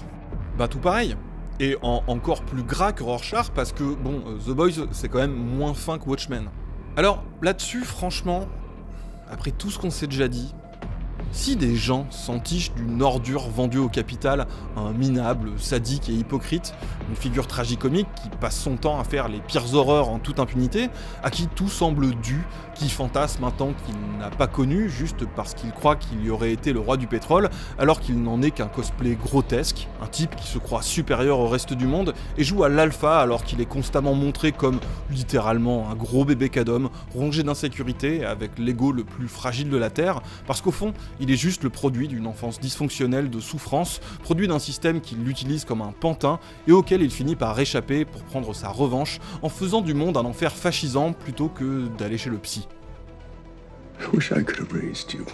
Speaker 3: Tout pareil. Et encore plus gras que Rorschach, parce que, bon, The Boys, c'est quand même moins fin que Watchmen. Alors, là-dessus, franchement, après tout ce qu'on s'est déjà dit, si des gens s'entichent d'une ordure vendue au capital, un minable, sadique et hypocrite, une figure tragicomique qui passe son temps à faire les pires horreurs en toute impunité, à qui tout semble dû, qui fantasme un temps qu'il n'a pas connu juste parce qu'il croit qu'il y aurait été le roi du pétrole, alors qu'il n'en est qu'un cosplay grotesque, un type qui se croit supérieur au reste du monde et joue à l'alpha alors qu'il est constamment montré comme littéralement un gros bébé cadom, rongé d'insécurité avec l'ego le plus fragile de la Terre, parce qu'au fond, il est juste le produit d'une enfance dysfonctionnelle de souffrance, produit d'un système qui l'utilise comme un pantin et auquel il finit par échapper pour prendre sa revanche en faisant du monde un enfer fascisant plutôt que d'aller chez le psy.
Speaker 25: I wish I could have raised you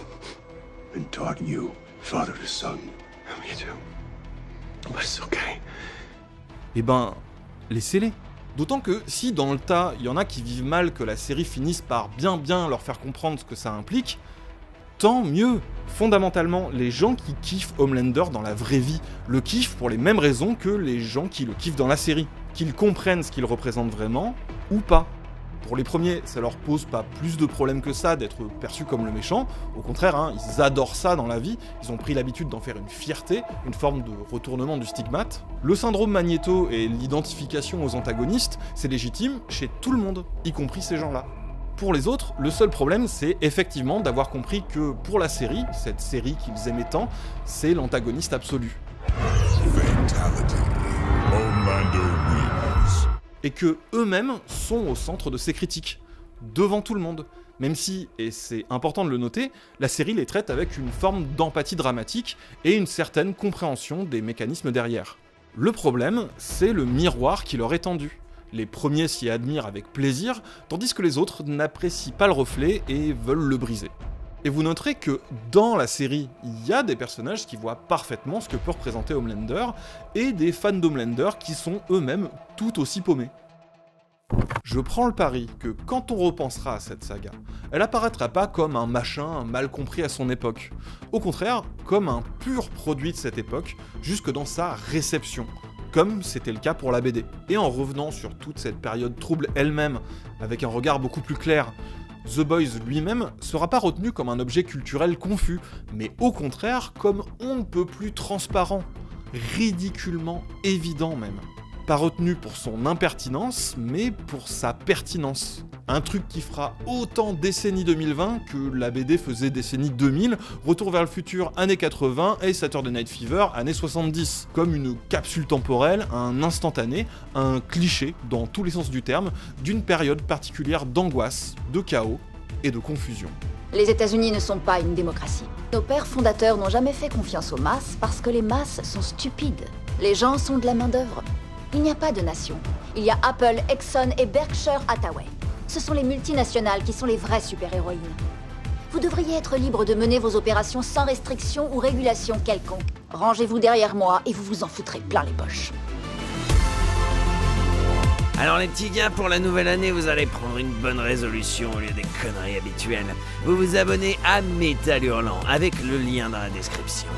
Speaker 25: and taught you, father to son. Me too. But it's okay.
Speaker 3: Laissez-les. D'autant que si dans le tas, il y en a qui vivent mal que la série finisse par bien leur faire comprendre ce que ça implique, tant mieux. Fondamentalement, les gens qui kiffent Homelander dans la vraie vie le kiffent pour les mêmes raisons que les gens qui le kiffent dans la série. Qu'ils comprennent ce qu'il représente vraiment, ou pas. Pour les premiers, ça leur pose pas plus de problèmes que ça d'être perçus comme le méchant. Au contraire, hein, ils adorent ça dans la vie. Ils ont pris l'habitude d'en faire une fierté, une forme de retournement du stigmate. Le syndrome Magneto et l'identification aux antagonistes, c'est légitime chez tout le monde, y compris ces gens-là. Pour les autres, le seul problème, c'est effectivement d'avoir compris que pour la série, cette série qu'ils aimaient tant, c'est l'antagoniste absolu. Et que eux-mêmes sont au centre de ces critiques, devant tout le monde. Même si, et c'est important de le noter, la série les traite avec une forme d'empathie dramatique et une certaine compréhension des mécanismes derrière. Le problème, c'est le miroir qui leur est tendu. Les premiers s'y admirent avec plaisir, tandis que les autres n'apprécient pas le reflet et veulent le briser. Et vous noterez que dans la série, il y a des personnages qui voient parfaitement ce que peut représenter Homelander, et des fans d'Homelander qui sont eux-mêmes tout aussi paumés. Je prends le pari que quand on repensera à cette saga, elle apparaîtra pas comme un machin mal compris à son époque. Au contraire, comme un pur produit de cette époque, jusque dans sa réception, comme c'était le cas pour la BD. Et en revenant sur toute cette période trouble elle-même, avec un regard beaucoup plus clair, The Boys lui-même sera pas retenu comme un objet culturel confus, mais au contraire comme on ne peut plus transparent, ridiculement évident même. Pas retenu pour son impertinence, mais pour sa pertinence. Un truc qui fera autant décennie 2020 que la BD faisait décennie 2000, Retour vers le futur années 80 et Saturday Night Fever années 70. Comme une capsule temporelle, un instantané, un cliché, dans tous les sens du terme, d'une période particulière d'angoisse, de chaos et de confusion.
Speaker 12: Les États-Unis ne sont pas une démocratie. Nos pères fondateurs n'ont jamais fait confiance aux masses parce que les masses sont stupides. Les gens sont de la main-d'œuvre. Il n'y a pas de nation. Il y a Apple, Exxon et Berkshire Hathaway. Ce sont les multinationales qui sont les vraies super-héroïnes. Vous devriez être libre de mener vos opérations sans restriction ou régulation quelconque. Rangez-vous derrière moi et vous vous en foutrez plein les poches.
Speaker 9: Alors les petits gars, pour la nouvelle année, vous allez prendre une bonne résolution au lieu des conneries habituelles. Vous vous abonnez à Métal Hurlant avec le lien dans la description.